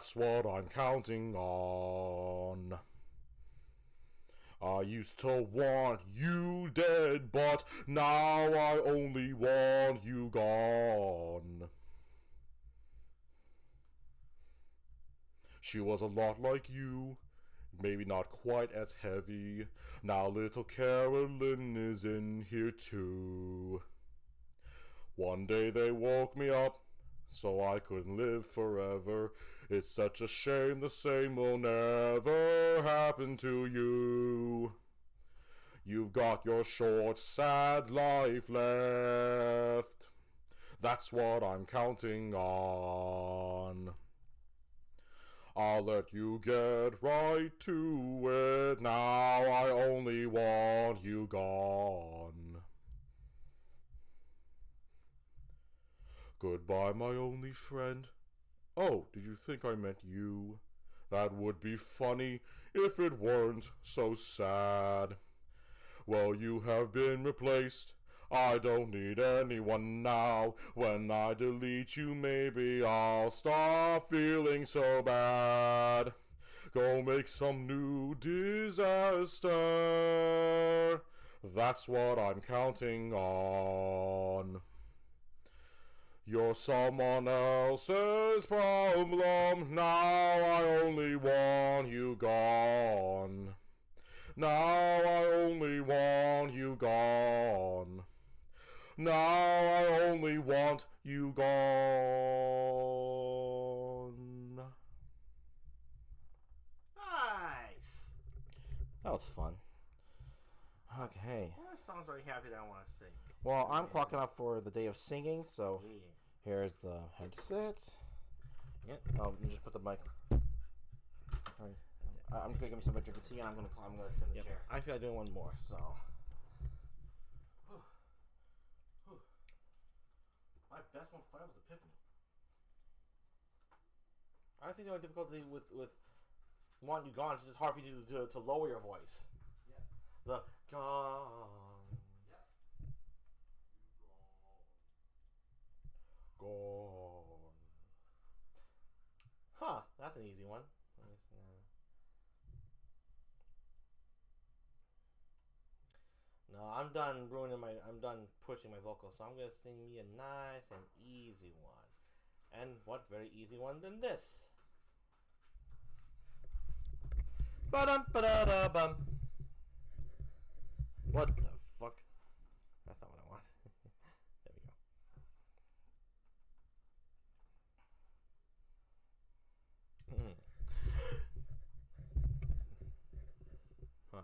That's what I'm counting on. I used to want you dead, but now I only want you gone. She was a lot like you, maybe not quite as heavy. Now little Carolyn is in here too. One day they woke me up, so I couldn't live forever. It's such a shame the same will never happen to you. You've got your short, sad life left. That's what I'm counting on. I'll let you get right to it. Now I only want you gone. Goodbye, my only friend. Oh, did you think I meant you? That would be funny if it weren't so sad. Well, you have been replaced. I don't need anyone now. When I delete you, maybe I'll stop feeling so bad. Go make some new disaster. That's what I'm counting on. You're someone else's problem. Now I only want you gone. Now I only want you gone. Now I only want you gone. Nice. That was fun. Okay. Well, that sounds very happy that I want to sing. Well, I'm clocking up for the day of singing, so Yeah. here's the headset. Yep. Let me just put the mic. All right. I'm gonna give me some drink of tea, and I'm gonna sit in the chair. I feel like doing one more, so. My best one fight was Epiphany. I think the only difficulty with "Want You Gone" is just hard for you to lower your voice. Yes. The gone. Yes. Gone. Huh, that's an easy one. Let me see. No, I'm done pushing my vocals, so I'm gonna sing me a nice and easy one. And what very easy one than this? Ba-dum ba-da-da-bum. What the fuck? That's not what I want. There we go.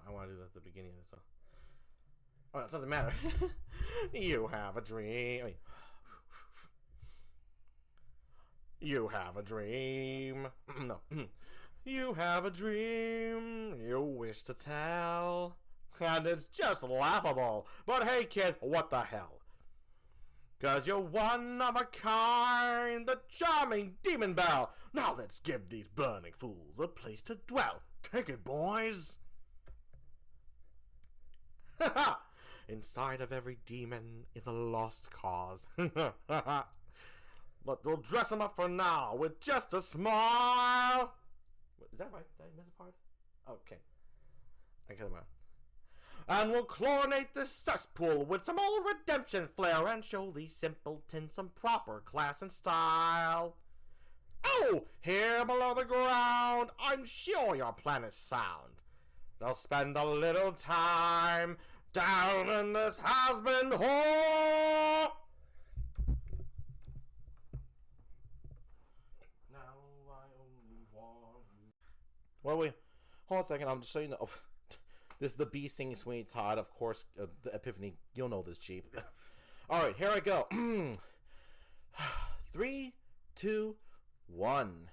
I want to do that at the beginning of the song. Oh, it doesn't matter. You have a dream. Wait. You have a dream. No. You have a dream you wish to tell. And it's just laughable. But hey, kid, what the hell? 'Cause you're one of a kind, the charming Demon Belle. Now let's give these burning fools a place to dwell. Take it, boys. Ha ha! Inside of every demon is a lost cause. But we'll dress them up for now with just a smile. What, is that right? Did I miss a part? Okay. I got it out. And we'll chlorinate this cesspool with some old redemption flair and show these simpletons some proper class and style. Oh, here below the ground, I'm sure your planet's sound. They'll spend a little time down in this has-been hole. Now I only want you. Well, wait. Hold on a second. I'm just saying that. Oh, this is the bee singing Sweeney Todd. Of course, the Epiphany. You'll know this, Jeep. All right, here I go. 3, 2, 1.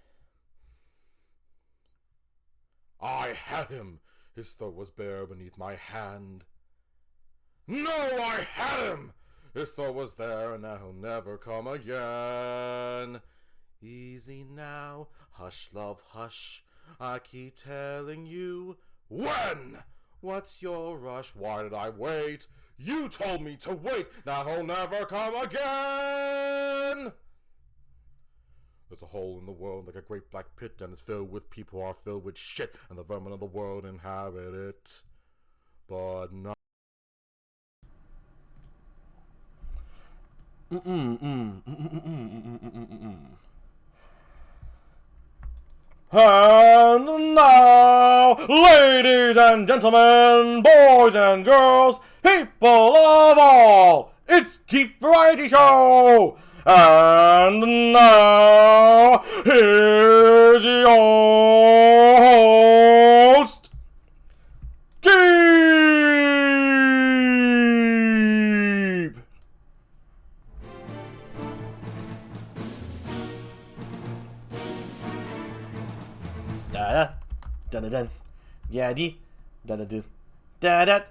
I had him. His throat was bare beneath my hand. No, I had him. His throat was there, and now he'll never come again. Easy now, hush, love, hush. I keep telling you. When? What's your rush? Why did I wait? You told me to wait. Now he'll never come again. There's a hole in the world like a great black pit, and it's filled with people who are filled with shit, and the vermin of the world inhabit it. But not. And now, ladies and gentlemen, boys and girls, people of all, it's GEEP Variety Show! And now, here's your host, GEEP! Da da da da, yeah dee, da da do, da da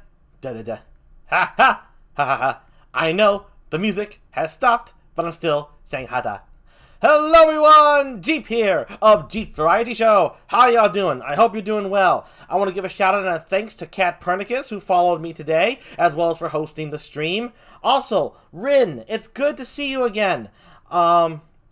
da da da, ha ha ha ha ha. I know the music has stopped, but I'm still saying ha da. Hello everyone, GEEP here of GEEP Variety Show. How y'all doing? I hope you're doing well. I want to give a shout out and a thanks to KATPURNICUS who followed me today, as well as for hosting the stream. Also, Rin, it's good to see you again.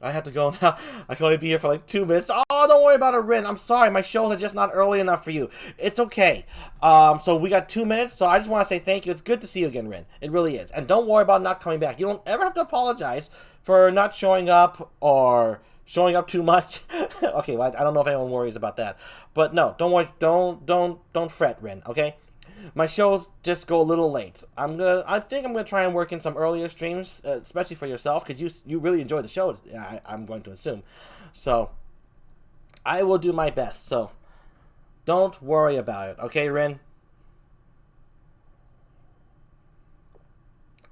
I have to go now. I can only be here for like 2 minutes. Oh, don't worry about it, Rin. I'm sorry. My shows are just not early enough for you. It's okay. So we got 2 minutes, so I just want to say thank you. It's good to see you again, Rin. It really is. And don't worry about not coming back. You don't ever have to apologize for not showing up or showing up too much. Okay, well, I don't know if anyone worries about that. But no, don't worry. Don't fret, Rin, okay? My shows just go a little late. I think I'm gonna try and work in some earlier streams, especially for yourself, because you really enjoy the show. I'm going to assume, so I will do my best. So don't worry about it, okay, Rin?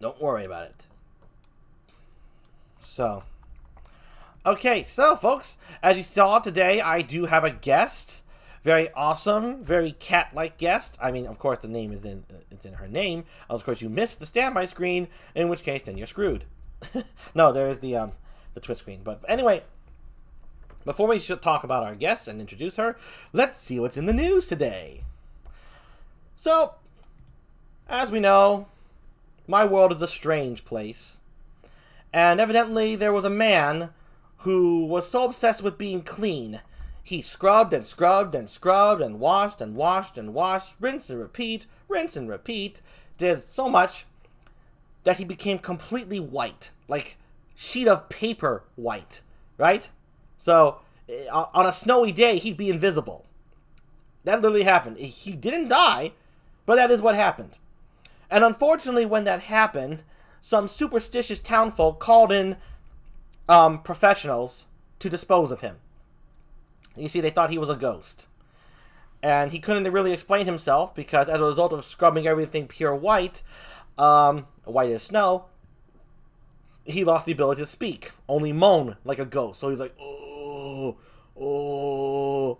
Don't worry about it. So, okay, so folks, as you saw today, I do have a guest. Very awesome, very cat-like guest. I mean, of course, the name is it's in her name. Of course, you missed the standby screen, in which case, then you're screwed. No, there's the Twitch screen. But anyway, before we should talk about our guest and introduce her, let's see what's in the news today. So, as we know, my world is a strange place. And evidently, there was a man who was so obsessed with being clean. He scrubbed and scrubbed and scrubbed and washed and washed and washed, rinse and repeat, did so much that he became completely white, like sheet of paper white, right? So on a snowy day, he'd be invisible. That literally happened. He didn't die, but that is what happened. And unfortunately, when that happened, some superstitious townfolk called in professionals to dispose of him. You see, they thought he was a ghost. And he couldn't really explain himself because as a result of scrubbing everything pure white, white as snow, he lost the ability to speak. Only moan like a ghost. So he's like, oh, oh.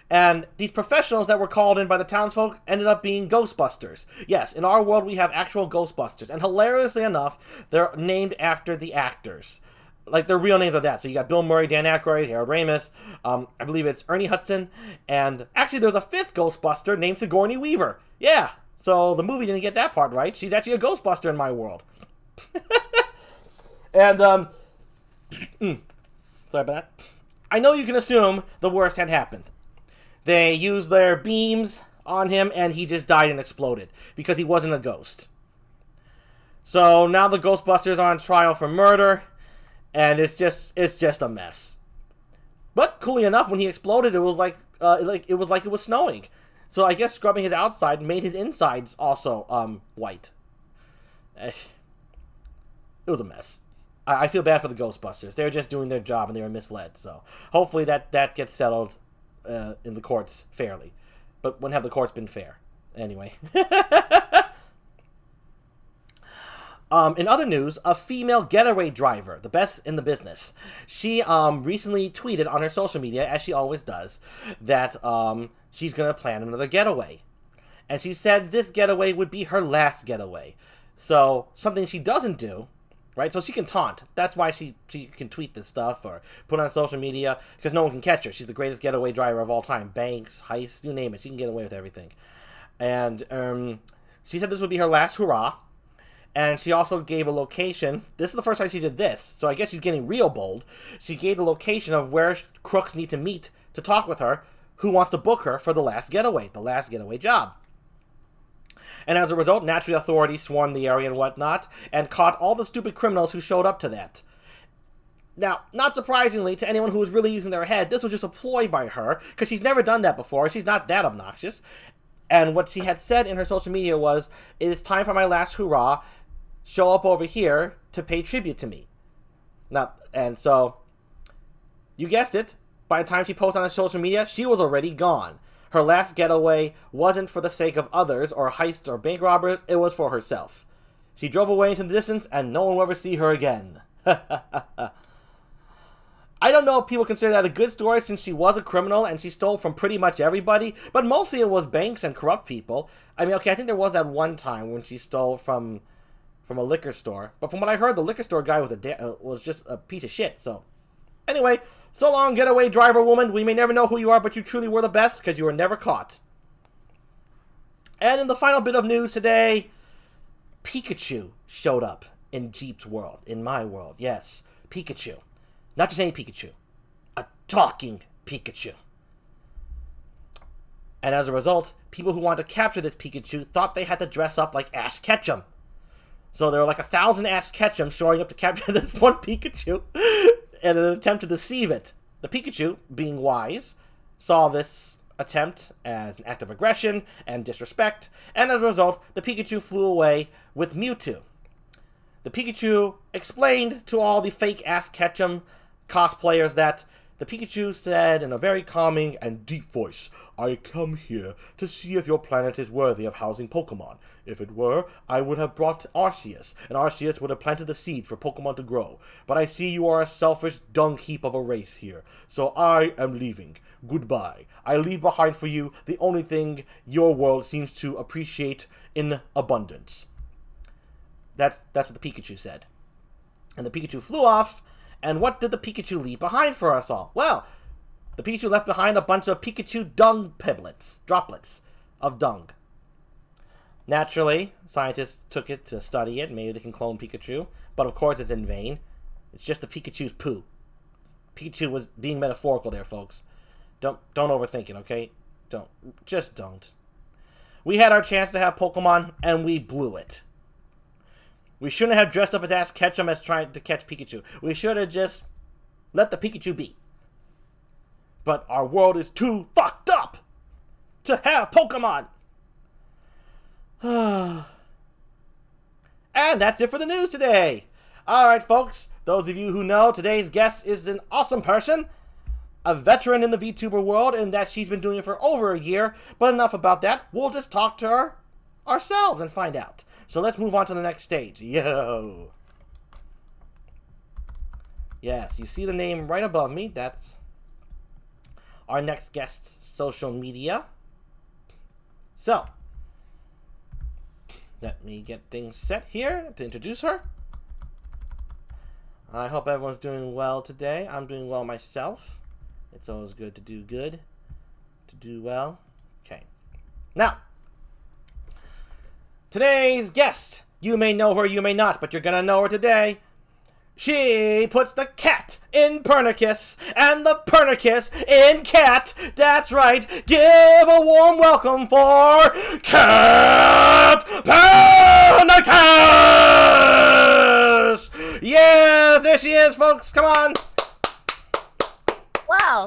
And these professionals that were called in by the townsfolk ended up being Ghostbusters. Yes, in our world we have actual Ghostbusters. And hilariously enough, they're named after the actors. Like, their real names are that. So you got Bill Murray, Dan Aykroyd, Harold Ramis, I believe it's Ernie Hudson, and actually there's a 5th Ghostbuster named Sigourney Weaver. Yeah, so the movie didn't get that part right. She's actually a Ghostbuster in my world. And, sorry about that. I know you can assume the worst had happened. They used their beams on him, and he just died and exploded, because he wasn't a ghost. So now the Ghostbusters are on trial for murder. And it's just a mess. But coolly enough, when he exploded, it was like it was snowing. So I guess scrubbing his outside made his insides also white. It was a mess. I feel bad for the Ghostbusters. They were just doing their job and they were misled. So hopefully that gets settled in the courts fairly. But when have the courts been fair? Anyway. In other news, a female getaway driver, the best in the business, she recently tweeted on her social media, as she always does, that she's going to plan another getaway. And she said this getaway would be her last getaway. So, something she doesn't do, right? So she can taunt. That's why she can tweet this stuff or put on social media, because no one can catch her. She's the greatest getaway driver of all time. Banks, heists, you name it. She can get away with everything. And she said this would be her last hurrah. And she also gave a location. This is the first time she did this, so I guess she's getting real bold. She gave the location of where crooks need to meet to talk with her, who wants to book her for the last getaway job. And as a result, naturally, authorities swarmed the area and whatnot, and caught all the stupid criminals who showed up to that. Now, not surprisingly, to anyone who was really using their head, this was just a ploy by her, because she's never done that before. She's not that obnoxious. And what she had said in her social media was, "It is time for my last hurrah. Show up over here to pay tribute to me." Now, and so, you guessed it, by the time she posted on her social media, she was already gone. Her last getaway wasn't for the sake of others, or heists or bank robbers, it was for herself. She drove away into the distance, and no one will ever see her again. I don't know if people consider that a good story, since she was a criminal and she stole from pretty much everybody, but mostly it was banks and corrupt people. I mean, okay, I think there was that one time when she stole from a liquor store, but from what I heard, the liquor store guy was just a piece of shit. So anyway, so long, getaway driver woman. We may never know who you are, but you truly were the best, because you were never caught. And in the final bit of news today, Pikachu showed up in Jeep's world, in my world. Yes, Pikachu. Not just any Pikachu. A talking Pikachu. And as a result, people who wanted to capture this Pikachu thought they had to dress up like Ash Ketchum. So there were like 1,000 Ash Ketchum showing up to capture this one Pikachu in an attempt to deceive it. The Pikachu, being wise, saw this attempt as an act of aggression and disrespect, and as a result, the Pikachu flew away with Mewtwo. The Pikachu explained to all the fake Ash Ketchum cosplayers that the Pikachu said in a very calming and deep voice, "I come here to see if your planet is worthy of housing Pokemon. If it were, I would have brought Arceus, and Arceus would have planted the seed for Pokemon to grow. But I see you are a selfish dung heap of a race here, so I am leaving. Goodbye. I leave behind for you the only thing your world seems to appreciate in abundance." That's what the Pikachu said. And the Pikachu flew off, and what did the Pikachu leave behind for us all? Well, the Pikachu left behind a bunch of Pikachu dung droplets of dung. Naturally, scientists took it to study it. Maybe they can clone Pikachu, but of course it's in vain. It's just the Pikachu's poo. Pikachu was being metaphorical there, folks. Don't overthink it, okay? Just don't. We had our chance to have Pokemon, and we blew it. We shouldn't have dressed up as Ash Ketchum as trying to catch Pikachu. We should have just let the Pikachu be. But our world is too fucked up to have Pokemon. And that's it for the news today. Alright, folks. Those of you who know, today's guest is an awesome person. A veteran in the VTuber world, in that she's been doing it for over a year. But enough about that. We'll just talk to her ourselves and find out. So let's move on to the next stage. Yo! Yes, you see the name right above me. That's our next guest's social media. So, let me get things set here to introduce her. I hope everyone's doing well today. I'm doing well myself. It's always good to do good. To do well. Okay. Now, today's guest. You may know her, you may not, but you're gonna know her today. She puts the cat in Pernicus and the Pernicus in cat. That's right. Give a warm welcome for KATPURNICUS! Yes, there she is, folks. Come on. Wow.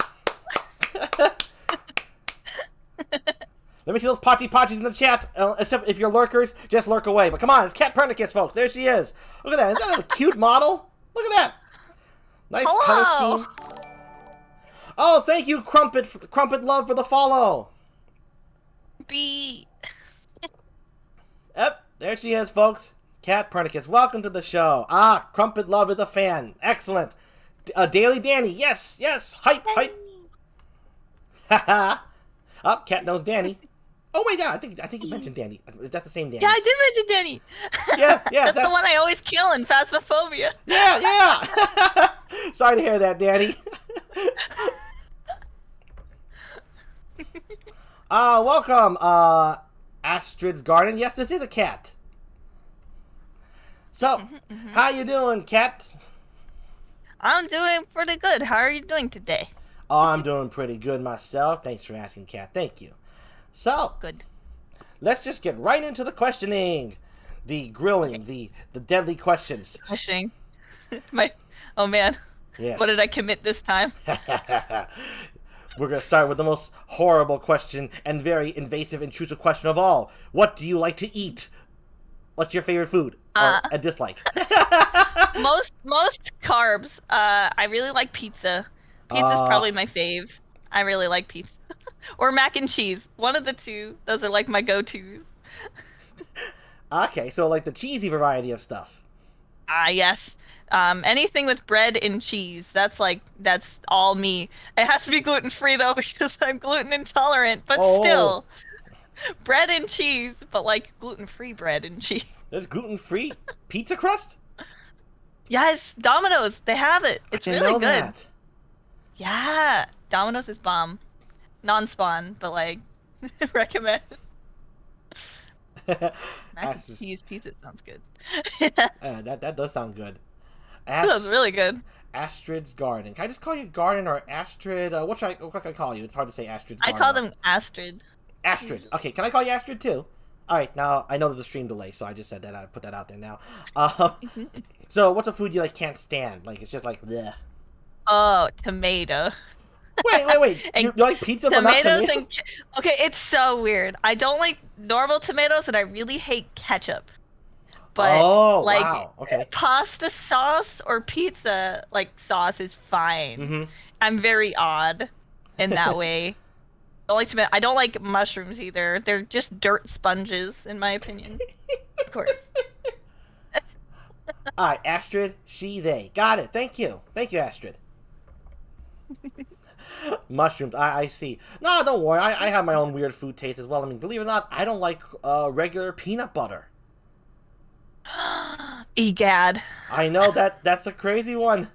Let me see those potties in the chat. Except if you're lurkers, just lurk away. But come on, it's KATPURNICUS, folks. There she is. Look at that. Isn't that a cute model? Look at that. Nice color scheme. Oh, thank you, Crumpet Love, for the follow. B. Yep, there she is, folks. KATPURNICUS, welcome to the show. Ah, Crumpet Love is a fan. Excellent. Daily Danny, yes, yes. Hype, hype. Haha. Oh, Cat knows Danny. Oh wait, yeah, I think you mentioned Danny. Is that the same Danny? Yeah, I did mention Danny. Yeah. That's the one I always kill in Phasmophobia. Yeah. Sorry to hear that, Danny. Welcome, Astrid's Garden. Yes, this is a cat. So, how you doing, Cat? I'm doing pretty good. How are you doing today? Oh, I'm doing pretty good myself. Thanks for asking, Cat. Thank you. So, Good. let's just get right into the questioning. The grilling, the deadly questions. Questioning. Oh man. Yes. What did I commit this time? We're going to start with the most horrible question and very invasive, intrusive question of all. What do you like to eat? What's your favorite food? Or a dislike? Most carbs. I really like pizza. Pizza's probably my fave. I really like pizza. Or mac and cheese. One of the two. Those are like my go-tos. Okay, so like the cheesy variety of stuff. Yes. Anything with bread and cheese. That's all me. It has to be gluten-free though because I'm gluten intolerant, but still. Bread and cheese, but like gluten-free bread and cheese. There's gluten-free pizza crust? Yes, Domino's. They have it. It's really good. That. Yeah. Domino's is bomb. Non-spawn, but like recommend. Mac and cheese pizza sounds good. That does sound good. That's really good. Astrid's Garden. Can I just call you Garden or Astrid? What can I call you? It's hard to say Astrid's Garden. I call them Astrid. Astrid. Okay, can I call you Astrid too? Alright, now I know there's a stream delay, so I just said that. I put that out there now. So, what's a food you like can't stand? Like, it's just like, bleh. Oh, tomato. Wait. You like pizza but not tomatoes? Okay, it's so weird. I don't like normal tomatoes and I really hate ketchup. But wow. Okay. Pasta sauce or pizza sauce is fine. I'm very odd in that way. I don't like mushrooms either. They're just dirt sponges, in my opinion. Of course. Alright, Astrid, she, they. Got it. Thank you, Astrid. Mushrooms, I see. No, don't worry. I have my own weird food taste as well. I mean, believe it or not, I don't like regular peanut butter. Egad. I know that's a crazy one.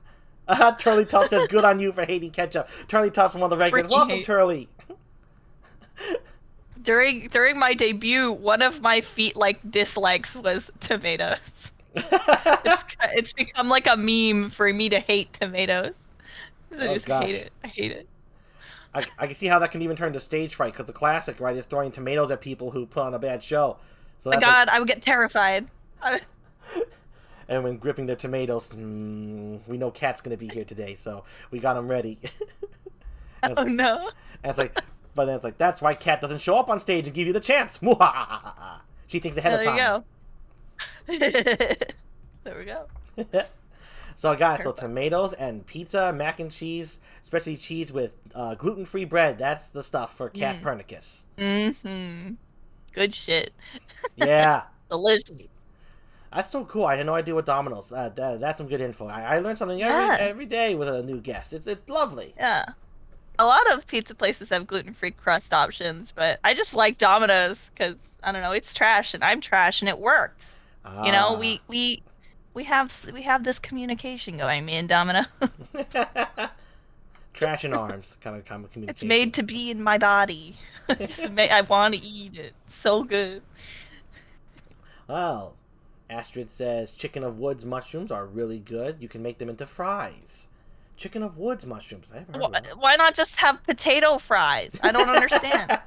Turley Tuff says, good on you for hating ketchup. Turley Tuff's one of the regulars. Welcome, Turley. During my debut, one of my dislikes was tomatoes. It's become like a meme for me to hate tomatoes. I just hate it. I hate it. I can see how that can even turn to stage fright, because the classic, right, is throwing tomatoes at people who put on a bad show. So my God, I would get terrified. And when gripping their tomatoes, we know Kat's going to be here today, so we got him ready. Oh, no. And but then it's like, that's why Kat doesn't show up on stage and give you the chance. She thinks ahead of time. There you go. There we go. So, guys, tomatoes and pizza, mac and cheese, especially cheese with gluten-free bread. That's the stuff for KATPURNICUS. Good shit. Yeah. Delicious. That's so cool. I had no idea what Domino's. That's some good info. I learn something every day with a new guest. It's lovely. Yeah. A lot of pizza places have gluten-free crust options, but I just like Domino's because, I don't know, it's trash and I'm trash and it works. You know, we have this communication going, me and Domino. Trash in arms, kind of communication. It's made to be in my body. I want to eat it. So good. Well, Astrid says chicken of woods mushrooms are really good. You can make them into fries. Chicken of woods mushrooms. I haven't heard of that. Why not just have potato fries? I don't understand.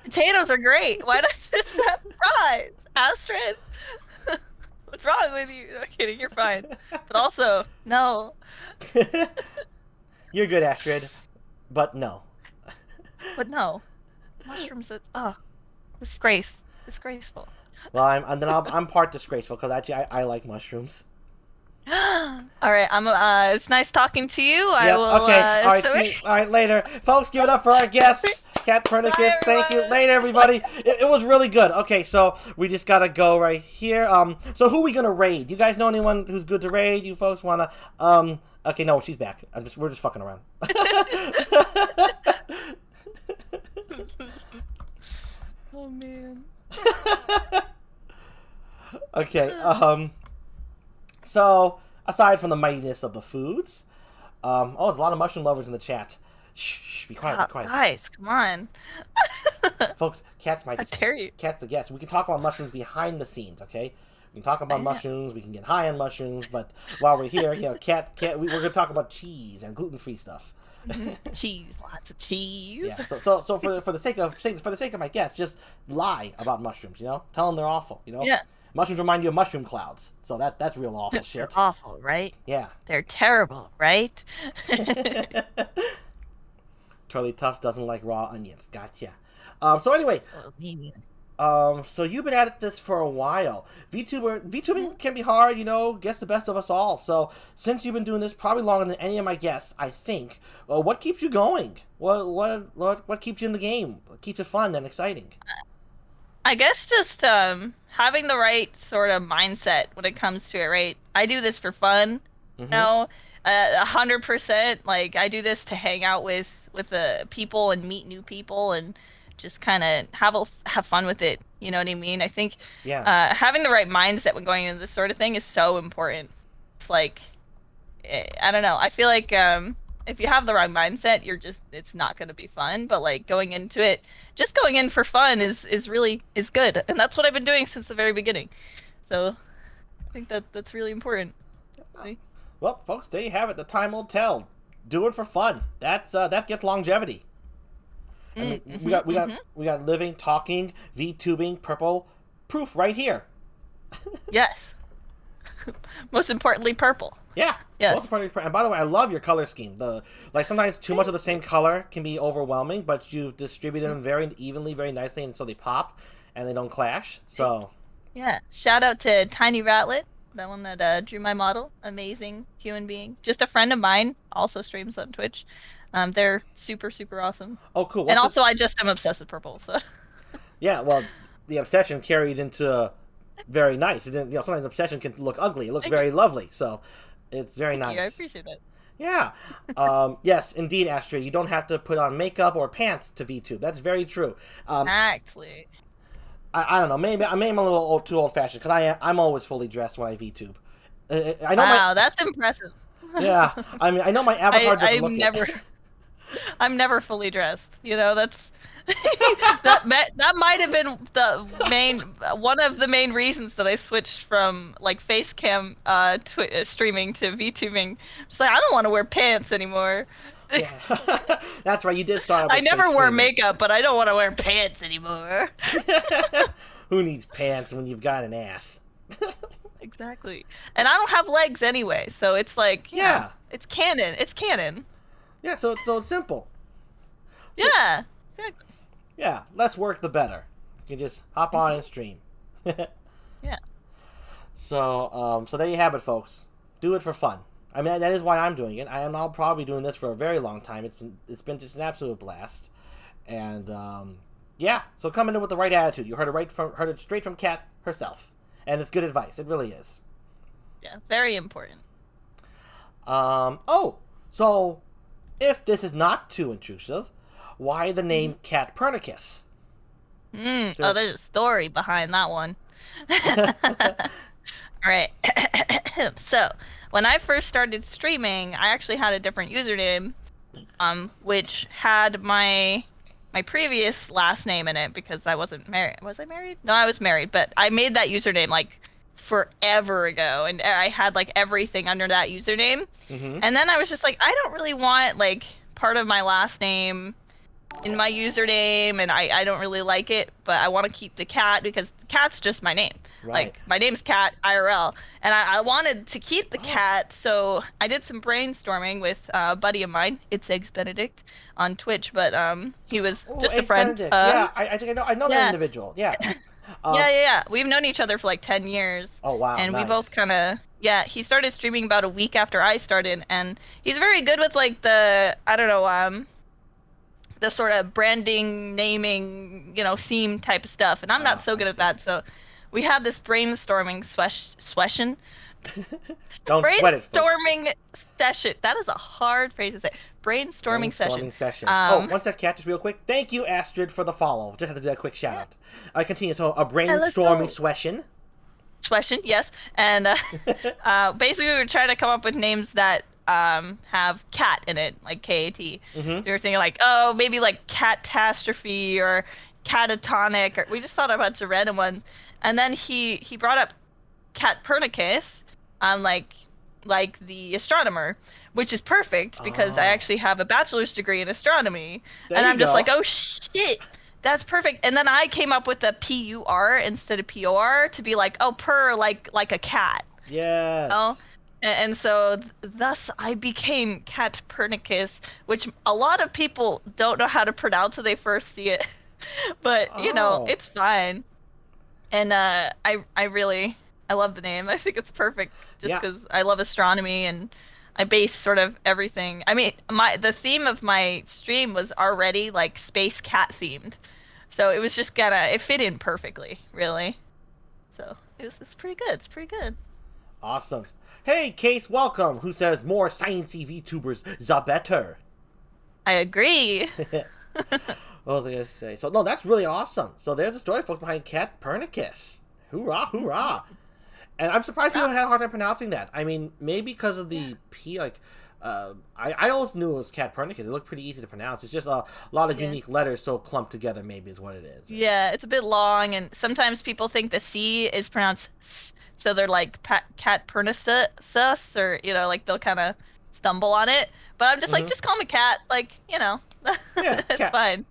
Potatoes are great. Why not just have fries? Astrid? What's wrong with you? No kidding, you're fine. But also, no. You're good, Astrid. But no. But no. Mushrooms, disgraceful. Well, I'm part disgraceful because actually I like mushrooms. All right, it's nice talking to you. Yep, I will. Okay. All right, later, folks. Give it up for our guest, KATPURNICUS. Thank you. Later, everybody. It was really good. Okay, so we just gotta go right here. So who are we gonna raid? You guys know anyone who's good to raid? You folks wanna? Okay, no, she's back. We're just fucking around. Oh man. Okay. So, aside from the mightiness of the foods, there's a lot of mushroom lovers in the chat. Shh, be quiet, be quiet. Guys, come on. Folks, Kat's my... I dare you. Kat's the guest. We can talk about mushrooms behind the scenes, okay? We can talk about mushrooms. We can get high on mushrooms. But while we're here, we're going to talk about cheese and gluten-free stuff. Cheese, lots of cheese. Yeah. So for the sake of my guests, just lie about mushrooms. Tell them they're awful. Yeah. Mushrooms remind you of mushroom clouds. So that's real awful shit. They're awful, right? Yeah. They're terrible, right? Charlie Tuff doesn't like raw onions. Gotcha. So anyway. Oh, me neither. So you've been at this for a while. VTubing can be hard, gets the best of us all. So since you've been doing this probably longer than any of my guests, I think, what keeps you going? What keeps you in the game? What keeps it fun and exciting? I guess just having the right sort of mindset when it comes to it, right? I do this for fun, 100%. Like I do this to hang out with the people and meet new people and just kind of have fun with it. You know what I mean? I think having the right mindset when going into this sort of thing is so important. It's like, I don't know. I feel like if you have the wrong mindset, it's not going to be fun. But like going into it, just going in for fun is good. And that's what I've been doing since the very beginning. So I think that's really important. Well, folks, there you have it. The time will tell. Do it for fun. That gets longevity. I mean, we got living, talking, VTubing, purple proof right here. Yes. Most importantly, purple. Yeah. Yes. Most importantly, and by the way, I love your color scheme. Sometimes too much of the same color can be overwhelming, but you've distributed them very evenly, very nicely, and so they pop and they don't clash. So. Yeah. Shout out to Tiny Ratlet, that one that drew my model. Amazing human being. Just a friend of mine. Also streams on Twitch. They're super, super awesome. Oh, cool. And also, I just am obsessed with purple, so. Yeah, well, the obsession carried into very nice. Sometimes obsession can look ugly. It looks very lovely, so it's very nice. Thank you. I appreciate that. Yeah. Yes, indeed, Astrid. You don't have to put on makeup or pants to VTube. That's very true. Exactly. I don't know. Maybe I'm a little too old-fashioned because I'm always fully dressed when I VTube. Wow, that's impressive. Yeah, I mean, I know my avatar doesn't look I'm never fully dressed. That's that might have been one of the main reasons that I switched from like face cam streaming to VTubing. It's like I don't want to wear pants anymore. Yeah. That's right. You did start. I never wear makeup, but I don't want to wear pants anymore. Who needs pants when you've got an ass? Exactly. And I don't have legs anyway, so it's like it's canon. It's canon. Yeah, so it's simple. Yeah, exactly. Yeah, less work the better. You can just hop on and stream. Yeah. So there you have it, folks. Do it for fun. I mean, that is why I'm doing it. I'll probably be doing this for a very long time. It's been just an absolute blast. And yeah, so come in with the right attitude. You heard it straight from Kat herself. And it's good advice. It really is. Yeah, very important. So if this is not too intrusive, why the name KATPURNICUS? There's a story behind that one. All right. So when I first started streaming, I actually had a different username, which had my previous last name in it because I wasn't married. Was I married? No, I was married, but I made that username like forever ago, and I had like everything under that username. And then I was just like, I don't really want like part of my last name in my username, and I don't really like it, but I want to keep the Kat because Kat's just my name. Right. Like my name's Kat IRL, and I wanted to keep the Kat, so I did some brainstorming with a buddy of mine, It's Eggs Benedict, on Twitch, but he was just a friend. Yeah, I think I know that individual. Yeah. Yeah. We've known each other for like 10 years. Oh wow. And nice. we both kind of he started streaming about a week after I started, and he's very good with like the the sort of branding, naming, theme type of stuff, and I'm not so good at that. So we had this brainstorming session. Don't sweat it. Brainstorming session. That is a hard phrase to say. Brainstorming session. One sec, Kat, just real quick. Thank you, Astrid, for the follow. Just had to do a quick shout out. I continue. So a brainstorming session. Session, yes. And basically we were trying to come up with names that have cat in it, like K-A-T. So we were thinking like, maybe like catastrophe or catatonic, or we just thought a bunch of random ones. And then he brought up KATPURNICUS, like the astronomer, which is perfect because I Oh, actually have a bachelor's degree in astronomy, there and you I'm just like, go. oh shit, that's perfect. And then I came up with the PUR instead of POR to be like, oh, purr like a cat. Oh, Yes. and so thus I became KATPURNICUS, which a lot of people don't know how to pronounce when they first see it, but Oh, it's fine. And I love the name. I think it's perfect just yeah. because I love astronomy and I base sort of everything. I mean, the theme of my stream was already like space cat themed, so it was just gonna it fit in perfectly, really. So it's pretty good. It's pretty good. Awesome. Hey, Case, welcome. Who says more sciencey VTubers the better? I agree. What was I gonna say? So no, that's really awesome. So there's the story, folks, behind KATPURNICUS. Hoorah, hoorah! And I'm surprised people had a hard time pronouncing that. I mean, maybe because of Yeah. the P, like, I always knew it was KATPURNICUS. It looked pretty easy to pronounce. It's just a lot of Yeah. unique letters so clumped together, maybe is what it is. Right? Yeah, it's a bit long, and sometimes people think the C is pronounced S, so they're like cat or like they'll kind of stumble on it. But I'm just like, Mm-hmm. just call me Cat, like Yeah, it's cat. fine.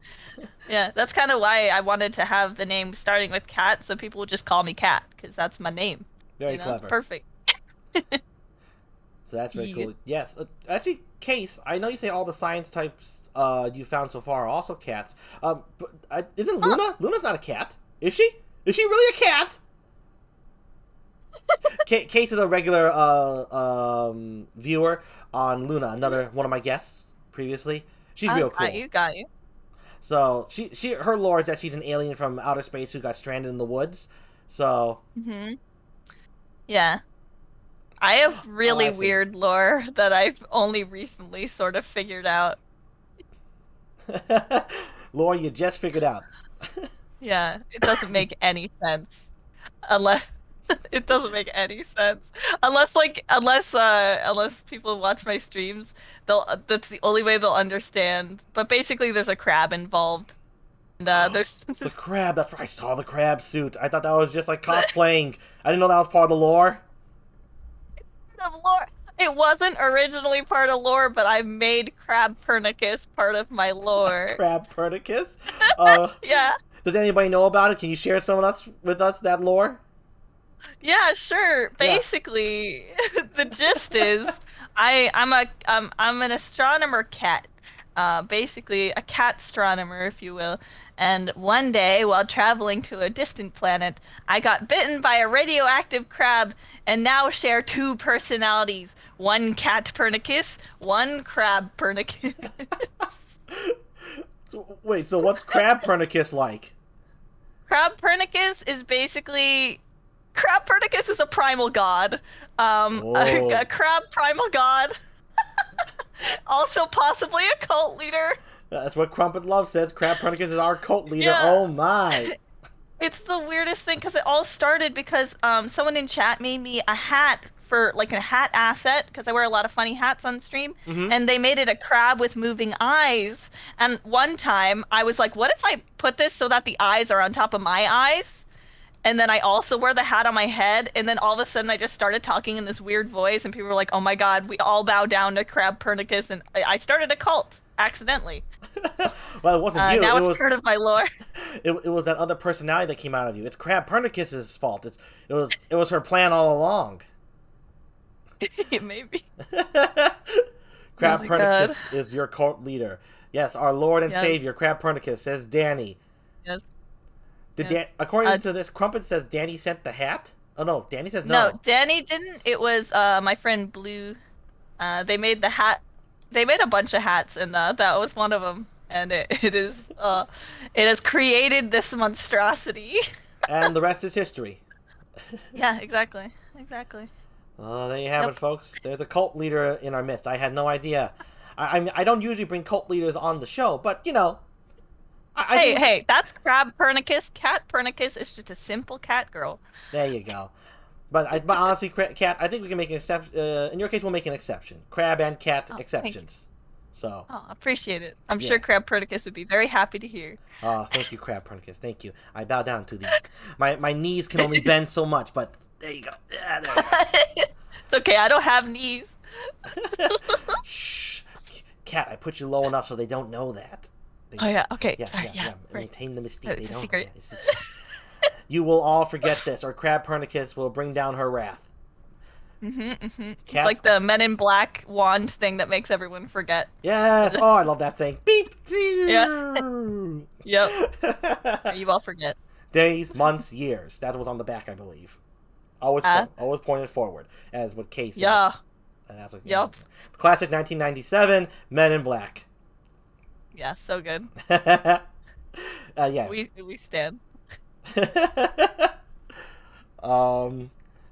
Yeah, that's kind of why I wanted to have the name starting with Cat, so people would just call me Cat, because that's my name. Very It's clever. perfect. So that's very Yeah. cool. Yes, actually, Case, I know you say all the science types you found so far are also cats. But isn't Huh. Luna? Luna's not a cat, is she? Is she really a cat? Case is a regular viewer on Luna, another one of my guests previously. She's I real got cool. you, got you. So her lore is that she's an alien from outer space who got stranded in the woods. So Yeah. I have oh, really I see. weird lore that I've only recently sort of figured out. Lore, you just figured out. Yeah, it doesn't make any sense unless it doesn't make any sense unless people watch my streams, they'll that's the only way they'll understand. But basically, there's a crab involved, and there's The crab. That's right. I saw the crab suit. I thought that was just like cosplaying. I didn't know that was part of the lore. of lore. It wasn't originally part of lore, but I made KATPURNICUS part of my lore. KATPURNICUS. Uh, Yeah. does anybody know about it? Can you share some with us that lore? Yeah, sure. Yeah. Basically, the gist is I'm an astronomer cat. Basically a cat astronomer, if you will. And one day, while traveling to a distant planet, I got bitten by a radioactive crab and now share two personalities. One KATPURNICUS, one KRABPURNICUS. So, wait. So what's KATPURNICUS like? KRABPURNICUS is basically KRABPURNICUS is a primal god. A Oh, crab primal god. Also possibly a cult leader. that's what Crumpet Love says. KATPURNICUS is our cult leader. Yeah. Oh my. It's the weirdest thing because it all started because someone in chat made me a hat for like a hat asset because I wear a lot of funny hats on stream, Mm-hmm. and they made it a crab with moving eyes. And one time I was like, what if I put this so that the eyes are on top of my eyes? And then I also wear the hat on my head, and then all of a sudden I just started talking in this weird voice, and people were like, "Oh my God, we all bow down to KRABPURNICUS," and I started a cult accidentally. Well, it wasn't you. Now It it's was part of my lore. it was that other personality that came out of you. It's KATPURNICUS's fault. It was her plan all along. Maybe. Oh my God. KATPURNICUS is your cult leader. Yes, our Lord and Yes. Savior, KATPURNICUS, says Danny. Yes. Did Yes. according Uh, to this, Crumpet says Danny sent the hat? Oh no, Danny says no, no. Danny didn't. It was my friend Blue. They made the hat. They made a bunch of hats, and that was one of them. And it has created this monstrosity. And the rest is history. Yeah, exactly. Exactly. Oh, there you have it, Yep. folks. There's a cult leader in our midst. I had no idea. I mean, I don't usually bring cult leaders on the show, but you know, I Hey, think hey, that's KRABPURNICUS. KATPURNICUS is just a simple cat girl. there you go. But honestly, Cat, I think we can make an exception. In your case, we'll make an exception. Crab and cat Oh, thank you. exceptions. So, Oh, appreciate it. I'm yeah. sure KRABPURNICUS would be very happy to hear. Thank you, KATPURNICUS. Thank you. I bow down to thee. My knees can only bend so much, but There you go. Yeah, there you go. It's okay, I don't have knees. Shh, Cat. I put you low enough so they don't know that. Oh yeah, okay, Yeah, sorry, yeah. right. Maintain the mystique. It's They a don't. secret. Yeah, it's just, you will all forget this, or KATPURNICUS will bring down her wrath. It's like the Men in Black wand thing that makes everyone forget. Yes. Oh, I love that thing. Beep. Yeah. Yep. You all forget. Days, months, years. That was on the back, I believe. Always pointed forward, as what Kay said. Yeah. And that's what, Yep. Classic 1997, Men in Black. Yeah, so good. Yeah. We stand.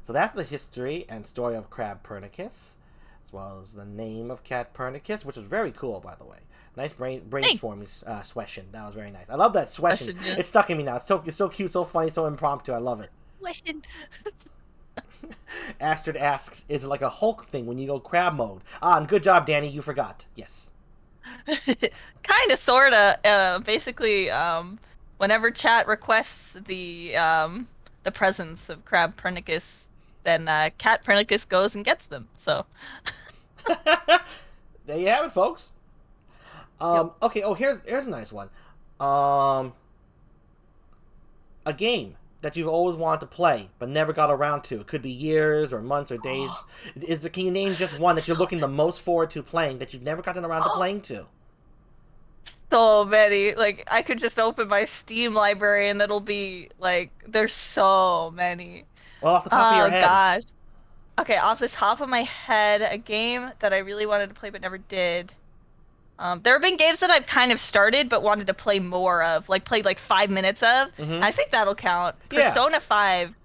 So that's the history and story of KATPURNICUS, as well as the name of KATPURNICUS, which is very cool, by the way. Nice brainstorming session. That was very nice. I love that session. Yeah. It's stuck in me now. It's so cute, so funny, so impromptu. I love it. Question. Astrid asks, is it like a Hulk thing when you go crab mode? And good job, Danny. You forgot. Yes. Kind of, sorta. Basically, whenever chat requests the presence of KATPURNICUS, then KATPURNICUS goes and gets them. So. There you have it, folks. Yep. Okay. Oh, here's a nice one. A game that you've always wanted to play but never got around to. It could be years or months or days. Can you name just one that you're looking the most forward to playing that you've never gotten around to playing to? So many. Like, I could just open my Steam library and it'll be like, there's so many. Well, off the top of your head. Oh gosh. Okay, off the top of my head, a game that I really wanted to play but never did. There have been games that I've kind of started but wanted to play more of, like played like 5 minutes of. Mhm. I think that'll count. Yeah. Persona 5.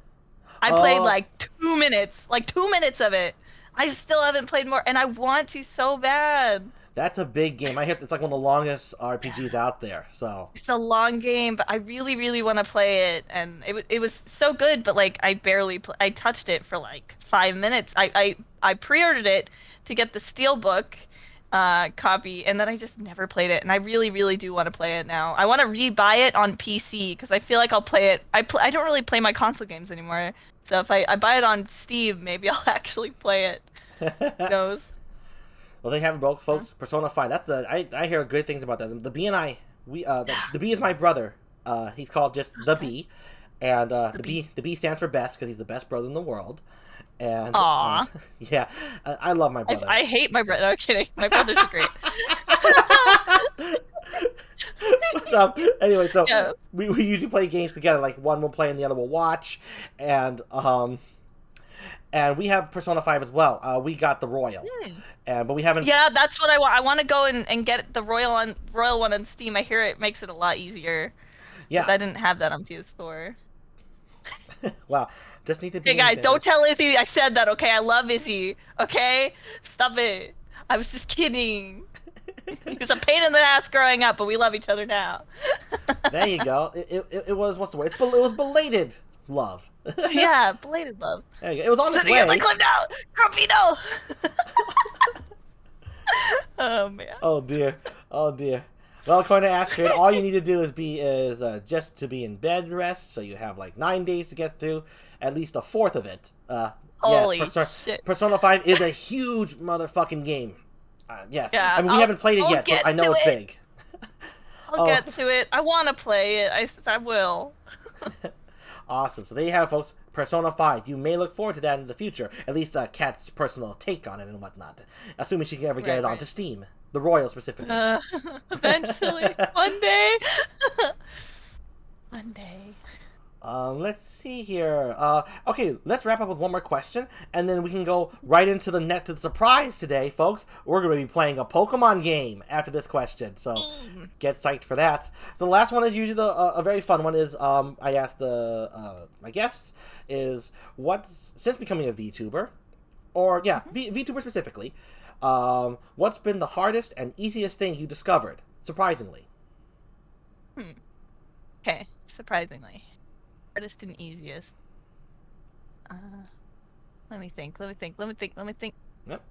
I played like 2 minutes, like 2 minutes of it. I still haven't played more, and I want to so bad. That's a big game. I hear it's like one of the longest RPGs out there. So It's a long game, but I really, really want to play it, and it was so good, but like I barely I touched it for like 5 minutes. I pre-ordered it to get the Steelbook copy, and then I just never played it, and I really, really do want to play it now. I want to re-buy it on PC because I feel like I'll play it. I don't really play my console games anymore, so if I buy it on Steam, maybe I'll actually play it. Who knows? well, they have it both, folks. Persona 5. That's I hear good things about that. The B and I, the B is my brother. He's called just the B, and the B stands for best because he's the best brother in the world. And Aw. yeah, I love my brother. I hate my brother. No, kidding. My brothers are great. Anyway, so Yeah. we usually play games together. Like one will play and the other will watch, and we have Persona 5 as well. We got the Royal, but we haven't. Yeah, that's what I want. I want to go and get the Royal one on Steam. I hear it makes it a lot easier. Yeah. I didn't have that on PS4. Wow. Just need to be. Hey guys, don't tell Izzy I said that, okay? I love Izzy, okay? Stop it. I was just kidding. He was a pain in the ass growing up, but we love each other now. There you go. It was, what's the word? It was belated love. Yeah, belated love. There you go. It was on its Sitting way. at the clip now! Grumpy, no! Oh, man. Oh dear. Oh dear. Well, according to Astrid, all you need to do is just to be in bed rest, so you have like 9 days to get through at least a fourth of it. Holy yes, shit. Persona 5 is a huge motherfucking game. Yes. Yeah, I mean, we haven't played it I'll yet, but get I know to it's it. big. I'll get to it. I want to play it. I will. Awesome. So there you have it, folks. Persona 5. You may look forward to that in the future. At least Kat's personal take on it and whatnot. Assuming she can ever get it onto Steam. The Royal specifically. Eventually. One day. One day. Let's see here. Okay, let's wrap up with one more question, and then we can go right into the net to the surprise today, folks. We're going to be playing a Pokemon game after this question, so get psyched for that. So the last one is usually a very fun one. Is I asked my guests is since becoming a VTuber, or VTuber specifically, what's been the hardest and easiest thing you discovered, surprisingly? Okay, surprisingly. Hardest and easiest. Let me think. Yep.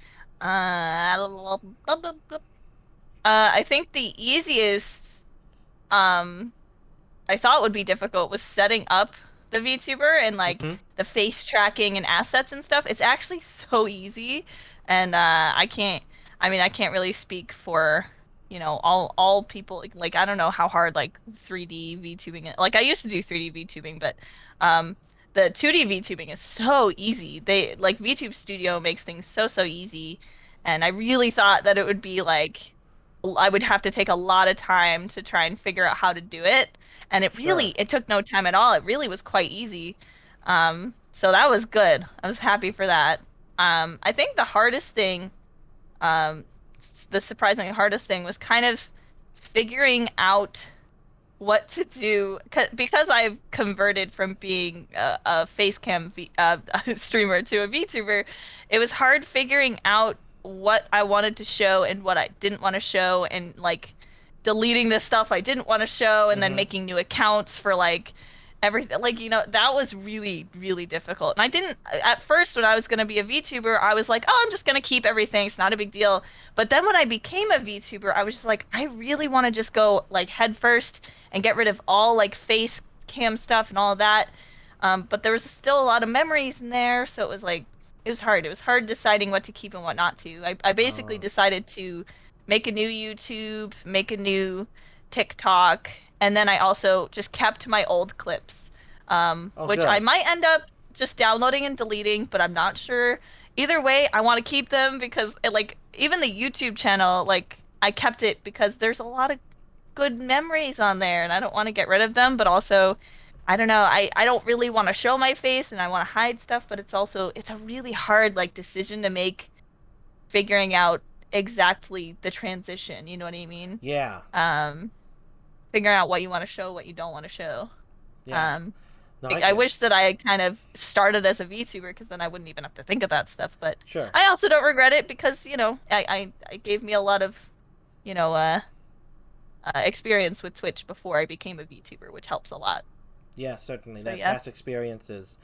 I think the easiest I thought would be difficult was setting up the VTuber and like Hmm. the face tracking and assets and stuff. It's actually so easy, and I mean, I can't really speak for, you know, all people. Like I don't know how hard like 3D VTubing is. Like I used to do 3D VTubing, but um, the 2D VTubing is so easy. They like VTube Studio makes things so easy, and I really thought that it would be like I would have to take a lot of time to try and figure out how to do it. And Sure. it took no time at all. It really was quite easy. So that was good. I was happy for that. I think the hardest thing, um, the surprisingly hardest thing was kind of figuring out what to do because I've converted from being a streamer to a VTuber. It was hard figuring out what I wanted to show and what I didn't want to show, and like deleting the stuff I didn't want to show, and then Hmm. making new accounts for like everything. Like, you know, that was really difficult. And I didn't at first when I was gonna be a VTuber, I was like, oh, I'm just gonna keep everything. It's not a big deal. But then when I became a VTuber, I was just like, I really want to just go like head first and get rid of all like face cam stuff and all that. But there was still a lot of memories in there, so it was like it was hard. It was hard deciding what to keep and what not to. I basically decided to make a new YouTube, make a new TikTok, and then I also just kept my old clips, Oh, which I good. might end up just downloading and deleting, but I'm not sure. Either way, I want to keep them because like even the YouTube channel, like I kept it because there's a lot of good memories on there and I don't want to get rid of them, but also I don't know, I don't really want to show my face and I want to hide stuff, but it's a really hard like decision to make figuring out exactly the transition, you know what I mean? Yeah. Um, Figuring out what you want to show, what you don't want to show. Yeah. Um, No, I like, I get it. wish that I had kind of started as a VTuber because then I wouldn't even have to think of that stuff, but Sure. I also don't regret it because, you know, I gave me a lot of, you know, experience with Twitch before I became a VTuber, which helps a lot. Yeah, certainly. So That yeah. past experiences,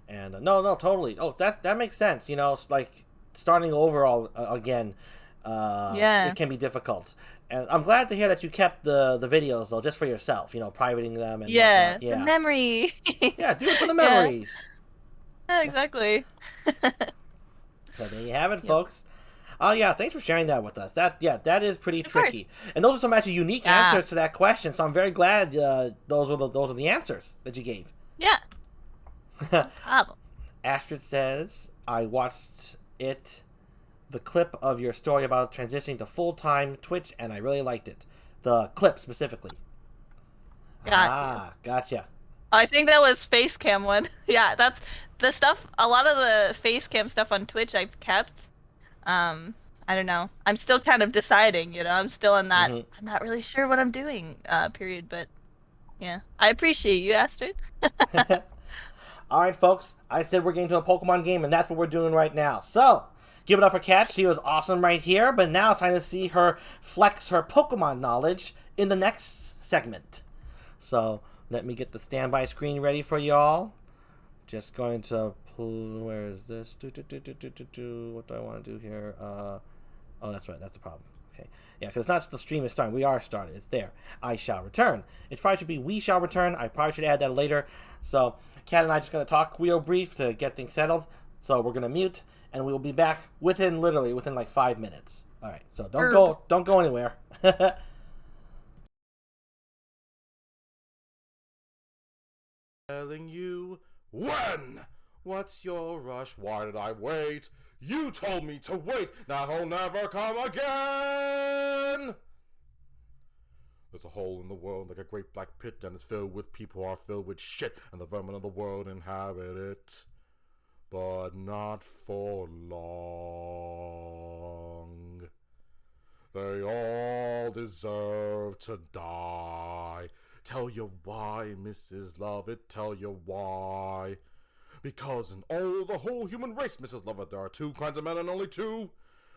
and no, no, totally. Oh, that makes sense. You know, it's like starting over all again. It Yeah. can be difficult, and I'm glad to hear that you kept the videos though, just for yourself. You know, privating them and Yeah. whatnot. The Yeah, memory. yeah. Do it for the Yeah. memories. Yeah, exactly. So there you have it, Yep. folks. Oh yeah, thanks for sharing that with us. That is pretty Of course. tricky, and those are some actually unique Yeah. answers to that question. So I'm very glad those are the answers that you gave. Yeah. No problem. Astrid says, I watched the clip of your story about transitioning to full time Twitch, and I really liked it. The clip specifically. Got you. Ah, gotcha. I think that was face cam one. Yeah, that's the stuff. A lot of the face cam stuff on Twitch I've kept. I don't know. I'm still kind of deciding, you know. I'm still in that Hmm. I'm not really sure what I'm doing period, but yeah. I appreciate you, Astrid. All right, folks. I said we're getting to a Pokemon game, and that's what we're doing right now. So, give it up for Kat. She was awesome right here, but now it's time to see her flex her Pokemon knowledge in the next segment. So, let me get the standby screen ready for y'all. Just going to where is this? What do I want to do here? Oh, that's right. That's the problem. Okay. Yeah, because it's not the stream is starting. We are started. It's there. I shall return. It probably should be we shall return. I probably should add that later. So, Kat and I just going to talk real brief to get things settled. So, we're going to mute, and we will be back within like 5 minutes. All right. So, Herb. don't go anywhere. Telling you when. What's your rush? Why did I wait? You told me to wait. Now he'll never come again. There's a hole in the world like a great black pit, and it's filled with people who are filled with shit, and the vermin of the world inhabit it. But not for long. They all deserve to die. Tell you why, Mrs. Lovett, tell you why. Because in all the whole human race, Mrs. Lovett, there are two kinds of men and only two.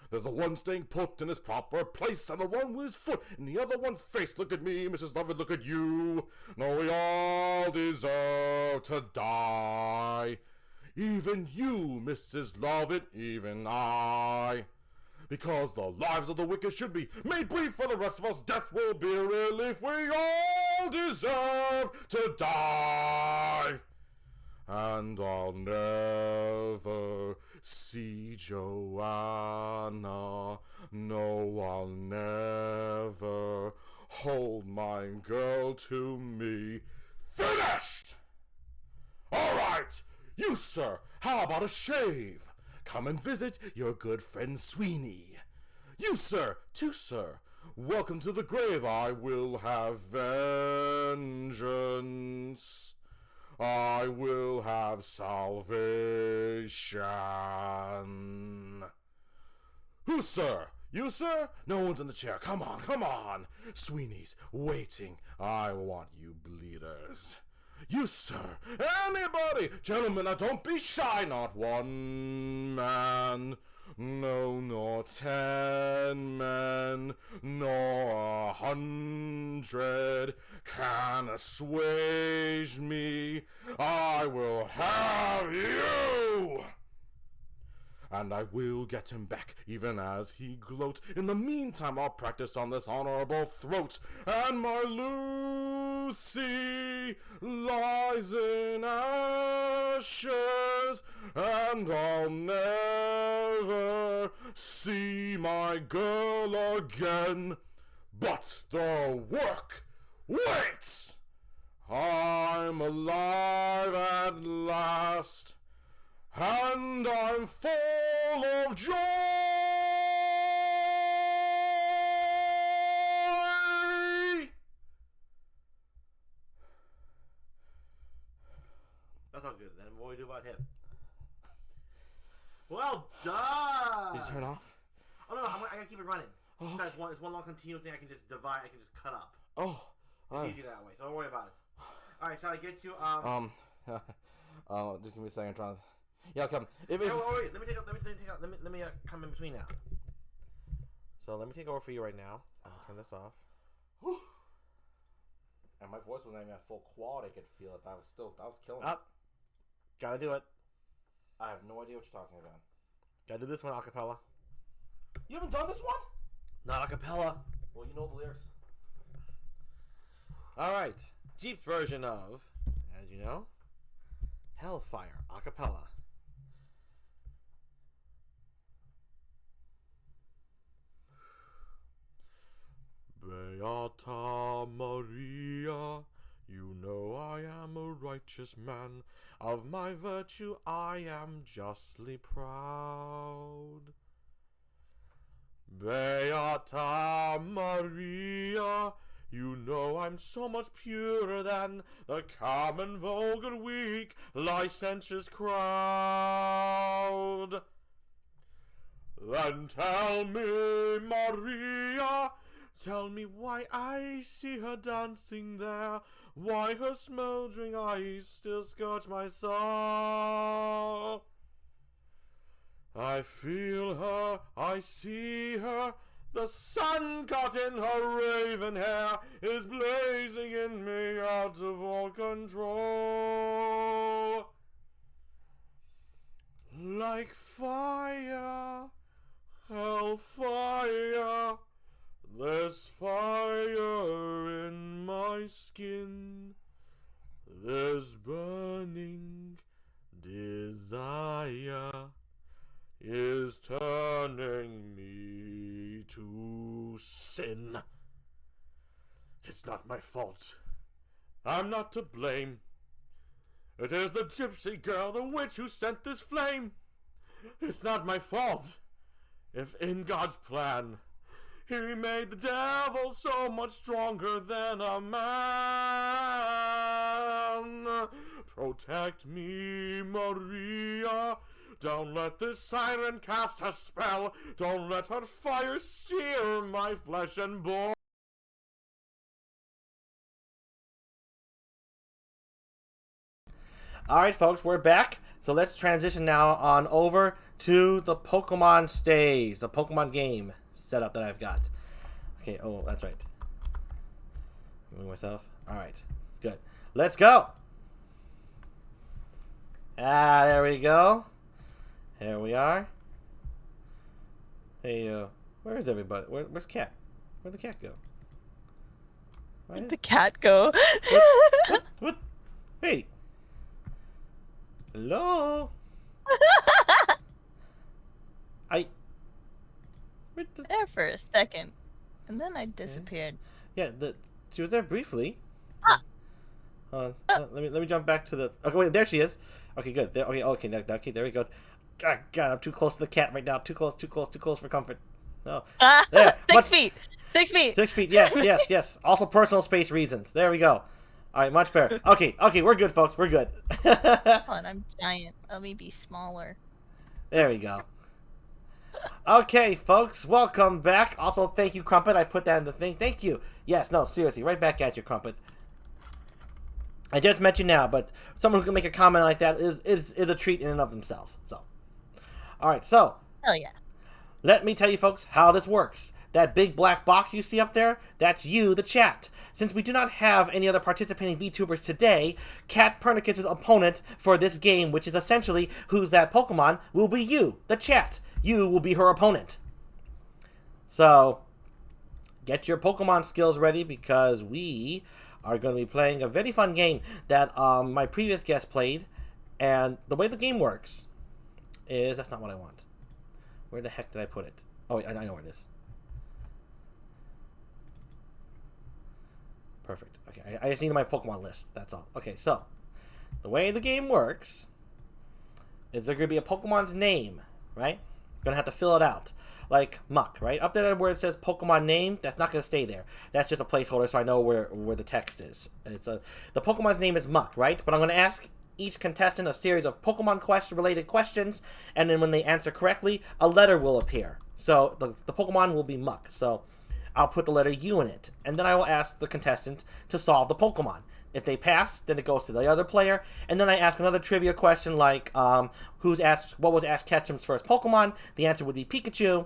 There's the one staying put in his proper place, and the one with his foot in the other one's face. Look at me, Mrs. Lovett, look at you. No, we all deserve to die. Even you, Mrs. Lovett, even I. Because the lives of the wicked should be made brief for the rest of us. Death will be a relief. We all deserve to die. and I'll never see Joanna. No, I'll never hold my girl to me. Finished! Alright, you sir, how about a shave? Come and visit your good friend Sweeney. You sir, too sir, welcome to the grave. I will have vengeance. I will have salvation. Who, sir? You, sir? No one's in the chair. Come on, come on. Sweeney's waiting. I want you bleeders. You, sir. Anybody. Gentlemen, now don't be shy. Not one man. No, nor 10 men, nor 100 can assuage me. I will have you! And I will get him back, even as he gloats. In the meantime, I'll practice on this honorable throat. And my Lucy lies in ashes, and I'll never see my girl again. But the work waits! I'm alive at last, and I'm full of joy. That's all good. Then what do we do about him? Well done. Did you turn off? Oh no, I gotta keep it running. Oh, So it's one long continuous thing. I can just divide. I can just cut up. Oh, It's easy that way. So don't worry about it. All right, shall I get you? Just give me a second. I'm trying to. Yeah, come. Wait, let me come in between now. So let me take over for you right now. I'll turn this off. And my voice wasn't even at full quality. I could feel it, but I was killing it. Up. Gotta do it. I have no idea what you're talking about. Gotta do this one a cappella. You haven't done this one? Not a cappella. Well, you know the lyrics. All right. Jeep's version of, as you know, Hellfire a cappella. Beata Maria, you know I am a righteous man. Of my virtue I am justly proud. Beata Maria, you know I'm so much purer than the common, vulgar, weak, licentious crowd. Then tell me, Maria, tell me why I see her dancing there, why her smoldering eyes still scorch my soul. I feel her, I see her, the sun caught in her raven hair is blazing in me out of all control. Like fire, hellfire, there's fire in my skin, there's burning desire is turning me to sin. It's not my fault. I'm not to blame. It is the gypsy girl, the witch, who sent this flame. It's not my fault. If in God's plan He made the devil so much stronger than a man. Protect me, Maria. Don't let this siren cast her spell. Don't let her fire sear my flesh and bone. Alright, folks, we're back. So let's transition now on over to the Pokemon stage, the Pokemon game setup that I've got. Okay, oh, that's right. Moving myself. Alright, good. Let's go! Ah, there we go. Here we are. Hey, where is everybody? Where's Cat? Where'd the cat go? Where'd the cat go? What? Wait. Hello? There for a second, and then I disappeared. Yeah, she was there briefly. Ah. Let me jump back to the. Okay, wait, there she is. Okay, good. There, okay, there we go. God, I'm too close to the cat right now. Too close for comfort. No. There. 6 feet. 6 feet. 6 feet. Yes. Also personal space reasons. There we go. All right, much better. Okay, we're good, folks. We're good. Come on, I'm giant. Let me be smaller. There we go. Okay, folks, welcome back. Also, thank you, Crumpet. I put that in the thing. Thank you. Yes, no, seriously, right back at you, Crumpet. I just met you now, but someone who can make a comment like that is a treat in and of themselves. So, all right, so. Oh yeah. Let me tell you, folks, how this works. That big black box you see up there, that's you, the chat. Since we do not have any other participating VTubers today, KATPURNICUS' opponent for this game, which is essentially Who's That Pokemon, will be you, the chat. You will be her opponent. So, get your Pokemon skills ready because we are going to be playing a very fun game that my previous guest played. And the way the game works is... That's not what I want. Where the heck did I put it? Oh, wait, I know where it is. Perfect. Okay, I just needed my Pokemon list. That's all. Okay, so the way the game works is there going to be a Pokemon's name, right? You're going to have to fill it out. Like Muck, right? Up there where it says Pokemon name, that's not going to stay there. That's just a placeholder so I know where the text is. It's the Pokemon's name is Muck, right? But I'm going to ask each contestant a series of Pokemon related questions, and then when they answer correctly, a letter will appear. So the Pokemon will be Muck. So I'll put the letter U in it, and then I will ask the contestant to solve the Pokemon. If they pass, then it goes to the other player, and then I ask another trivia question like, what was Ash Ketchum's first Pokemon? The answer would be Pikachu,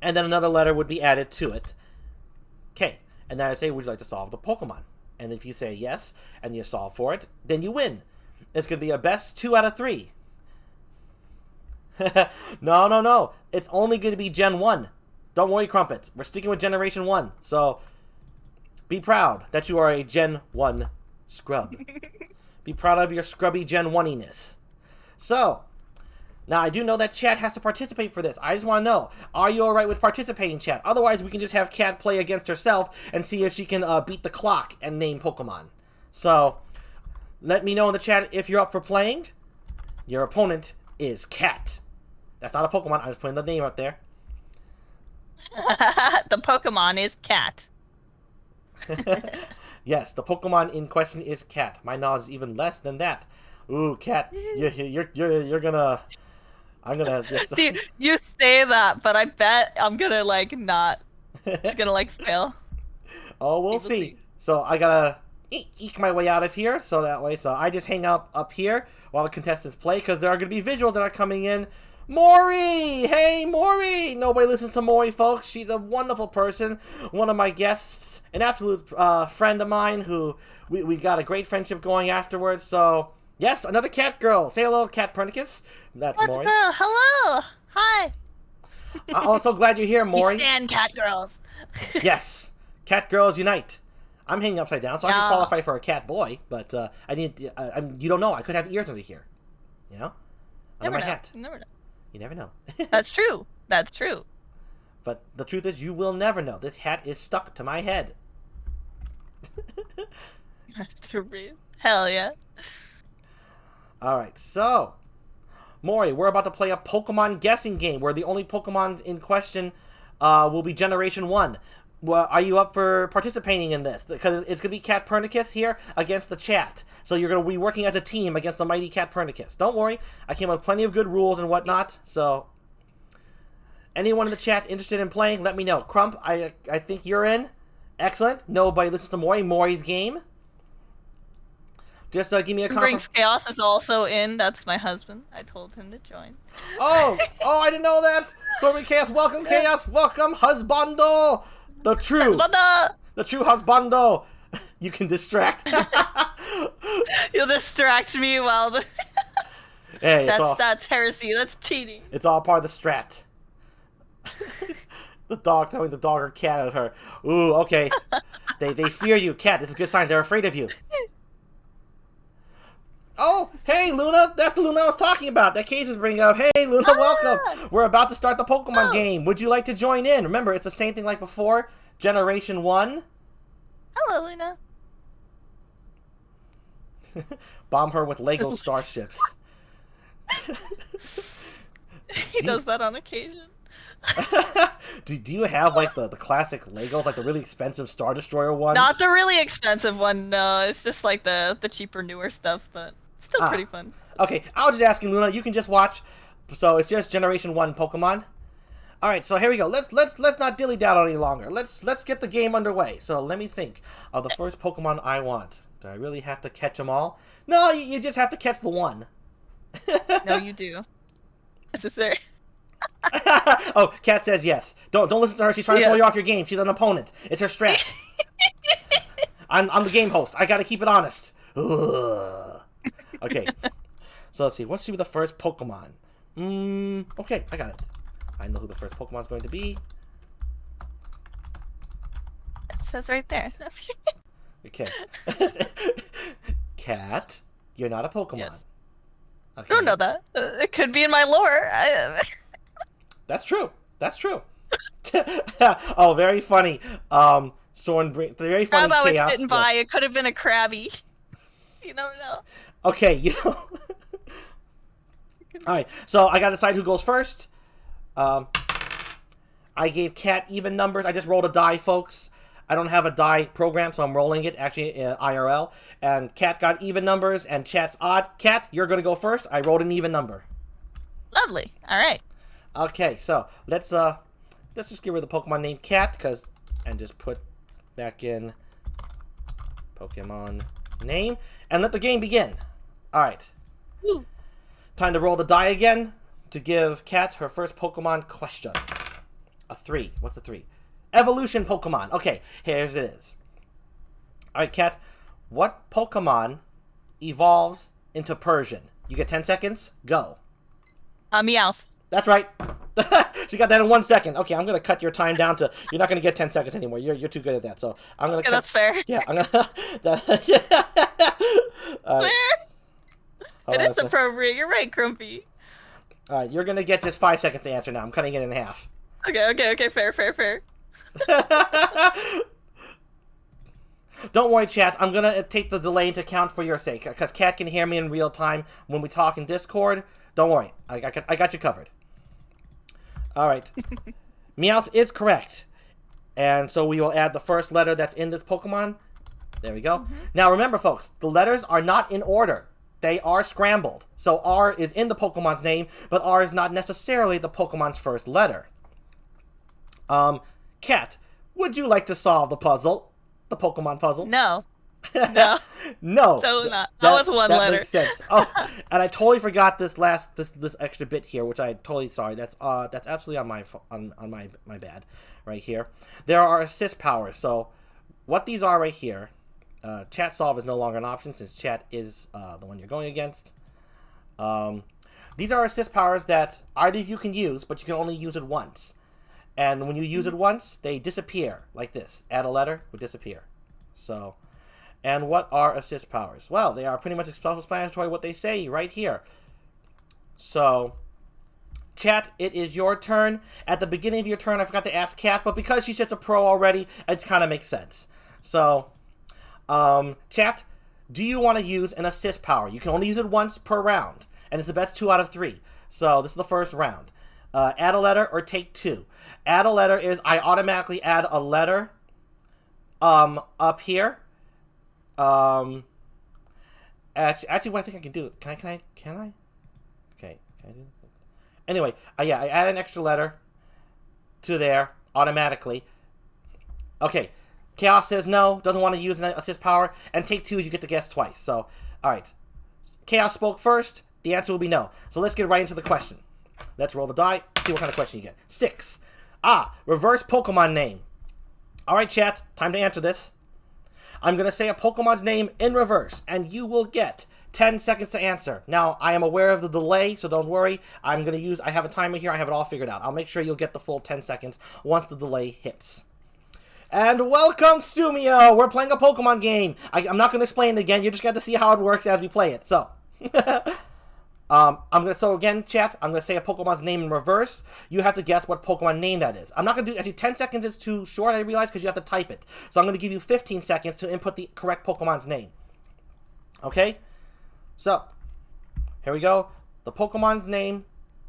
and then another letter would be added to it. Okay, and then I say, would you like to solve the Pokemon? And if you say yes, and you solve for it, then you win. It's going to be a best 2 out of 3. No. It's only going to be Gen 1. Don't worry, Crumpet. We're sticking with Generation 1. So, be proud that you are a Gen 1 scrub. Be proud of your scrubby Gen 1-iness. So, now I do know that chat has to participate for this. I just want to know, are you alright with participating, chat? Otherwise, we can just have Cat play against herself and see if she can beat the clock and name Pokemon. So, let me know in the chat if you're up for playing. Your opponent is Cat. That's not a Pokemon. I'm just putting the name up there. The Pokemon is Cat. Yes, the Pokemon in question is Cat. My knowledge is even less than that. Ooh, Cat, you're gonna... I'm gonna just... See, you say that, but I bet I'm gonna like not. Just gonna like fail. Oh, we'll see. So I gotta eke my way out of here, so that way. So I just hang out up here while the contestants play, because there are gonna be visuals that are coming in. Maury! Hey, Maury! Nobody listens to Maury, folks. She's a wonderful person. One of my guests, an absolute friend of mine who we got a great friendship going afterwards. So, yes, another cat girl. Say hello, KATPURNICUS. That's Cat Maury. girl, hello! Hi! I'm so glad you're here, Maury. We stand cat girls. Yes. Cat girls unite. I'm hanging upside down, so I can qualify for a cat boy, but I need. You don't know. I could have ears under here. You know? Under my hat. You never know. You never know. That's true. That's true. But the truth is, you will never know. This hat is stuck to my head. Masturbate. Hell yeah. Alright, so... Maury, we're about to play a Pokemon guessing game, where the only Pokemon in question will be Generation 1. Well, are you up for participating in this? Because it's going to be KATPURNICUS here against the chat. So you're going to be working as a team against the mighty KATPURNICUS. Don't worry. I came up with plenty of good rules and whatnot. So anyone in the chat interested in playing, let me know. Crump, I think you're in. Excellent. Nobody listens to Maury. Maury's game. Just give me a Brings Chaos is also in. That's my husband. I told him to join. Oh, I didn't know that. So Chaos, welcome, Chaos. Welcome, husbando. The true husbando. You can distract. You'll distract me while the... Hey, that's heresy. That's cheating. It's all part of the strat. The dog telling the dog or cat at her. Ooh, okay. They fear you, cat. This is a good sign. They're afraid of you. Oh, Hey, Luna! That's the Luna I was talking about. That Cage is bringing up. Hey, Luna, welcome. We're about to start the Pokemon game. Would you like to join in? Remember, it's the same thing like before. Generation 1. Hello, Luna. Bomb her with Lego starships. He does that on occasion. do you have like the classic Legos, like the really expensive Star Destroyer ones? Not the really expensive one, no. It's just like the cheaper, newer stuff, but still pretty fun. Okay, I was just asking, Luna. You can just watch. So it's just Generation 1 Pokemon. All right, so here we go. Let's not dilly dally any longer. Let's get the game underway. So let me think of the first Pokemon I want. Do I really have to catch them all? No, you just have to catch the one. No, you do. Necessary. Oh, Kat says yes. Don't listen to her. She's trying to throw you off your game. She's an opponent. It's her strat. I'm the game host. I gotta keep it honest. Ugh. Okay. So let's see. What should be the first Pokemon? Okay, I got it. I know who the first Pokemon's going to be. It says right there. Okay. Kat, you're not a Pokemon. Yes. Okay. I don't know that. It could be in my lore. That's true. That's true. Oh, very funny. Soren, very funny. Crab I was chaos. bitten by. It could have been a Krabby. You never know. Okay, you know. All right, so I gotta decide who goes first. I gave Kat even numbers. I just rolled a die, folks. I don't have a die program, so I'm rolling it actually IRL. And Kat got even numbers, and Chat's odd. Kat, you're gonna go first. I rolled an even number. Lovely. All right. Okay, so let's just get rid of the Pokemon named Kat, and just put back in Pokemon name, and let the game begin. All right. Woo. Time to roll the die again to give Kat her first Pokemon question. A 3. What's a 3? Evolution Pokemon. Okay, here's it is. All right, Kat. What Pokemon evolves into Persian? You get 10 seconds. Go. Meows. That's right. She got that in 1 second. Okay, I'm gonna cut your time down to. You're not gonna get 10 seconds anymore. You're too good at that. So I'm gonna. Okay, that's fair. Yeah, I'm gonna. Fair. It is appropriate. You're right, Crumpy. You're gonna get just 5 seconds to answer now. I'm cutting it in half. Okay. Fair. Don't worry, chat. I'm gonna take the delay into account for your sake, because Kat can hear me in real time when we talk in Discord. Don't worry. I got you covered. All right. Meowth is correct. And so we will add the first letter that's in this Pokemon. There we go. Now remember, folks, the letters are not in order. They are scrambled. So R is in the Pokemon's name, but R is not necessarily the Pokemon's first letter. Kat, would you like to solve the puzzle? The Pokemon puzzle? No. No. No. Totally not. That was one letter. That makes sense. Oh, and I totally forgot this extra bit here, which I totally sorry. That's absolutely on my bad, right here. There are assist powers. So, what these are right here, chat solve is no longer an option since chat is the one you're going against. These are assist powers that either of you can use, but you can only use it once. And when you use it once, they disappear like this. Add a letter would disappear. So. And what are assist powers? Well, they are pretty much self-explanatory what they say right here. So, chat, it is your turn. At the beginning of your turn, I forgot to ask Kat, but because she's such a pro already, it kind of makes sense. So, chat, do you want to use an assist power? You can only use it once per round, and it's the best 2 out of 3. So, this is the first round. Add a letter or take 2. Add a letter is I automatically add a letter up here. Actually, what I think I can do. Can I? Okay. Can I do this? Anyway, yeah, I add an extra letter to there automatically. Okay. Chaos says no, doesn't want to use an assist power, and take 2 is you get to guess twice. So, all right. Chaos spoke first. The answer will be no. So let's get right into the question. Let's roll the die. See what kind of question you get. 6. Reverse Pokemon name. All right, chat. Time to answer this. I'm going to say a Pokemon's name in reverse, and you will get 10 seconds to answer. Now, I am aware of the delay, so don't worry. I have a timer here. I have it all figured out. I'll make sure you'll get the full 10 seconds once the delay hits. And welcome, Sumio! We're playing a Pokemon game. I'm not going to explain it again. You just got to see how it works as we play it. So, So again, chat, I'm gonna say a Pokemon's name in reverse. You have to guess what Pokemon name that is. I'm not gonna do actually 10 seconds is too short, I realize, because you have to type it. So I'm gonna give you 15 seconds to input the correct Pokemon's name. Okay? So, here we go. The Pokemon's name,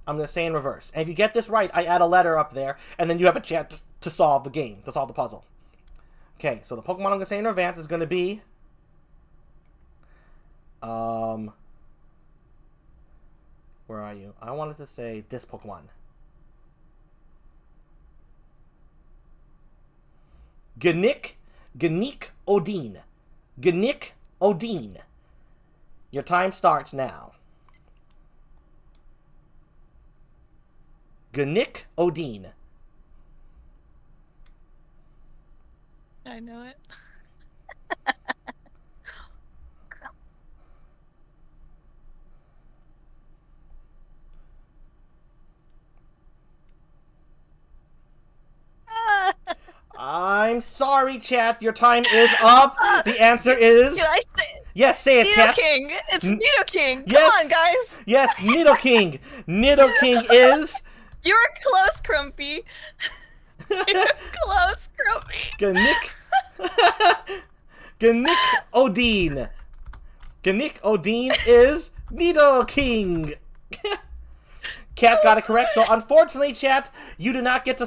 I'm gonna say in reverse. And if you get this right, I add a letter up there, and then you have a chance to solve the game, to solve the puzzle. Okay, so the Pokemon I'm gonna say in advance is gonna be where are you? I wanted to say this Pokemon. Gnick Odin. Gnick Odin. Your time starts now. Gnick Odin. I know it. I'm sorry, chat. Your time is up. The answer is... Can I say it? Yes, say it, Cat. Nidoking! It's Nidoking! Yes. Come on, guys! Yes, Nidoking. Nidoking is... You were close, Crumpy. You were close, Crumpy. Gnick Odin. Gnick Odin is Nidoking. Cat got it correct. So unfortunately, chat, you do not get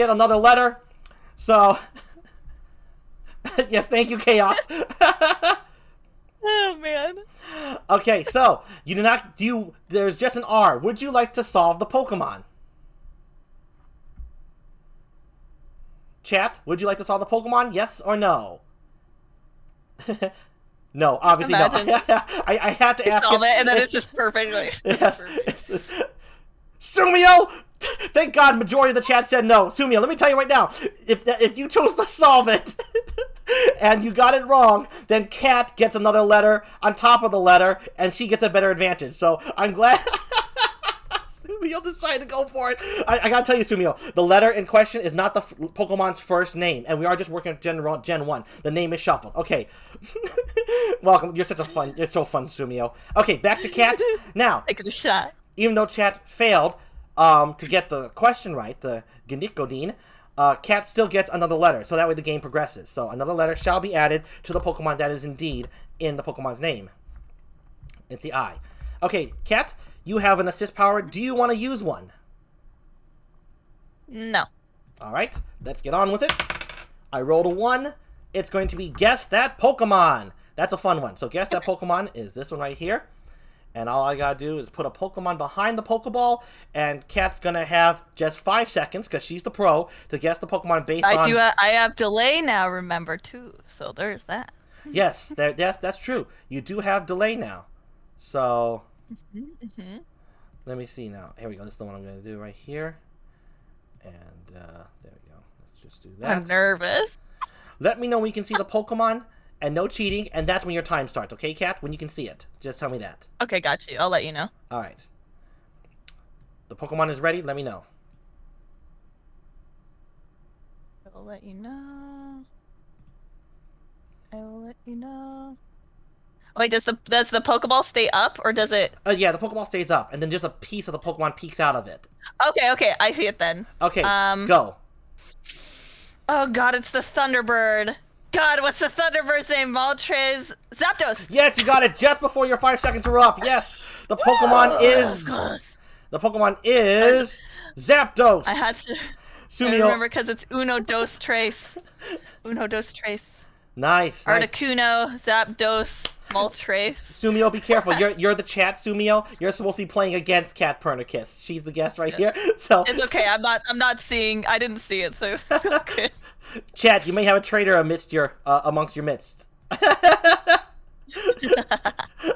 another letter. So yes, thank you, Chaos. Oh man. Okay, so you do not there's just an R. Would you like to solve the Pokemon? Chat, would you like to solve the Pokemon? Yes or no? No, obviously no. I had to ask solve it, and then it's just perfectly. Yes, perfect. it's just... Sumio! Thank God majority of the chat said no. Sumio, let me tell you right now, if you chose to solve it and you got it wrong, then Cat gets another letter on top of the letter, and she gets a better advantage. So I'm glad Sumio decided to go for it. I gotta tell you, Sumio, the letter in question is not the Pokemon's first name, and we are just working at Gen 1. The name is shuffled. Okay. Welcome. You're so fun, Sumio. Okay, back to Cat. Now, Take it a shot. even though chat failed to get the question right, the Gnikodine, Cat still gets another letter, so that way the game progresses. So another letter shall be added to the Pokemon that is indeed in the Pokemon's name. It's the I. Okay, Cat, you have an assist power. Do you want to use one? No. Alright, let's get on with it. I rolled a 1. It's going to be Guess That Pokemon. That's a fun one. So Guess That Pokemon is this one right here. And all I gotta do is put a Pokemon behind the Pokeball, and Cat's gonna have just 5 seconds, because she's the pro, to guess the Pokemon based on... I have delay now, remember, too. So there's that. Yes, that's true. You do have delay now. So... Let me see now. Here we go. This is the one I'm gonna do right here. And, there we go. Let's just do that. I'm nervous. Let me know when you can see the Pokemon, and no cheating, and that's when your time starts, okay, Cat? When you can see it. Just tell me that. Okay, got you. I'll let you know. Alright. The Pokemon is ready, let me know. I'll let you know. I will let you know. Wait, does the Pokeball stay up, or does it... Yeah, the Pokeball stays up, and then just a piece of the Pokemon peeks out of it. Okay, I see it then. Okay, go. Oh god, it's the Thunderbird. God, what's the Thunderbird's name? Moltres Zapdos. Yes, you got it just before your 5 seconds are up. Yes, the Pokemon is... The Pokemon is... Zapdos. I had to... Sumio. I remember because it's Uno Dos Tres. Uno Dos Tres. Nice. Articuno, Zapdos, Moltres. Sumio, be careful. You're the chat, Sumio. You're supposed to be playing against KATPURNICUS. She's the guest right here. So it's okay. I'm not seeing. I didn't see it, so it's okay. Chat, you may have a traitor amongst your midst.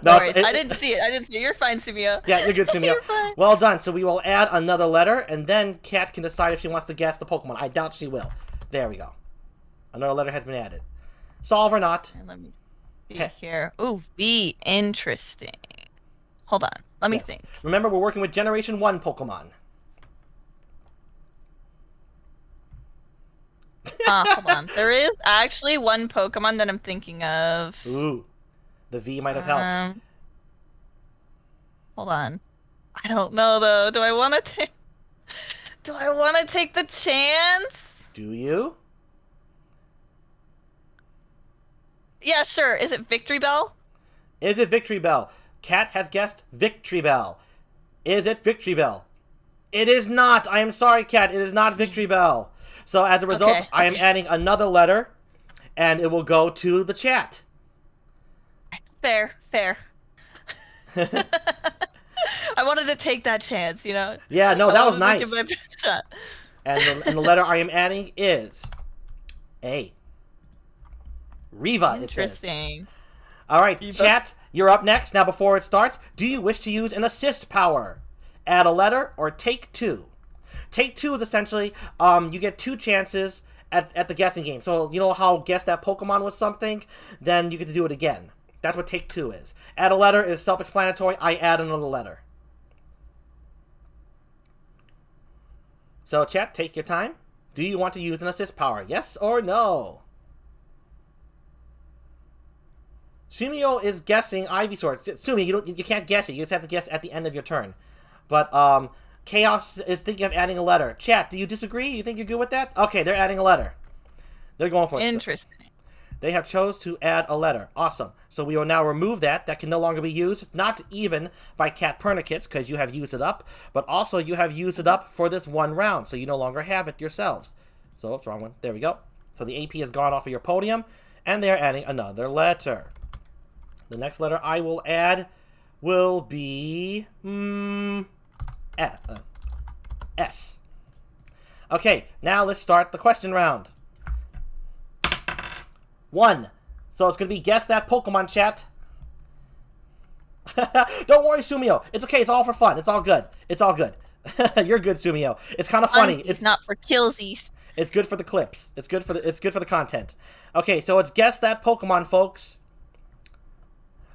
No worries. I didn't see it. You're fine, Sumio. Yeah, you're good, Sumio. You're fine. Well done. So we will add another letter, and then Cat can decide if she wants to guess the Pokemon. I doubt she will. There we go. Another letter has been added. Solve or not. And let me see here. Ooh, V. Interesting. Hold on. Let me think. Remember, we're working with Generation 1 Pokemon. Hold on. There is actually one Pokemon that I'm thinking of. Ooh. The V might have helped. Hold on. I don't know though. Do I want to take? Do I want to take the chance? Do you? Yeah, sure. Is it Victory Bell? Is it Victory Bell? Cat has guessed Victory Bell. Is it Victory Bell? It is not. I am sorry, Cat. It is not Victory Bell. So as a result, Okay, I am adding another letter, and it will go to the chat. Fair, fair. I wanted to take that chance, you know. Yeah, no, that was nice. Give my best shot. And the letter I am adding is A. Riva, it says. Interesting. All right, Riva. chat, you're up next. Now, before it starts, do you wish to use an assist power? Add a letter or take two? Take two is essentially, you get 2 chances at the guessing game. So, you know how guess that Pokemon was something? Then you get to do it again. That's what take two is. Add a letter is self-explanatory. I add another letter. So, chat, take your time. Do you want to use an assist power? Yes or no? Sumio is guessing Ivysaur. Sumi, you can't guess it. You just have to guess at the end of your turn. But Chaos is thinking of adding a letter. Chat, do you disagree? You think you're good with that? Okay, they're adding a letter. They're going for it. Interesting. They have chose to add a letter. Awesome. So we will now remove that. That can no longer be used, not even by KATPURNICUS, because you have used it up, but also you have used it up for this one round, so you no longer have it yourselves. So, oops, wrong one. There we go. So the AP has gone off of your podium, and they're adding another letter. The next letter I will add will be S. Okay, now let's start the question round. 1. So it's going to be guess that Pokemon, chat. Don't worry, Sumio. It's okay. It's all for fun. It's all good. It's all good. You're good, Sumio. It's kind of funny. It's not for killsies. It's good for the clips. It's good for the content. Okay, so it's guess that Pokemon, folks.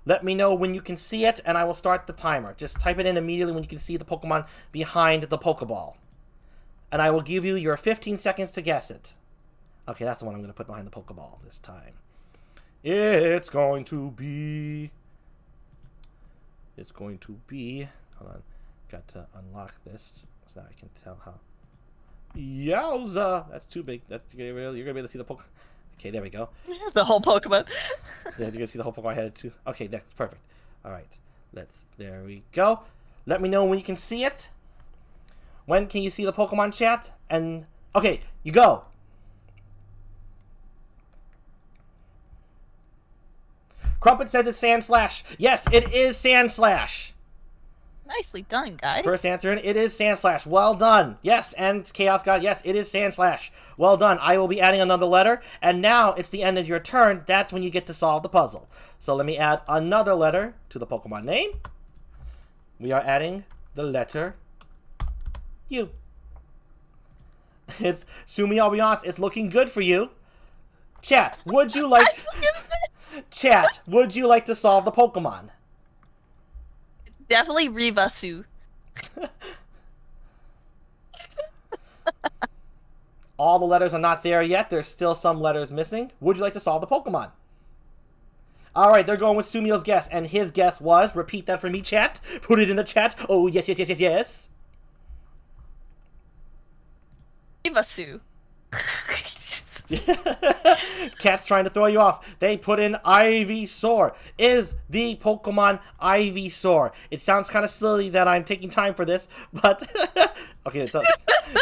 Let me know when you can see it, and I will start the timer. Just type it in immediately when you can see the Pokemon behind the Pokeball. And I will give you your 15 seconds to guess it. Okay, that's the one I'm going to put behind the Pokeball this time. It's going to be... Hold on. Got to unlock this so that I can tell how... Yowza! That's too big. You're going to be able to see the Pokemon. Okay, there we go. The whole Pokemon. You're going to see the whole Pokemon I had it too. Okay, that's perfect. Alright. There we go. Let me know when you can see it. When can you see the Pokemon, chat? And... Okay, you go! Crumpet says it's Sandslash. Yes, it is Sandslash. Nicely done, guys. First answer, and it is Sandslash. Well done. Yes, and Chaos God, yes, it is Sandslash. Well done. I will be adding another letter, and now it's the end of your turn. That's when you get to solve the puzzle. So let me add another letter to the Pokemon name. We are adding the letter U. It's Sumi, I'll be honest, it's looking good for you. Chat, would you like Chat, would you like to solve the Pokemon? It's definitely Rivasu. All the letters are not there yet. There's still some letters missing. Would you like to solve the Pokemon? Alright, they're going with Sumio's guess, and his guess was, repeat that for me, chat. Put it in the chat. Oh, yes, yes, yes, yes, yes. Rivasu. Cat's trying to throw you off. They put in Ivysaur. Is the Pokemon Ivysaur? It sounds kind of silly that I'm taking time for this, but okay, it's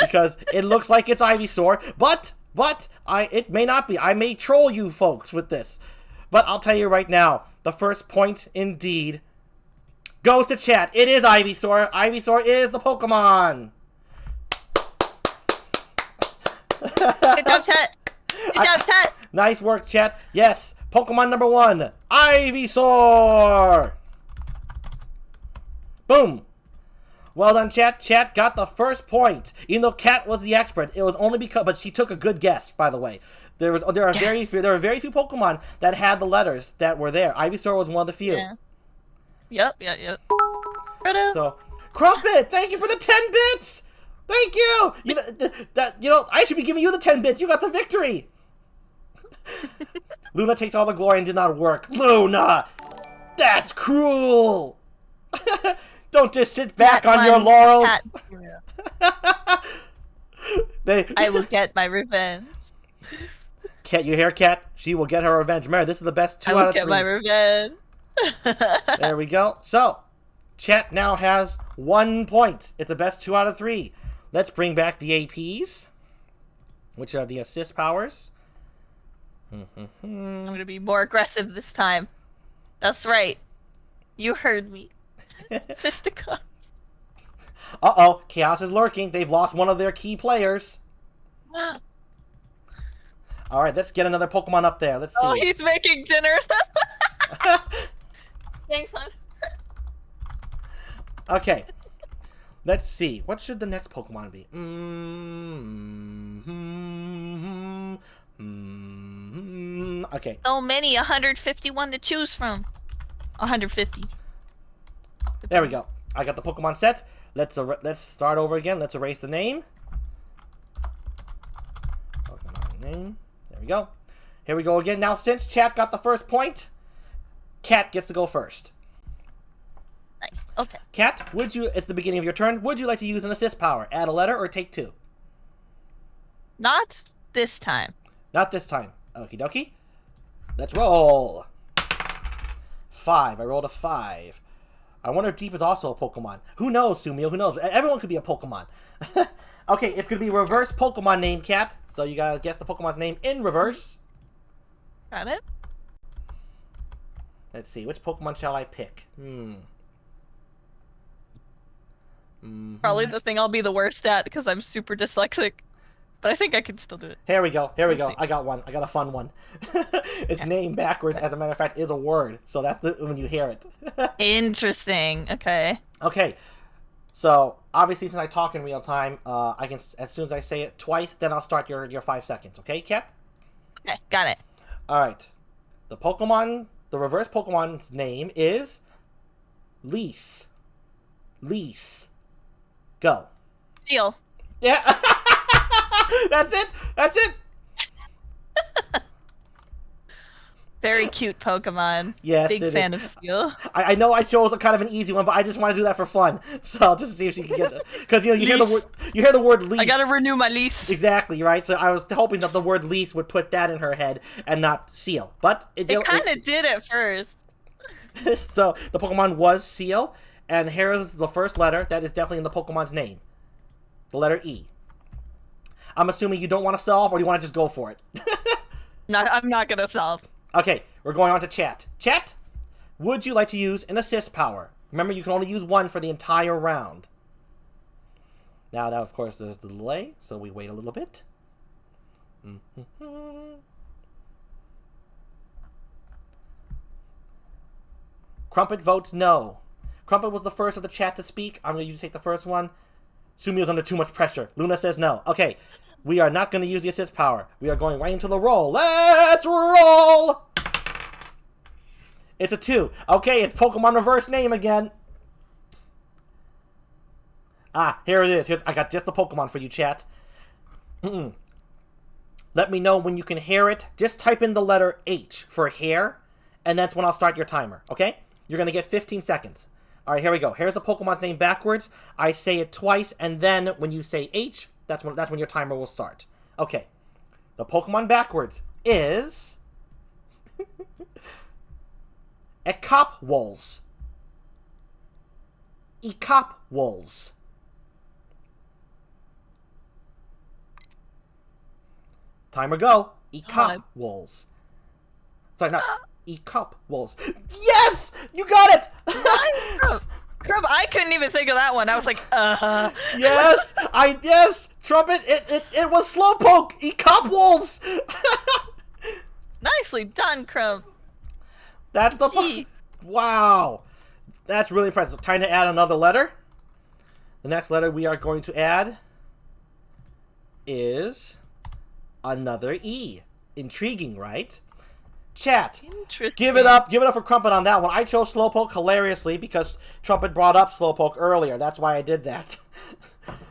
because it looks like it's Ivysaur, but it may not be. I may troll you folks with this, but I'll tell you right now, the first point indeed goes to chat. It is Ivysaur. Ivysaur is the Pokemon. Good job, chat. Good job, chat. Nice work, chat. Yes, Pokemon number 1, Ivysaur. Boom. Well done, chat. Chat got the first point. Even though Cat was the expert, it was only because, but she took a good guess. By the way, there are very few Pokemon that had the letters that were there. Ivysaur was one of the few. Yeah. Yep. So, Crumpet, thank you for the 10 bits. Thank you. I should be giving you the 10 bits. You got the victory. Luna takes all the glory and did not work. Luna, that's cruel. Don't just sit back Cat on your one, laurels. cat They. I will get my revenge. Cat, you hear, Cat? She will get her revenge. Remember, this is the best 2 I out will of 3. get my revenge. There we go. So, Chat now has 1 point. It's the best 2 out of 3. Let's bring back the APs, which are the assist powers. I'm gonna be more aggressive this time. That's right. You heard me. Fisticuffs. Uh-oh. Chaos is lurking. They've lost one of their key players. All right, let's get another Pokemon up there. Let's see. Oh, he's making dinner. Thanks, hon. Okay. Let's see. What should the next Pokemon be? Okay. So many, 151 to choose from. 150. There we go. I got the Pokemon set. Let's start over again. Let's erase the name. Pokemon name. There we go. Here we go again. Now, since Chat got the first point, Cat gets to go first. Nice. Okay. Cat, it's the beginning of your turn. Would you like to use an assist power? Add a letter or take 2? Not this time. Not this time. Okie dokie. Let's roll. 5. I rolled a 5. I wonder if Jeep is also a Pokemon. Who knows, Sumio? Who knows? Everyone could be a Pokemon. Okay, it's going to be reverse Pokemon name, Cat. So you got to guess the Pokemon's name in reverse. Got it? Let's see. Which Pokemon shall I pick? Probably the thing I'll be the worst at because I'm super dyslexic. But I think I can still do it. Here we go. Here we go. See. I got one. I got a fun one. Its name backwards, as a matter of fact, is a word. So that's when you hear it. Interesting. Okay. Okay. So, obviously, since I talk in real time, I can, as soon as I say it twice, then I'll start your 5 seconds. Okay, Cat? Okay. Got it. All right. The reverse Pokemon's name is Lease. Lease. Go. Deal. Yeah. That's it. That's it. Very cute Pokemon. Yes, Big it fan is. of Steel. I know I chose a kind of an easy one, but I just want to do that for fun. So just to see if she can get it, because you hear the word lease. I gotta renew my lease. Exactly right. So I was hoping that the word lease would put that in her head and not Seal, but It kind of did at first. So the Pokemon was Seal, and here's the first letter that is definitely in the Pokemon's name. The letter E. I'm assuming you don't want to solve, or do you want to just go for it? No, I'm not gonna solve. Okay, we're going on to Chat. Chat, would you like to use an assist power? Remember, you can only use 1 for the entire round. Now, that, of course, there's the delay, so we wait a little bit. Crumpet votes no. Crumpet was the first of the chat to speak. I'm going to take the first one. Sumio's under too much pressure. Luna says no. Okay, we are not going to use the assist power. We are going right into the roll. Let's roll! It's a 2. Okay, it's Pokemon reverse name again. Ah, here it is. I got just the Pokemon for you, chat. Let me know when you can hear it. Just type in the letter H for hair, and that's when I'll start your timer, okay? You're going to get 15 seconds. All right, here we go. Here's the Pokemon's name backwards. I say it twice, and then when you say H, that's when your timer will start. Okay. The Pokemon backwards is Ekopwolz. Ekopwolz. Timer go. Ekopwolz. Sorry, not Ekopwolz. Yes! You got it! Crub, I couldn't even think of that one. I was like, Yes! Yes! Trumpet, it was Slowpoke! Ekopwolz! Nicely done, Crumb. That's the... Gee. Wow! That's really impressive. Time to add another letter. The next letter we are going to add is another E. Intriguing, right? Chat, Interesting. give it up for Crumpet on that one. I chose Slowpoke hilariously because Trumpet brought up Slowpoke earlier. That's why I did that.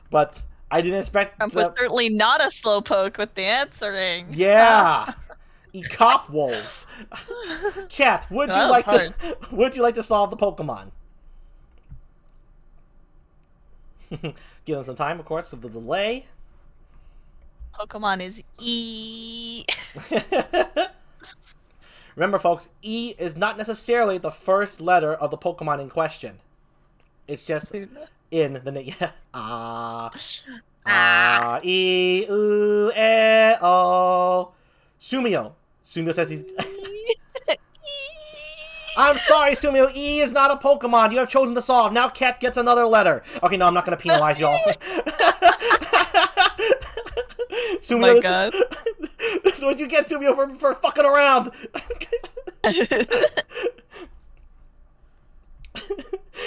But I didn't expect... Crumb was certainly not a slowpoke with the answering. Yeah! Ekopwolz. Chat, would you like to solve the Pokemon? Give them some time, of course, with the delay. Pokemon is E. Remember, folks, E is not necessarily the first letter of the Pokemon in question. It's just in the name. E, U, E, O. Sumio. Sumio says he's... I'm sorry, Sumio. E is not a Pokemon. You have chosen to solve. Now Cat gets another letter. Okay, no, I'm not going to penalize y'all. Sumio, Oh my God. This is what you get, Sumio, for fucking around.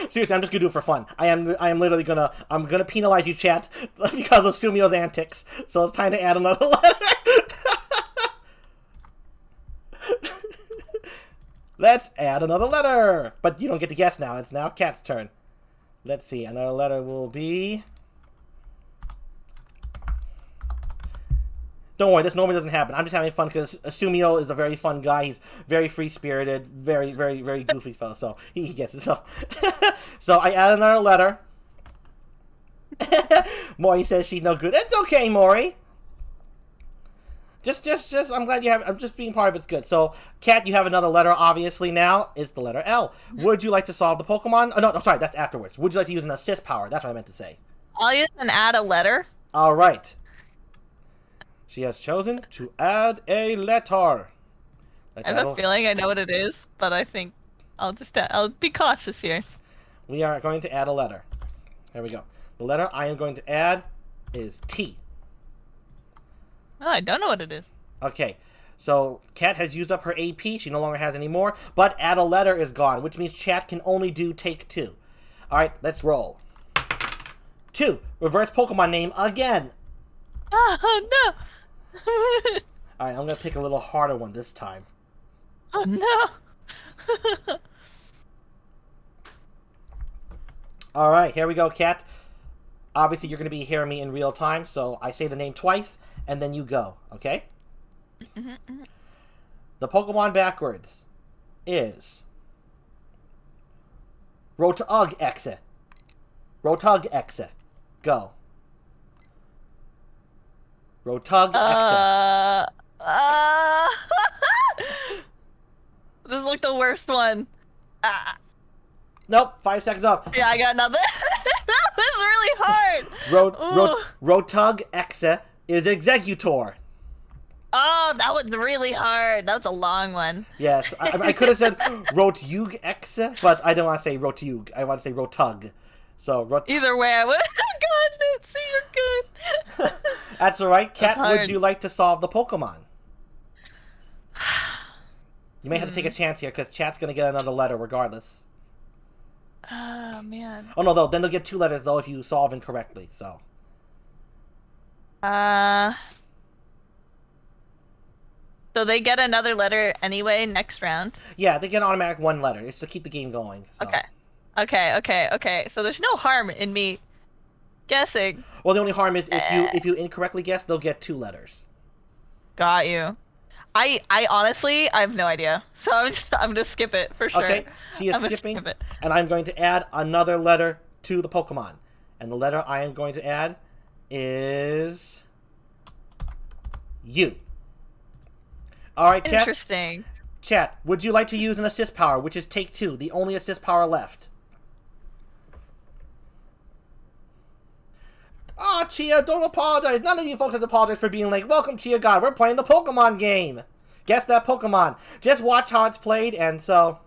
Seriously, I'm just gonna do it for fun. I am literally I'm gonna penalize you, chat, because of Sumio's antics. So it's time to add another letter. Let's add another letter. But you don't get to guess now. It's now Cat's turn. Let's see. Another letter will be... Don't worry, this normally doesn't happen. I'm just having fun because Sumio is a very fun guy. He's very free-spirited, very, very, very goofy fellow. So he gets it. So, so I add another letter. Mori says she's no good. It's okay, Mori. Just, I'm glad you have... I'm just being part of it's good. So, Cat, you have another letter, obviously, now. It's the letter L. Would you like to solve the Pokemon? Oh, no, sorry, that's afterwards. Would you like to use an assist power? That's what I meant to say. I'll use an add a letter. All right. She has chosen to add a letter. I have a feeling I know what it is, but I think I'll be cautious here. We are going to add a letter. There we go. The letter I am going to add is T. Oh, I don't know what it is. Okay, so Cat has used up her AP. She no longer has any more, but add a letter is gone, which means chat can only do take 2. All right, let's roll. 2. Reverse Pokemon name again. Oh, no. All right, I'm going to pick a little harder one this time. Oh, no. All right, here we go, Cat. Obviously, you're going to be hearing me in real time, so I say the name twice, and then you go, okay? The Pokemon backwards is Rotug-Exe. Rotug-Exe. Go. Rotug-Exe. This is like the worst one. Nope, 5 seconds up. Yeah, I got nothing. That was really hard. Rotug-Exe is Executor. Oh, that was really hard. That was a long one. Yes, I could have said Rotug-Exe, but I don't want to say Rotug. I want to say Rotug. So either way, I would have gotten it. See, you're good. That's all right. Cat, would you like to solve the Pokemon? You may have to take a chance here because chat's going to get another letter regardless. Oh, man. Oh, no, then they'll get 2 letters, though, if you solve incorrectly, so. So they get another letter anyway next round? Yeah, they get an automatic 1 letter. It's to keep the game going. So. Okay. So there's no harm in me guessing. Well, the only harm is if you incorrectly guess, they'll get 2 letters. Got you. I honestly, I have no idea. So I'm gonna skip it for sure. Okay, she is skipping, and I'm going to add another letter to the Pokemon. And the letter I am going to add is U. All right, chat. Interesting. Chat, would you like to use an assist power, which is take 2, the only assist power left? Ah, Chia, don't apologize. None of you folks have to apologize for being late. Welcome, Chia God. We're playing the Pokemon game. Guess that Pokemon. Just watch how it's played, and so...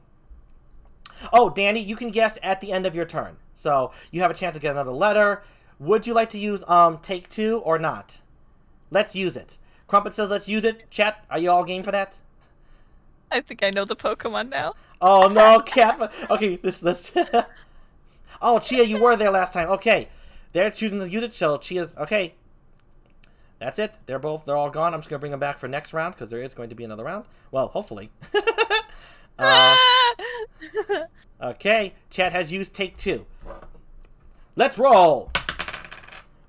Oh, Danny, you can guess at the end of your turn. So, you have a chance to get another letter. Would you like to use, take 2 or not? Let's use it. Crumpet says let's use it. Chat, are you all game for that? I think I know the Pokemon now. Oh, no, Cat. Okay, this... Oh, Chia, you were there last time. Okay. They're choosing to use it, so Chia's... Okay. That's it. They're all gone. I'm just going to bring them back for next round, because there is going to be another round. Well, hopefully. Okay. Chat has used take 2. Let's roll!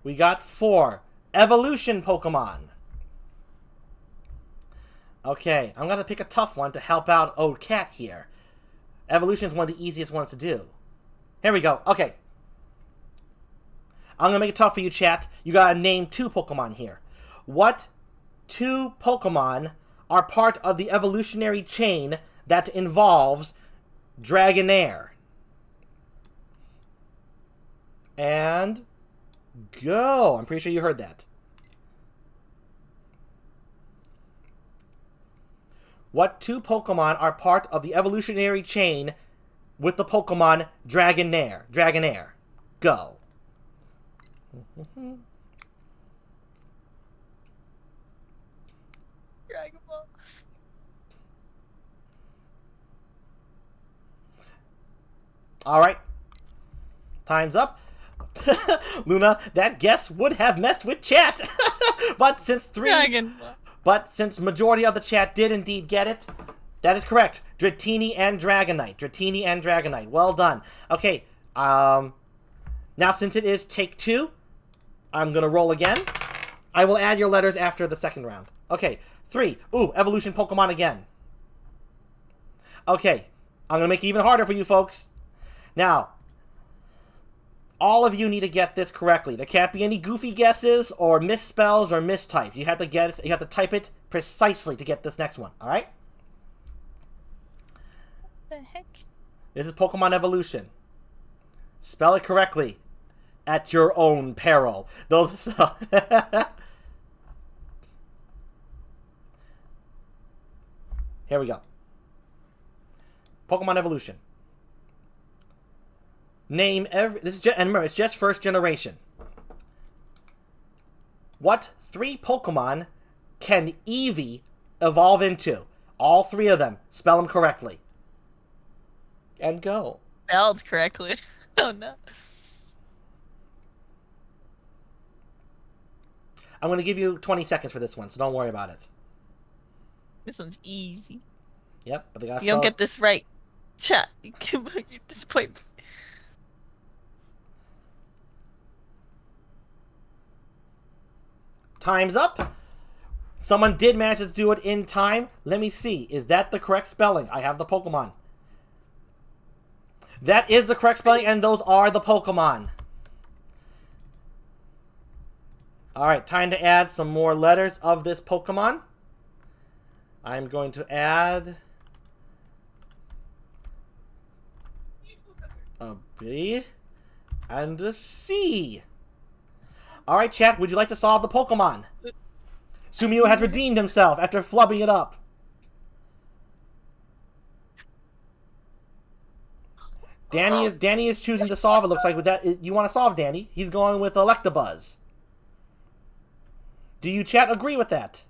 We got 4 evolution Pokemon. Okay. I'm going to pick a tough one to help out old Cat here. Evolution is one of the easiest ones to do. Here we go. Okay. I'm gonna make it tough for you, chat. You gotta name 2 Pokemon here. What 2 Pokemon are part of the evolutionary chain that involves Dragonair? And go. I'm pretty sure you heard that. What 2 Pokemon are part of the evolutionary chain with the Pokemon Dragonair? Dragonair. Go. Dragon Ball. All right. Time's up. Luna, that guess would have messed with chat. But since majority of the chat did indeed get it, that is correct. Dratini and Dragonite. Dratini and Dragonite. Well done. Okay. Now since it is take 2, I'm gonna roll again. I will add your letters after the second round. Okay. 3. Ooh, evolution Pokemon again. Okay. I'm gonna make it even harder for you folks. Now, all of you need to get this correctly. There can't be any goofy guesses or misspells or mistypes. You have to get it, you have to type it precisely to get this next one. All right? What the heck? This is Pokemon Evolution. Spell it correctly at your own peril. Those. Here we go. Pokemon Evolution. Name every... This is just, and remember, it's just first generation. What 3 Pokemon can Eevee evolve into? All 3 of them. Spell them correctly. And go. Spelled correctly. Oh no. I'm going to give you 20 seconds for this one, so don't worry about it. This one's easy. Yep, but they got to You don't get this right. Chat. You disappoint me. Time's up. Someone did manage to do it in time. Let me see. Is that the correct spelling? I have the Pokemon. That is the correct spelling, and those are the Pokemon. Alright, time to add some more letters of this Pokemon. I'm going to add a B and a C. Alright, chat, would you like to solve the Pokemon? Sumio has redeemed himself after flubbing it up. Danny is choosing to solve, it looks like. With that, you want to solve, Danny. He's going with Electabuzz. Do you, chat, agree with that?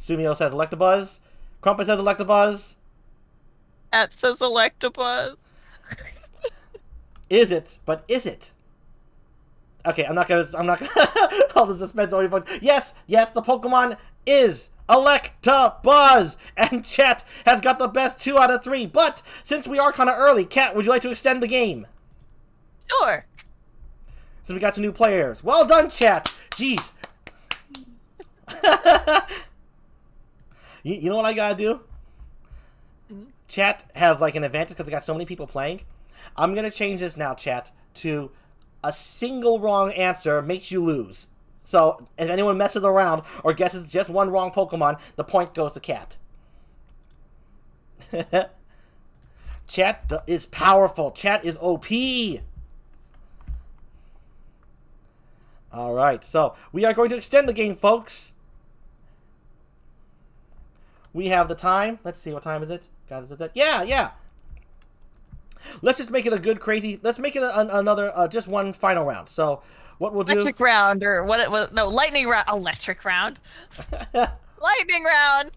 Sumio says Electabuzz. Crumpet says Electabuzz. That says Electabuzz. Is it? But is it? Okay, I'm not gonna all the suspense over your phone. Yes, the Pokemon is Electabuzz! And chat has got the best 2 out of 3. But since we are kind of early, Kat, would you like to extend the game? Sure. So we got some new players. Well done, chat. Jeez. you know what I gotta do? Mm-hmm. Chat has like an advantage because they got so many people playing. I'm gonna change this now, chat, to a single wrong answer makes you lose. So if anyone messes around or guesses just one wrong Pokemon, the point goes to Cat. Chat is powerful. Chat is OP. Alright, so we are going to extend the game, folks. We have the time. Let's see, what time is it? Yeah. Let's just make it a good, crazy... Let's make it another, just one final round. So, what we'll do... Electric round, or what it was... No, lightning round. Electric round. Lightning round!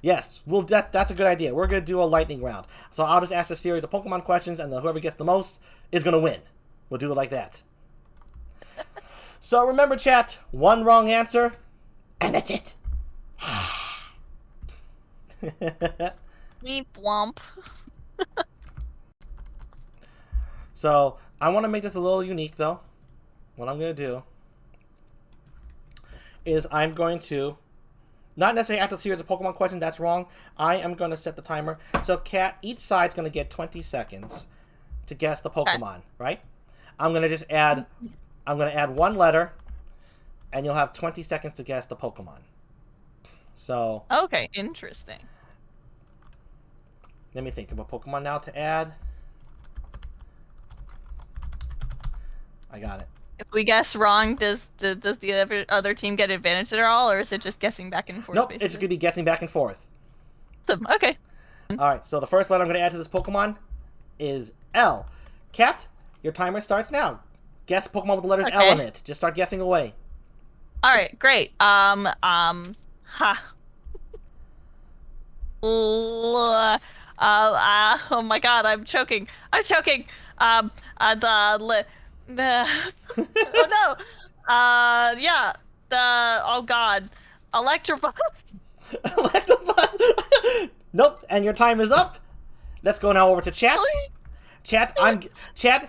Yes, that's a good idea. We're going to do a lightning round. So I'll just ask a series of Pokemon questions, and whoever gets the most is going to win. We'll do it like that. So remember, chat, one wrong answer, and that's it. Me blump. So, I want to make this a little unique, though. What I'm going to do is I'm going to not necessarily after a series of Pokemon questions, that's wrong. I am going to set the timer. So, Cat, each side's going to get 20 seconds to guess the Pokemon, right? I'm gonna just add. I'm gonna add one letter, and you'll have 20 seconds to guess the Pokemon. So. Okay, interesting. Let me think of a Pokemon now to add. I got it. If we guess wrong, does the other team get advantage at all, or is it just guessing back and forth? Nope, basically? it's just gonna be guessing back and forth. Awesome. Okay. All right, so the first letter I'm gonna add to this Pokemon is L. Cat, your timer starts now. Guess Pokemon with the letters L in it. Just start guessing away. All right, great. Ha. Oh my God, I'm choking. I'm choking. Oh no. Yeah. Oh God. Electrify. Electabuzz. Nope, and your time is up. Let's go now over to chat. Cat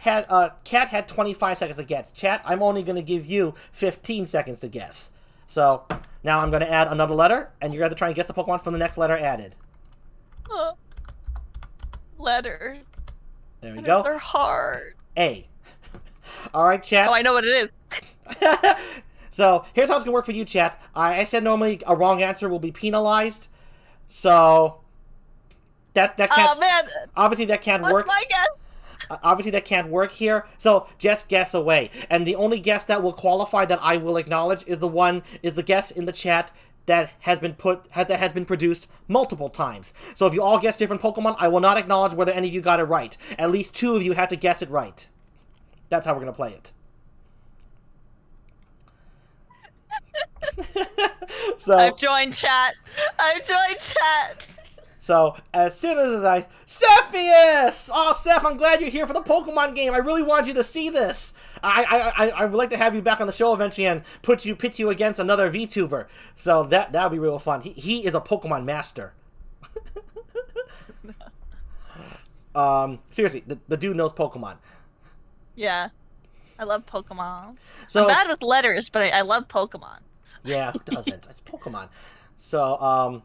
had 25 seconds to guess. Chat, I'm only gonna give you 15 seconds to guess. So now I'm gonna add another letter, and you're gonna have to try and guess the Pokemon from the next letter added. Letters. There we go. They're hard. A. All right, chat. Oh, I know what it is. So here's how it's gonna work for you, chat. I said normally a wrong answer will be penalized. So that can't. Oh man. Obviously that can't What's work. my guess? Obviously that can't work here. So just guess away. And the only guess that will qualify that I will acknowledge is the guess in the chat that has been produced multiple times. So if you all guess different Pokemon, I will not acknowledge whether any of you got it right. At least 2 of you have to guess it right. That's how we're gonna play it. So I've joined chat. So as soon as Cepheus! Oh, Seph, I'm glad you're here for the Pokemon game. I really want you to see this. I would like to have you back on the show eventually and pit you against another VTuber. So that would be real fun. He is a Pokemon master. Seriously, the dude knows Pokemon. Yeah. I love Pokemon. So, I'm bad with letters, but I love Pokemon. Yeah, who doesn't? It's Pokemon. So,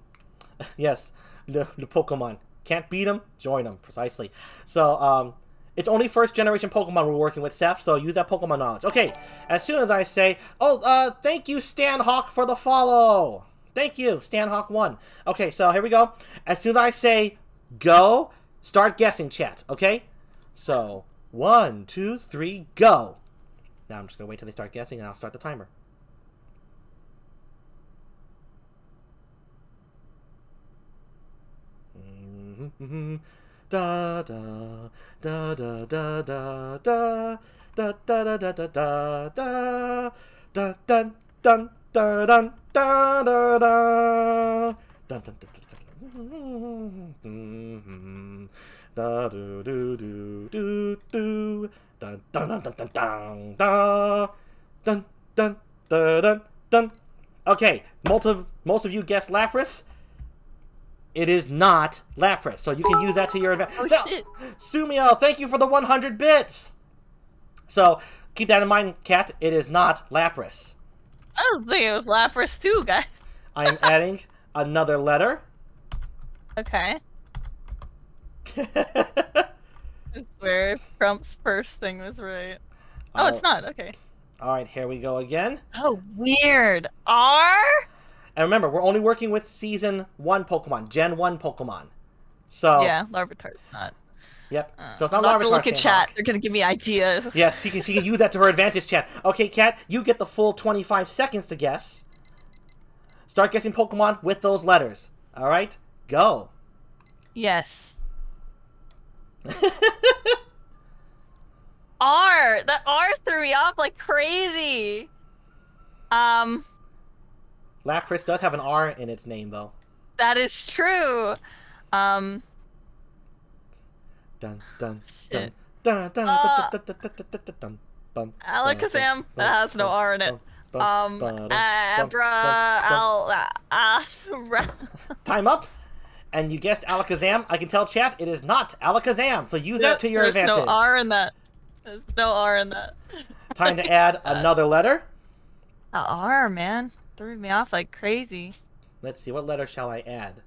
yes, the Pokemon. Can't beat them, join them, precisely. So, it's only first generation Pokemon we're working with, Seth, so use that Pokemon knowledge. Okay, as soon as I say, thank you, Stanhawk, for the follow. Thank you, Stanhawk1. Okay, so here we go. As soon as I say go, start guessing, chat, okay? So, 1, 2, 3, go. Now I'm just gonna wait till they start guessing and I'll start the timer. Da da da da da da da da da da da da da da da dun dun da dun da da da dun dun da do do do do do dun dun dun dun dun da dun dun da dun dun. Okay, most of you guessed Lapras. It is not Lapras, so you can use that to your advantage. Oh, shit. Sumio, thank you for the 100 bits! So, keep that in mind, Kat. It is not Lapras. I was thinking it was Lapras too, guys. I am adding another letter. Okay. I swear Trump's first thing was right. Oh, it's not. Okay. Alright, here we go again. Oh, weird. R? And remember, we're only working with Season 1 Pokemon, Gen 1 Pokemon. So yeah, Larvitar's not. Yep. So it's not I'm not Larvitar. gonna look at chat. They're gonna give me ideas. Yes, she can use that to her advantage, chat. Okay, Kat, you get the full 25 seconds to guess. Start guessing Pokemon with those letters. Alright? Go. Yes. R! That R threw me off like crazy. Lapras does have an R in its name, though. That is true. Dun dun dun Shit. dun dun dun dun dun dun. Alakazam, that has no R in it. Time up. And you guessed Alakazam. I can tell, chat, it is not Alakazam. So use that to your advantage. There's no R in that. There's no R in that. Time to add another letter. A R, man. Threw me off like crazy. Let's see, what letter shall I add?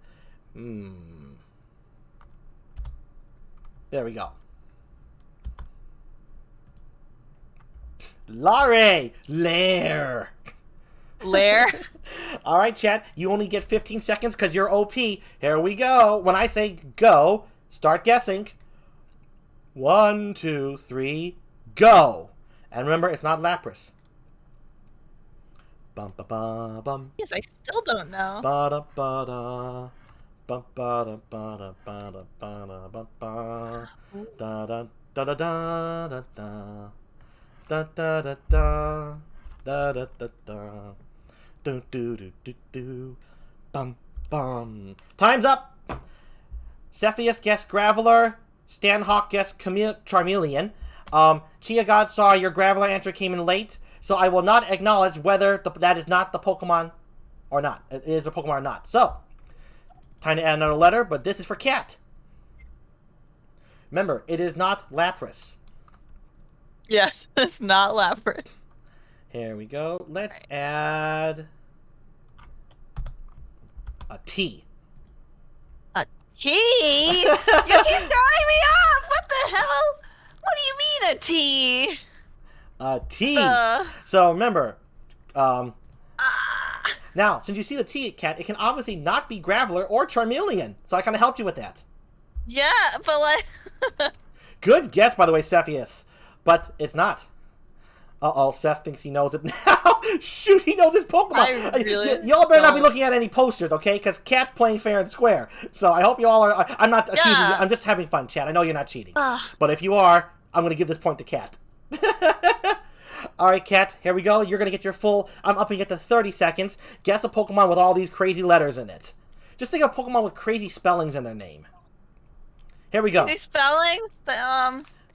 There we go. Lare. Lair. Lair. All right, chat. You only get 15 seconds because you're OP. Here we go. When I say go, start guessing. 1, 2, 3, go. And remember, it's not Lapras. Bum ba ba bum. Yes, I still don't know. Ba da ba da. Bum ba da ba da ba da ba da ba ba. Da da da da da da da. Da da da da. Da da da da. Do do do do do. Bum bum. Time's up. Cepheus guessed Graveler. Stanhawk guessed Charmeleon. Chia God saw your Graveler answer came in late, so I will not acknowledge whether that is not the Pokemon or not. It is a Pokemon or not. So, time to add another letter, but this is for Cat. Remember, it is not Lapras. Yes, it's not Lapras. Here we go. Let's add a T. T? You keep throwing me off! What the hell? What do you mean a T? A T. So remember, now, since you see the T, Cat, it can obviously not be Graveler or Charmeleon. So I kind of helped you with that. Yeah, but like... Good guess, by the way, Cepheus. But it's not. Uh-oh, Seth thinks he knows it now. Shoot, he knows his Pokemon. Y'all better not be looking at any posters, okay? Because Cat's playing fair and square. So I hope you all are... I'm not accusing you. I'm just having fun, Chat. I know you're not cheating. But if you are, I'm going to give this point to Cat. All right, Cat, here we go. You're going to get your full... I'm upping it to 30 seconds. Guess a Pokemon with all these crazy letters in it. Just think of Pokemon with crazy spellings in their name. Here we go. These spellings?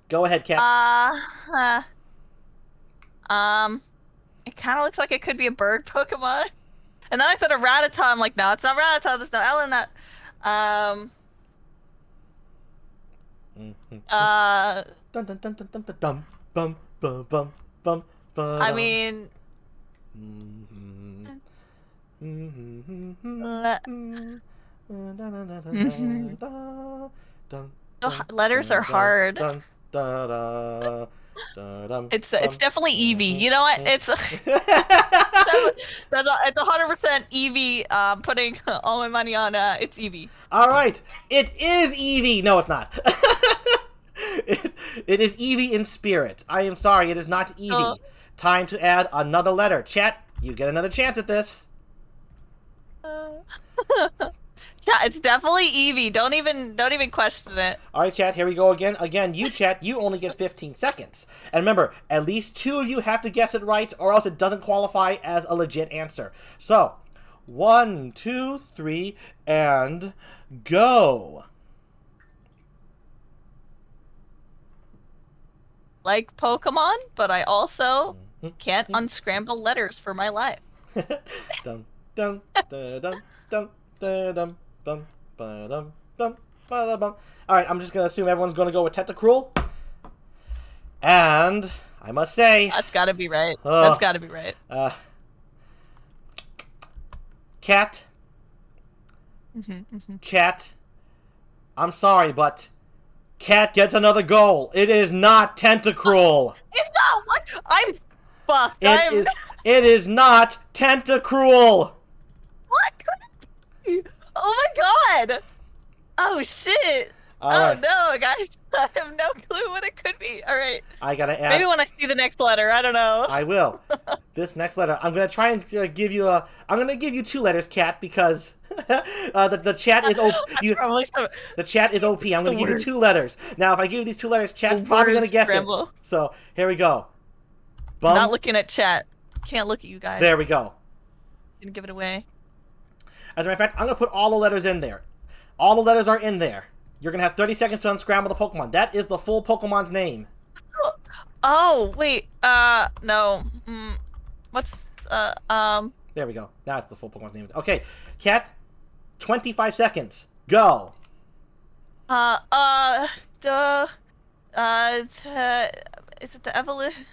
Go ahead, Cat. It kind of looks like it could be a bird Pokemon. And then I said a Rattata. I'm like, no, it's not Rattata. There's no L in that. Dun, dun, dun, dun, dun, dun, dum, bum, bum, bum, bum, bum. I mean... letters are hard. It's definitely Eevee. You know what? It's it's 100% Eevee. Putting all my money on it's Eevee. All right, it is Eevee. No, it's not. It is Eevee in spirit. I am sorry, it is not Eevee. Time to add another letter. Chat, you get another chance at this. Yeah, it's definitely Eevee. Don't even question it. All right, Chat, here we go again. Again, you, Chat, you only get 15 seconds. And remember, at least 2 of you have to guess it right, or else it doesn't qualify as a legit answer. So, 1, 2, 3, and go. Like Pokemon, but I also can't unscramble letters for my life. Dum dum dum dum dum dum dum dum dum dum. All right, I'm just gonna assume everyone's gonna go with Tentacruel, and I must say that's gotta be right. That's gotta be right. Cat, Chat, I'm sorry, but Cat gets another goal. It is not Tentacruel. It's not what I'm fucked. It is not Tentacruel. What could it be? Oh my god! Oh shit! Right. No, guys, I have no clue what it could be. All right. I gotta add. Maybe when I see the next letter, I don't know. I will. This next letter, I'm gonna try and give you a. I'm gonna give you 2 letters, Cat, because the chat is OP. The chat is OP. I'm gonna give you 2 letters. Now, if I give you these 2 letters, chat's probably gonna guess it. So here we go. Bum. Not looking at chat. Can't look at you guys. There we go. Gonna give it away. As a matter of fact, I'm gonna put all the letters in there. All the letters are in there. You're gonna have 30 seconds to unscramble the Pokemon. That is the full Pokemon's name. Oh wait. No. What's There we go. Now it's the full Pokemon's name. Okay, Cat. 25 seconds. Go. Is it the evolution?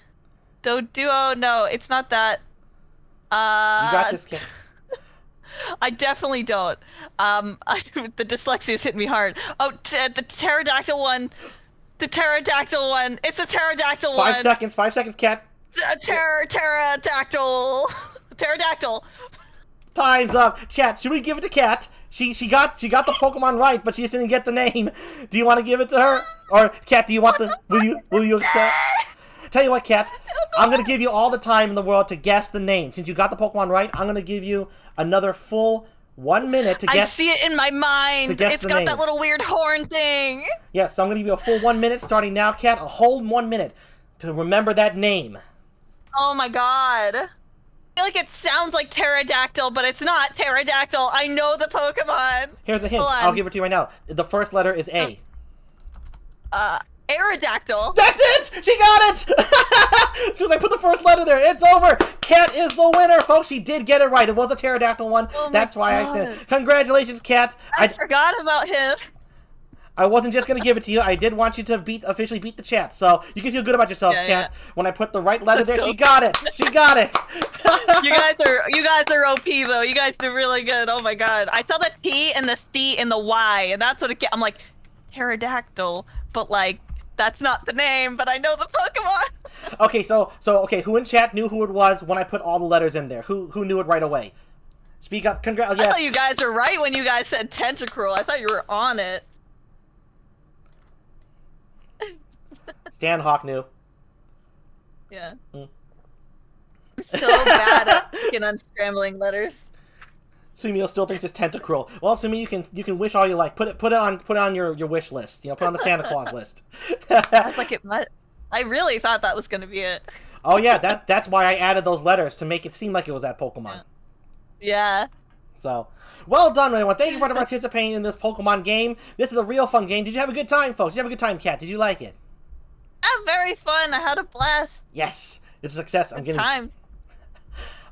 Duo? No, it's not that. You got this, Cat. I definitely don't. The dyslexia's hit me hard. Oh, the pterodactyl one. The pterodactyl one. It's a pterodactyl one. 5 seconds. 5 seconds, Cat. Pterodactyl. Pterodactyl. Time's up. Chat, should we give it to Kat? She got the Pokemon right, but she just didn't get the name. Do you want to give it to her? Or Kat, do you want the will you accept? Tell you what, Kat, I'm gonna give you all the time in the world to guess the name. Since you got the Pokemon right, I'm gonna give you another full 1 minute to guess. I see it in my mind. It's got that little weird horn thing. Yes, so I'm gonna give you a full 1 minute starting now, Kat. A whole 1 minute to remember that name. Oh my god. I feel like it sounds like pterodactyl, but it's not pterodactyl. I know the Pokemon. Here's a hint. I'll give it to you right now. The first letter is A. Aerodactyl. That's it! She got it! As soon as I put the first letter there, it's over! Kat is the winner, folks. She did get it right. It was a pterodactyl one. Oh That's why I said, congratulations, Kat. I forgot about him. I wasn't just going to give it to you. I did want you to officially beat the chat. So you can feel good about yourself, Kat. Yeah. When I put the right letter there, she got it. She got it. You guys are OP though. You guys did really good. Oh my god. I saw the T and the C and the Y, and that's what it. I'm like, pterodactyl, but like that's not the name. But I know the Pokemon. Okay, so who in chat knew who it was when I put all the letters in there? Who knew it right away? Speak up. Congrats. Yes. I thought you guys were right when you guys said Tentacruel. I thought you were on it. Stan Hawk knew. Yeah. I'm so bad at unscrambling letters. Sumio still thinks it's Tentacruel. Well, Sumi, you can wish all you like. Put it on your wish list. You know, put it on the Santa Claus list. I was like, I really thought that was gonna be it. Oh yeah, that's why I added those letters to make it seem like it was that Pokemon. Yeah. So, well done, everyone. Thank you for participating in this Pokemon game. This is a real fun game. Did you have a good time, folks? Did you have a good time, Kat? Did you like it? Very fun. I had a blast. Yes, it's a success. I'm getting time.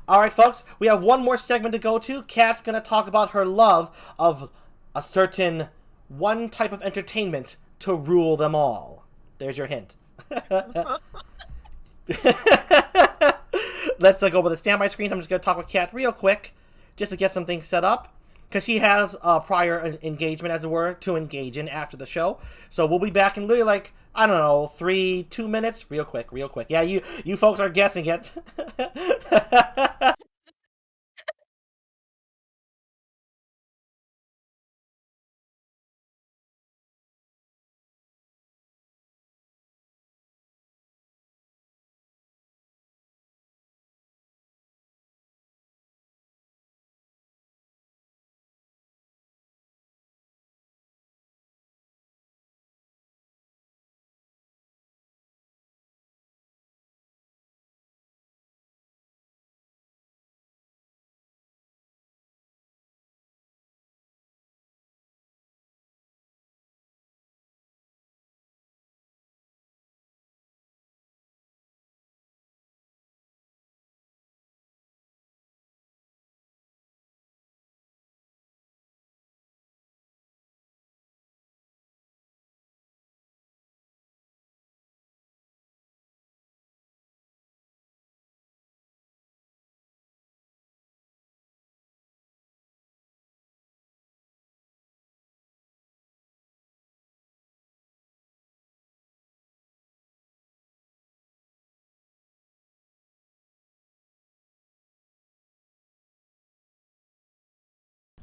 All right, folks. We have one more segment to go to. Kat's gonna talk about her love of a certain one type of entertainment to rule them all. There's your hint. Let's go with the standby screen. I'm just gonna talk with Kat real quick, just to get some things set up, because she has a prior engagement, as it were, to engage in after the show. So we'll be back in literally like, I don't know, 2 minutes? Real quick. Yeah, you folks are guessing it.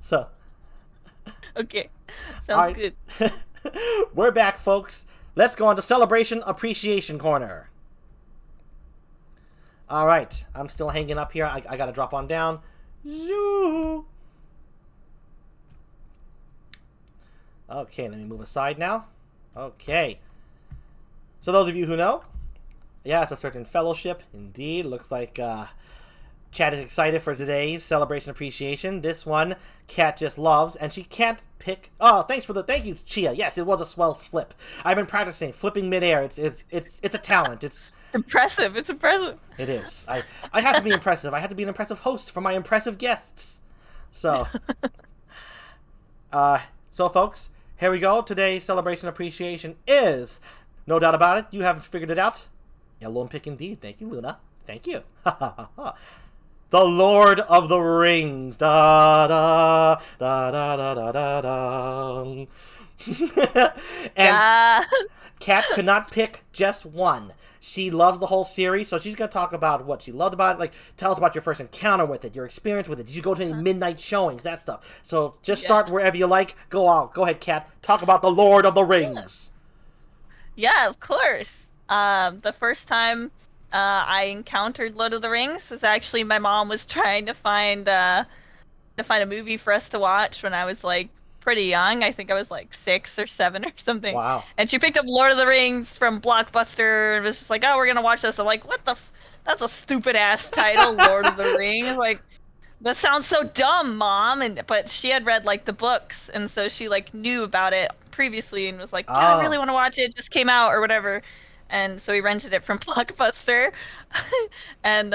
So, okay, sounds good. We're back, folks. Let's go on to Celebration Appreciation Corner. All right, I'm still hanging up here. I gotta drop on down. Zoo. Okay, let me move aside now. Okay. So those of you who know, yeah, it's a certain fellowship. Indeed, looks like Kat is excited for today's Celebration Appreciation. This one, Kat just loves, and she can't pick. Oh, thank you, Chia. Yes, it was a swell flip. I've been practicing flipping midair. It's a talent. It's impressive. It's impressive. It is. I have to be impressive. I have to be an impressive host for my impressive guests. So, so folks, here we go. Today's Celebration Appreciation is, no doubt about it, you haven't figured it out. Yellow and pick indeed. Thank you, Luna. Thank you. The Lord of the Rings. Da da da da da da da da. Kat could not pick just one. She loves the whole series, so she's going to talk about what she loved about it. Like, tell us about your first encounter with it, your experience with it. Did you go to any midnight showings, that stuff? So just start wherever you like. Go on. Go ahead, Kat. Talk about The Lord of the Rings. Yeah, of course. The first time I encountered Lord of the Rings was actually my mom was trying to find a movie for us to watch when I was like pretty young. I think I was like 6 or 7 or something. Wow. And she picked up Lord of the Rings from Blockbuster and was just like, "Oh, we're gonna watch this." I'm like, "What the? That's a stupid ass title, Lord of the Rings." Like, that sounds so dumb, Mom. But she had read like the books, and so she like knew about it previously and was like, "Yeah, I really want to watch it. It just came out or whatever." And so we rented it from Blockbuster, and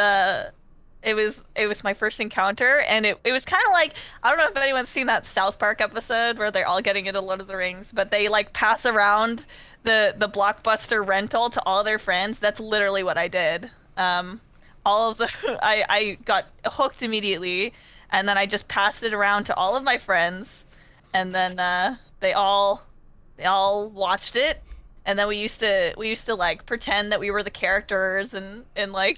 it was my first encounter, and it was kind of like, I don't know if anyone's seen that South Park episode where they're all getting into Lord of the Rings, but they like pass around the Blockbuster rental to all their friends. That's literally what I did. All of the I got hooked immediately, and then I just passed it around to all of my friends, and then they all watched it. And then we used to like pretend that we were the characters and like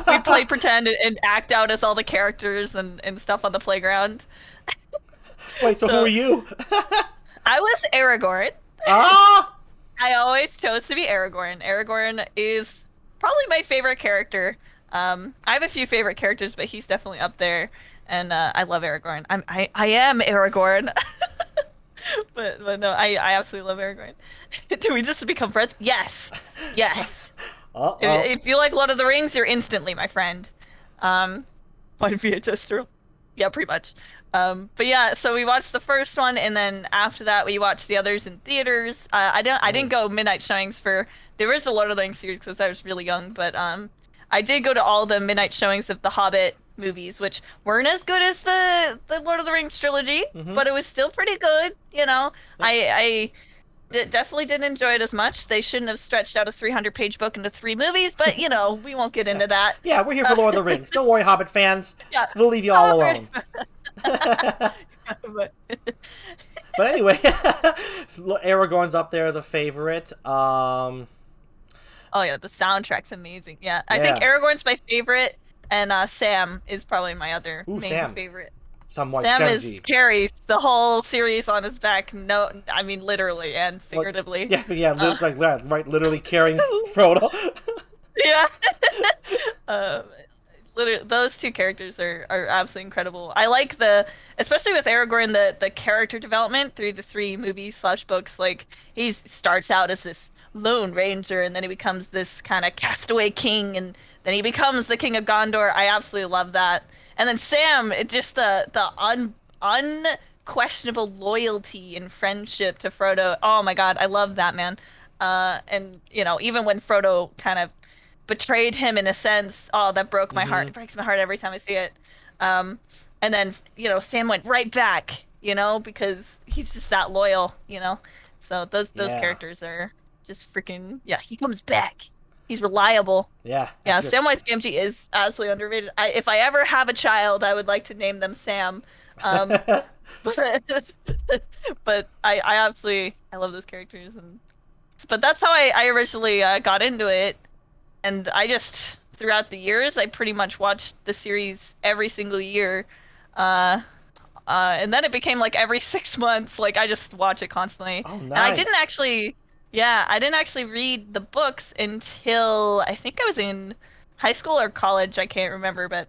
we played pretend and act out as all the characters and stuff on the playground. Wait, so who are you? I was Aragorn. Ah! I always chose to be Aragorn. Aragorn is probably my favorite character. I have a few favorite characters, but he's definitely up there. And I love Aragorn. I am Aragorn. But no, I absolutely love Aragorn. Do we just become friends? Yes. Yes. Uh-oh. If you like Lord of the Rings, you're instantly my friend. On VHS rule. Yeah, pretty much. But yeah, so we watched the first one, and then after that, we watched the others in theaters. I didn't go midnight showings for the original Lord of the Rings series because I was really young, but I did go to all the midnight showings of the Hobbit movies, which weren't as good as the Lord of the Rings trilogy, but it was still pretty good. You know, definitely didn't enjoy it as much. They shouldn't have stretched out a 300-page book into 3 movies, but you know, we won't get into that. Yeah, we're here for Lord of the Rings. Don't worry, Hobbit fans. Yeah. We'll leave you all alone. But But anyway, Aragorn's up there as a favorite. oh yeah, the soundtrack's amazing. Yeah, I think Yeah. Aragorn's my favorite, and Sam is probably my other Ooh, main Sam. favorite. Somewhat Sam Genji. carries the whole series on his back. No, I mean literally and figuratively. Yeah, like that, right? Literally carrying Frodo. Yeah. Literally, those two characters are absolutely incredible. I like especially with Aragorn, the character development through the 3 movies/books. Like, he starts out as this lone ranger, and then he becomes this kind of castaway king, and then he becomes the king of Gondor. I absolutely love that. And then Sam, it just the unquestionable loyalty and friendship to Frodo. Oh my God, I love that, man. And you know, even when Frodo kind of betrayed him in a sense, oh, that broke my heart. It breaks my heart every time I see it. And then, you know, Sam went right back, you know, because he's just that loyal, you know. So those characters are just freaking, yeah, he comes back. He's reliable. Yeah. Yeah, Samwise Gamgee is absolutely underrated. If I ever have a child, I would like to name them Sam. But I absolutely, I love those characters. But that's how I originally got into it. And I just, throughout the years, I pretty much watched the series every single year. And then it became like every 6 months, like I just watch it constantly. Oh, And I didn't nice. actually, read the books until I think I was in high school or college. I can't remember, but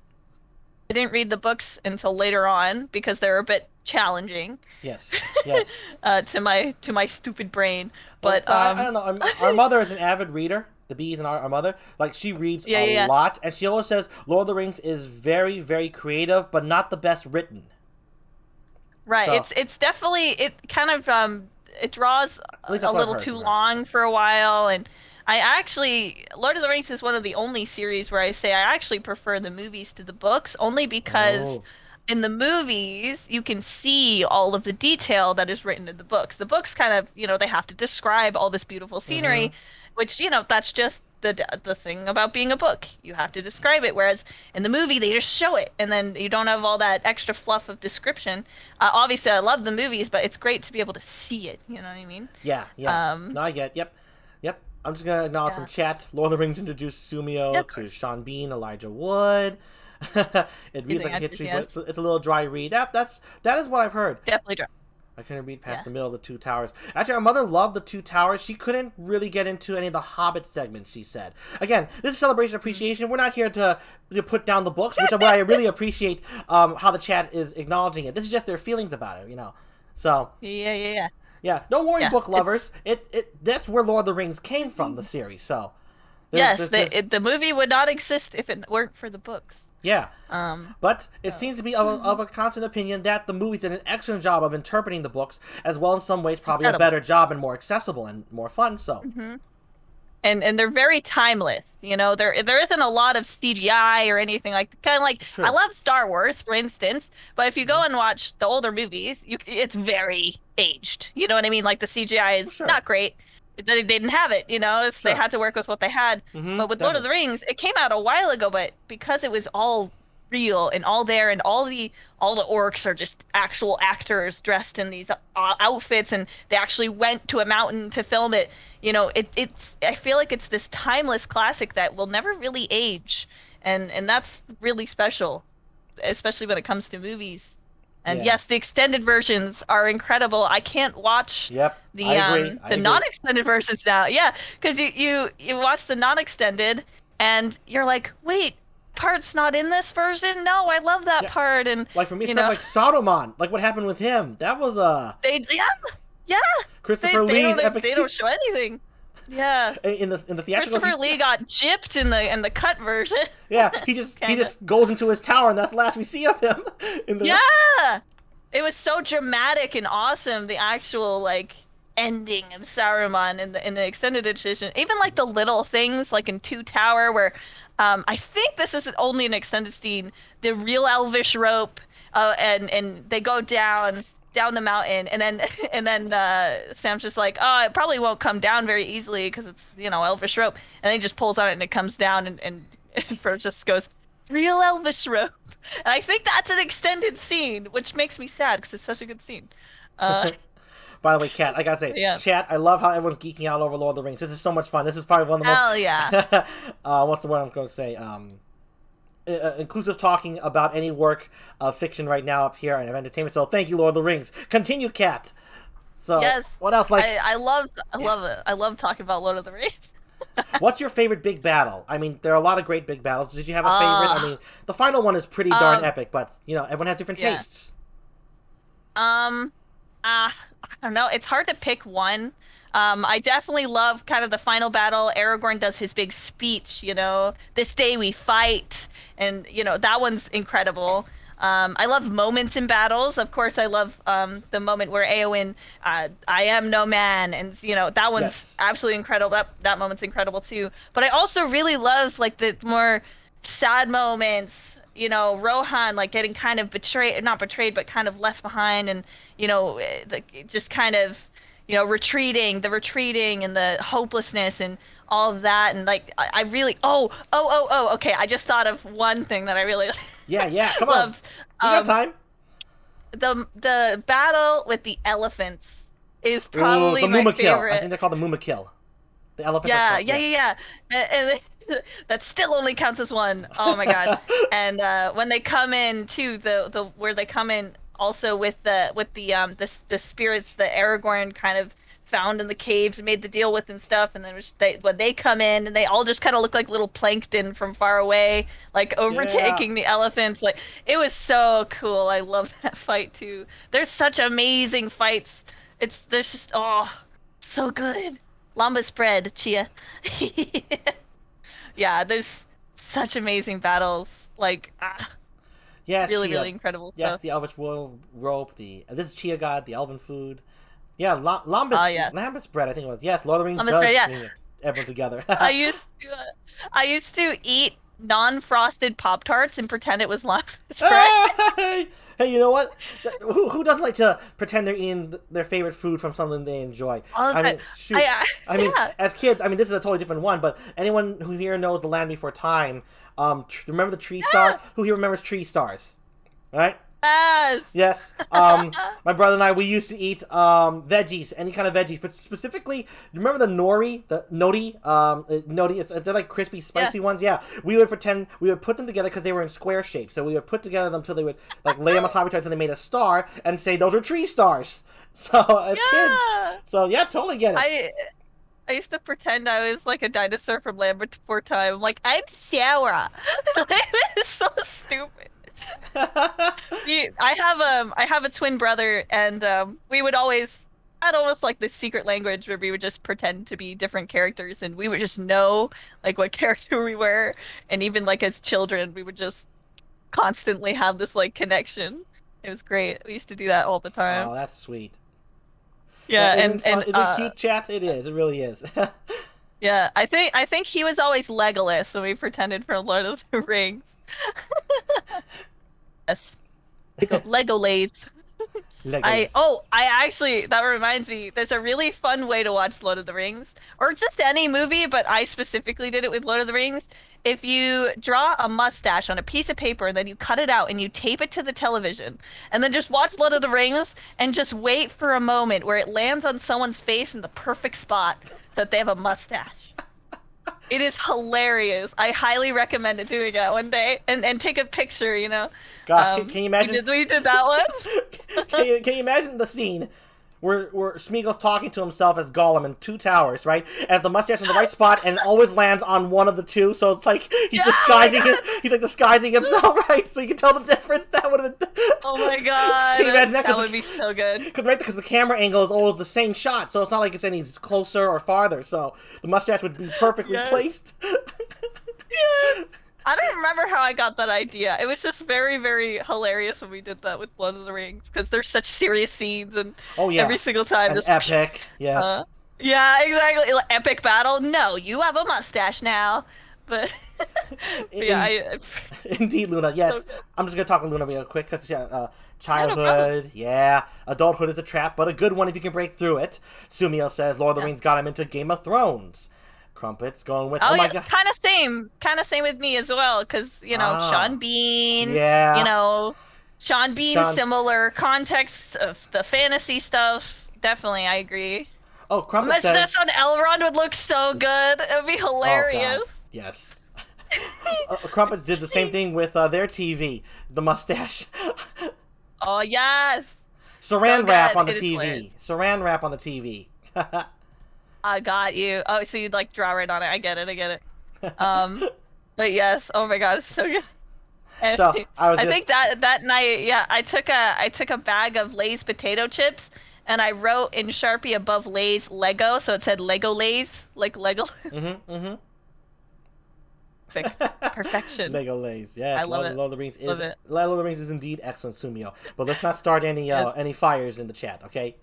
I didn't read the books until later on because they were a bit challenging. Yes. Yes. To my stupid brain. But I don't know. Our mother is an avid reader. The bees and our mother, like, she reads a lot, and she always says Lord of the Rings is very, very creative, but not the best written. Right. So, It's definitely, it kind of it draws at least a that's what I've little heard too from her. long for a while, and I actually, Lord of the Rings is one of the only series where I say I actually prefer the movies to the books, only because Oh. in the movies you can see all of the detail that is written in the books. The books kind of, you know, they have to describe all this beautiful scenery, which, you know, that's just the thing about being a book. You have to describe it, whereas in the movie they just show it, and then you don't have all that extra fluff of description. Obviously, I love the movies, but it's great to be able to see it. You know what I mean? Yeah. No, I get. Yep. I'm just gonna acknowledge some chat. Lord of the Rings introduced Sumio to Sean Bean, Elijah Wood. It reads like a history book. It's a little dry read. That is what I've heard. Definitely dry. I couldn't read past the middle of the Two Towers. Actually, our mother loved the Two Towers. She couldn't really get into any of the Hobbit segments, she said. Again, this is Celebration Appreciation. We're not here to put down the books, which is why I really appreciate how the chat is acknowledging it. This is just their feelings about it, So yeah. Don't worry, book lovers. That's where Lord of the Rings came from, the series. So the movie would not exist if it weren't for the books. Yeah, but it seems to be of a constant opinion that the movies did an excellent job of interpreting the books, as well in some ways probably a better job and more accessible and more fun. So, and they're very timeless. There isn't a lot of CGI or anything kind of like I love Star Wars, for instance, but if you go and watch the older movies, it's very aged. You know what I mean? Like the CGI is not great. They didn't have it, they had to work with what they had. But with Lord of the Rings, it came out a while ago, but because it was all real and all there, and all the orcs are just actual actors dressed in these outfits, and they actually went to a mountain to film it. I feel like it's this timeless classic that will never really age, and that's really special, especially when it comes to movies. And yes, the extended versions are incredible. I can't watch the non-extended versions now. Yeah, because you watch the non-extended and you're like, wait, part's not in this version? No, I love that part. And like for me, stuff like Saruman, like what happened with him. That was Christopher Lee's epic. They don't show anything. Yeah. In the theatrical, Christopher Lee got gypped in the cut version. Yeah, he just goes into his tower, and that's the last we see of him. It was so dramatic and awesome. The actual ending of Saruman in the extended edition, even like the little things like in Two Tower, where I think this is only an extended scene. The real elvish rope, and they go down the mountain, and then Sam's just like, oh, it probably won't come down very easily because it's elvish rope, and then he just pulls on it and it comes down, and Frodo just goes, real elvish rope. And I think that's an extended scene, which makes me sad because it's such a good scene. By the way, Kat, I gotta say, chat, I love how everyone's geeking out over Lord of the Rings. This is so much fun. This is probably one of the most hell yeah what's the word I'm going to say, inclusive talking about any work of fiction right now up here and of entertainment. So thank you, Lord of the Rings. Continue, Kat. So yes, what else? I love it. I love talking about Lord of the Rings. What's your favorite big battle? I mean, there are a lot of great big battles. Did you have a favorite? I mean, the final one is pretty darn epic, but everyone has different tastes. I don't know. It's hard to pick one. I definitely love kind of the final battle. Aragorn does his big speech, this day we fight. And, that one's incredible. I love moments in battles. Of course, I love the moment where Éowyn, I am no man. And, that one's absolutely incredible. That moment's incredible, too. But I also really love, the more sad moments. Rohan, getting kind of not betrayed, but kind of left behind. And, just kind of, retreating and the hopelessness and all of that. And I really, okay. I just thought of one thing that I really come on. loved. You got time. The battle with the elephants is probably my favorite. I think they're called the Mumakil. The elephants. Yeah. And that still only counts as one. Oh my god. And when they come in too, the where they come in also with the spirits that Aragorn kind of found in the caves and made the deal with and stuff, and then when they come in and they all just kind of look like little plankton from far away, overtaking the elephants. It was so cool. I love that fight too. There's such amazing fights. There's just so good. Lamba spread, Chia. Yeah, there's such amazing battles. Yes, really incredible. Yes, the elvish rope. This is Chia God, the elven food. Yeah, Lambus bread. I think it was. Yes, Lord of the Rings does bring everyone together. I used to eat non-frosted Pop-Tarts and pretend it was Lambus bread. Hey, you know what? Who doesn't like to pretend they're eating their favorite food from something they enjoy? I mean, as kids, this is a totally different one, but anyone who here knows The Land Before Time, remember the tree star? Who here remembers tree stars? Right? Yes. Yes. My brother and I, we used to eat veggies, any kind of veggies, but specifically, remember the nori, the nori? They're like crispy, Yeah. spicy ones. Yeah. We would put them together because they were in square shape. So we would put together them until they would like lay them on top of each other until they made a star, and say those are tree stars. So as kids, Yeah. so yeah, totally get it. I used to pretend I was like a dinosaur from Land Before Time. I'm like, I'm Sarah. It's so stupid. I have a twin brother, and we would always had almost like this secret language where we would just pretend to be different characters, and we would just know like what character we were, and even like as children, we would just constantly have this like connection. It was great. We used to do that all the time. Oh, that's sweet. Yeah, Isn't it fun? and Isn't it cute, chat? It is. It really is. yeah, I think he was always Legolas when we pretended for Lord of the Rings. Yes. Lego Lays. Legolas. I actually that reminds me, there's a really fun way to watch Lord of the Rings, or just any movie, but I specifically did it with Lord of the Rings. If you draw a mustache on a piece of paper and then you cut it out and you tape it to the television, and then just watch Lord of the Rings and just wait for a moment where it lands on someone's face in the perfect spot so that they have a mustache. It is hilarious. I highly recommend it doing it one day and take a picture, you know. God, can you imagine? We did that once. Can you imagine the scene where Smeagol's talking to himself as Gollum in Two Towers, right? And the mustache in the right spot, and it always lands on one of the two, so it's like he's like disguising himself, right? So you can tell the difference. That would have been. Oh my god! Can you imagine that? That would be so good. Because the camera angle is always the same shot, so it's not like it's any closer or farther. So the mustache would be perfectly placed. Yes. I don't remember how I got that idea. It was just very, very hilarious when we did that with Lord of the Rings because there's such serious scenes and Oh yeah, every single time an just epic. Yes. yeah, exactly. Like, epic battle. No, you have a mustache now. But, yeah, Indeed, Luna. Yes, so I'm just gonna talk to Luna real quick because childhood, yeah, adulthood is a trap, but a good one if you can break through it. Sumio says Lord of the Rings got him into Game of Thrones. Crumpets going with Oh, my yeah, god, kind of same with me as well. Because you know Sean Bean, yeah, you know Sean Bean, Sean. similar contexts of the fantasy stuff. Definitely, I agree. Oh, Crumpet Imagine says. this on Elrond would look so good. It would be Oh god, hilarious. yes. Crumpet did the same thing with their TV, the mustache. Oh yes. Saran So wrap good. on the It is TV. hilarious. Saran wrap on the TV. I got you. Oh, so you'd like draw right on it. I get it. I get it. But yes. Oh my God, it's so good. And So I think that night, yeah, I took a bag of Lay's potato chips and I wrote in Sharpie above Lay's Lego, so it said Lego Lay's, like Lego. Mm-hmm. Perfection. Lego Lays, yes. I love it. Lord of the Rings is Love it. Lord of the Rings is indeed excellent, Sumio. But let's not start any Yes. any fires in the chat, okay?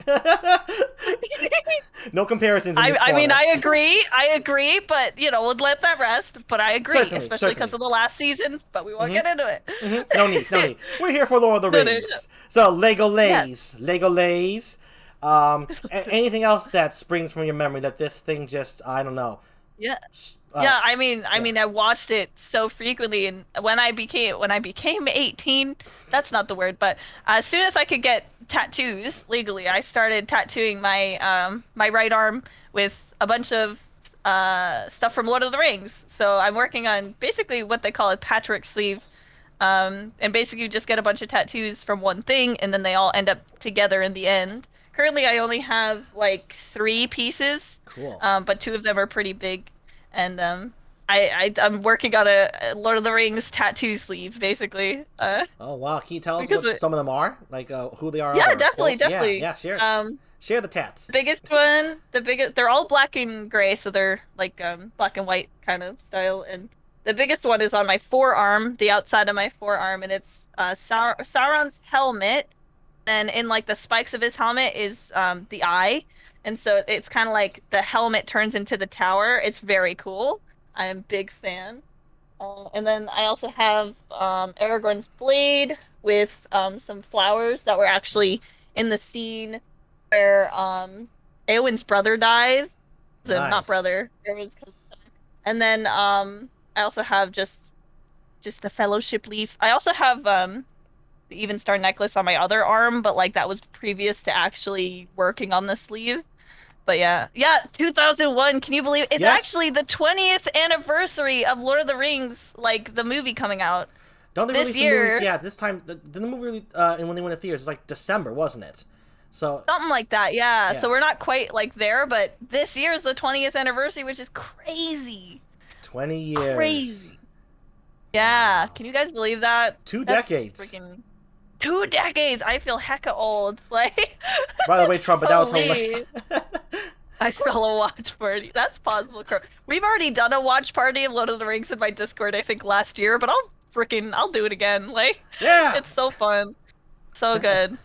No comparisons. In this I mean, corner. I agree, but you know, we'll let that rest. But I agree, Certainly, especially because of the last season. But we won't get into it. No need, no need. We're here for Lord of the No, no, Rings. no. So Lego Lays, Yes. Lego Lays. Anything else that springs from your memory that this thing just I don't know. Yeah. Uh, Yeah, I mean, I watched it so frequently, and when I became 18, that's not the word, but as soon as I could get tattoos legally, I started tattooing my right arm with a bunch of stuff from Lord of the Rings. So I'm working on basically what they call a patchwork sleeve, and basically you just get a bunch of tattoos from one thing, and then they all end up together in the end. Currently, I only have like 3 pieces, Cool. but 2 of them are pretty big. And I'm working on a Lord of the Rings tattoo sleeve, basically. Oh wow! Can you tell us because what some of them are? Like who they are? Yeah, or definitely, quotes? definitely. Yeah, share it. Share the tats. The biggest one, they're all black and gray, so they're like black and white kind of style. And the biggest one is on my forearm, the outside of my forearm, and it's Sauron's helmet. And in like the spikes of his helmet is the eye. And so it's kind of like the helmet turns into the tower. It's very cool. I'm a big fan. And then I also have Aragorn's blade with some flowers that were actually in the scene where Eowyn's brother dies. Not Nice. brother. Eowyn's cousin dies. And then I also have just the fellowship leaf. I also have the even star necklace on my other arm, but like that was previous to actually working on the sleeve. But yeah, 2001. Can you believe it's actually Yes. the 20th anniversary of Lord of the Rings, like the movie coming out Don't they this release the movie? year? Yeah, this time did the movie really, and when they went to theaters, it was like December, wasn't it? So Something like that, yeah. yeah, So we're not quite like there, but this year is the 20th anniversary, which is crazy. 20 years. Crazy. Yeah. Wow, Can you guys believe that? two That's decades. freaking 2 decades. I feel hecka old. Like, By the way, Trump, but that was hilarious. holy. I smell a watch party. That's possible. We've already done a watch party of Lord of the Rings in my Discord, I think, last year, but I'll do it again. Like, Yeah. it's so fun. So good.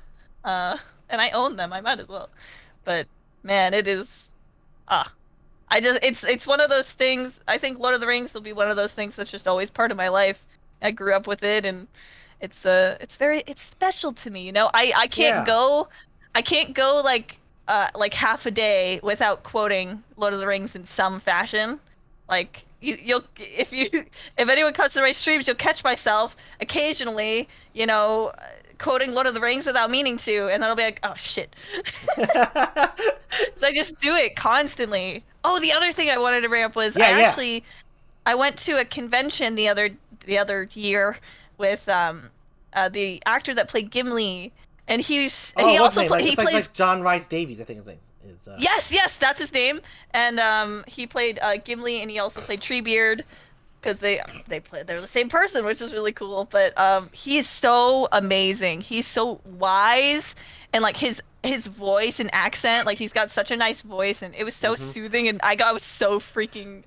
And I own them. I might as well. But man, it is ah. It's one of those things. I think Lord of the Rings will be one of those things that's just always part of my life. I grew up with it and it's special to me, you know? Yeah. I can't go like half a day without quoting Lord of the Rings in some fashion. Like you'll if anyone comes to my streams, you'll catch myself occasionally, you know, quoting Lord of the Rings without meaning to, and then I'll be like, oh shit. So I just do it constantly. Oh, the other thing I wanted to bring up was Yeah. I went to a convention the other year with the actor that played Gimli, and Oh, he what's his also name? Like, he it's like plays. John Rice Davies, I think his name is. Yes, that's his name. And he played Gimli, and he also played Treebeard because they're the same person, which is really cool. But he is so amazing. He's so wise, and like his voice and accent, like he's got such a nice voice, and it was so Hmm. soothing. And I was so freaking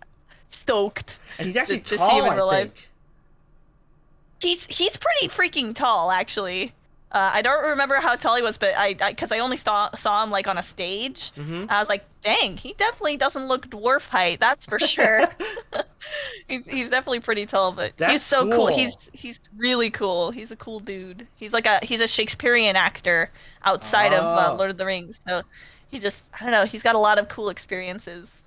stoked And he's actually to see him tall, in I real life. think. He's pretty freaking tall, actually. I don't remember how tall he was, but because I only saw him like on a stage. Hmm. I was like, dang, he definitely doesn't look dwarf height, that's for sure. He's definitely pretty tall, but he's That's so cool. cool. He's really cool. He's a cool dude. He's a Shakespearean actor outside of Oh, Lord of the Rings. So I don't know, he's got a lot of cool experiences.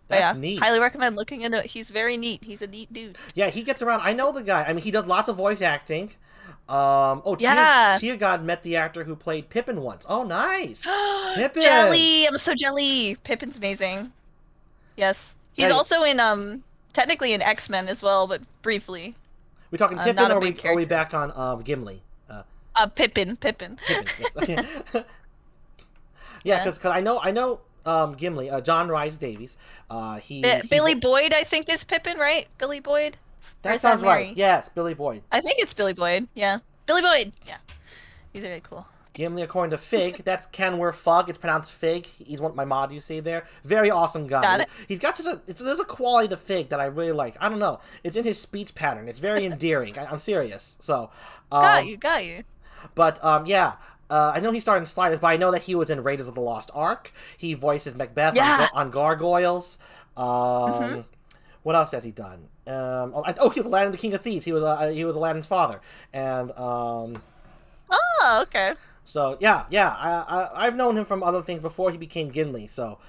But that's yeah, highly neat. recommend looking into it. He's very neat. He's a neat dude. Yeah, he gets around. I know the guy. I mean, he does lots of voice acting. Yeah. Chia God met the actor who played Pippin once. Oh, nice. Pippin. Jelly! I'm so jelly. Pippin's amazing. Yes. He's Yeah, also in technically in X-Men as well, but briefly. we talking Pippin Not a or big are we character. back on Gimli? Pippin. Pippin. Yes. Yeah, Yeah. because I know Gimli, John Rice Davies. Billy Boyd, I think, is Pippin, right? Billy Boyd? Or That is that sounds right. Mary? Yes, Billy Boyd. I think it's Billy Boyd. Yeah. Billy Boyd. Yeah. He's very cool. Gimli, according to Fig, that's Kenwer Fug. It's pronounced Fig. He's my mod you see there. Very awesome guy. Got it. He's got there's a quality to Fig that I really like. I don't know. It's in his speech pattern. It's very endearing. I'm serious. So, Got you. but yeah. I know he started in Sliders, but I know that he was in Raiders of the Lost Ark. He voices Macbeth Yeah. on Gargoyles. Mm-hmm. What else has he done? He was Aladdin, the King of Thieves. He was Aladdin's father, and Oh, okay. so yeah. I've known him from other things before he became Gimli. So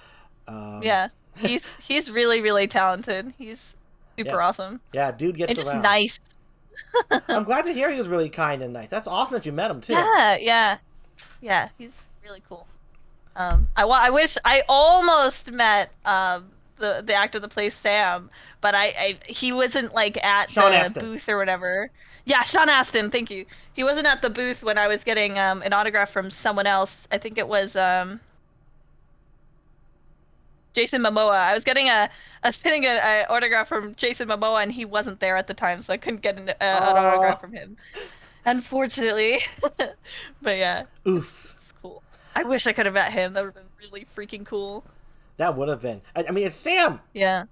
Yeah. He's really, really talented. He's super yeah, awesome. yeah, dude gets And just around. nice. I'm glad to hear he was really kind and nice. That's awesome that you met him too. Yeah, he's really cool. I wish I almost met the actor that plays Sam, but he wasn't like at Sean the Astin. booth or whatever. Yeah, Sean Astin, thank you. He wasn't at the booth when I was getting an autograph from someone else. I think it was Jason Momoa. I was getting a autograph from Jason Momoa, and he wasn't there at the time, so I couldn't get an autograph Oh, from him, unfortunately. But yeah, oof. it's cool. I wish I could have met him. That would have been really freaking cool. That would have been. I mean, it's Sam. Yeah.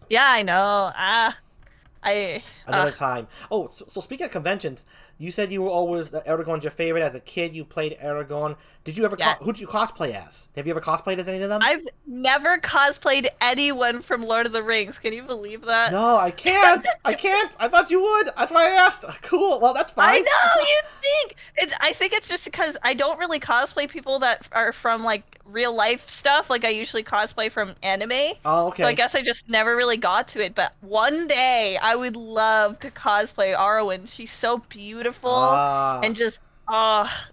Yeah, I know. I Another time. Oh, so speaking of conventions, you said you were always Aragorn's your favorite. As a kid, you played Aragorn. Did you ever? yeah. Who did you cosplay as? Have you ever cosplayed as any of them? I've never cosplayed anyone from Lord of the Rings. Can you believe that? No, I can't. I can't. I thought you would. That's why I asked. Cool. Well, that's I fine. know you think I think it's just because I don't really cosplay people that are from like real life stuff. Like I usually cosplay from anime. Oh, So I okay. guess I just never really got to it. But one day I would love to cosplay Arwen. She's so beautiful beautiful, and just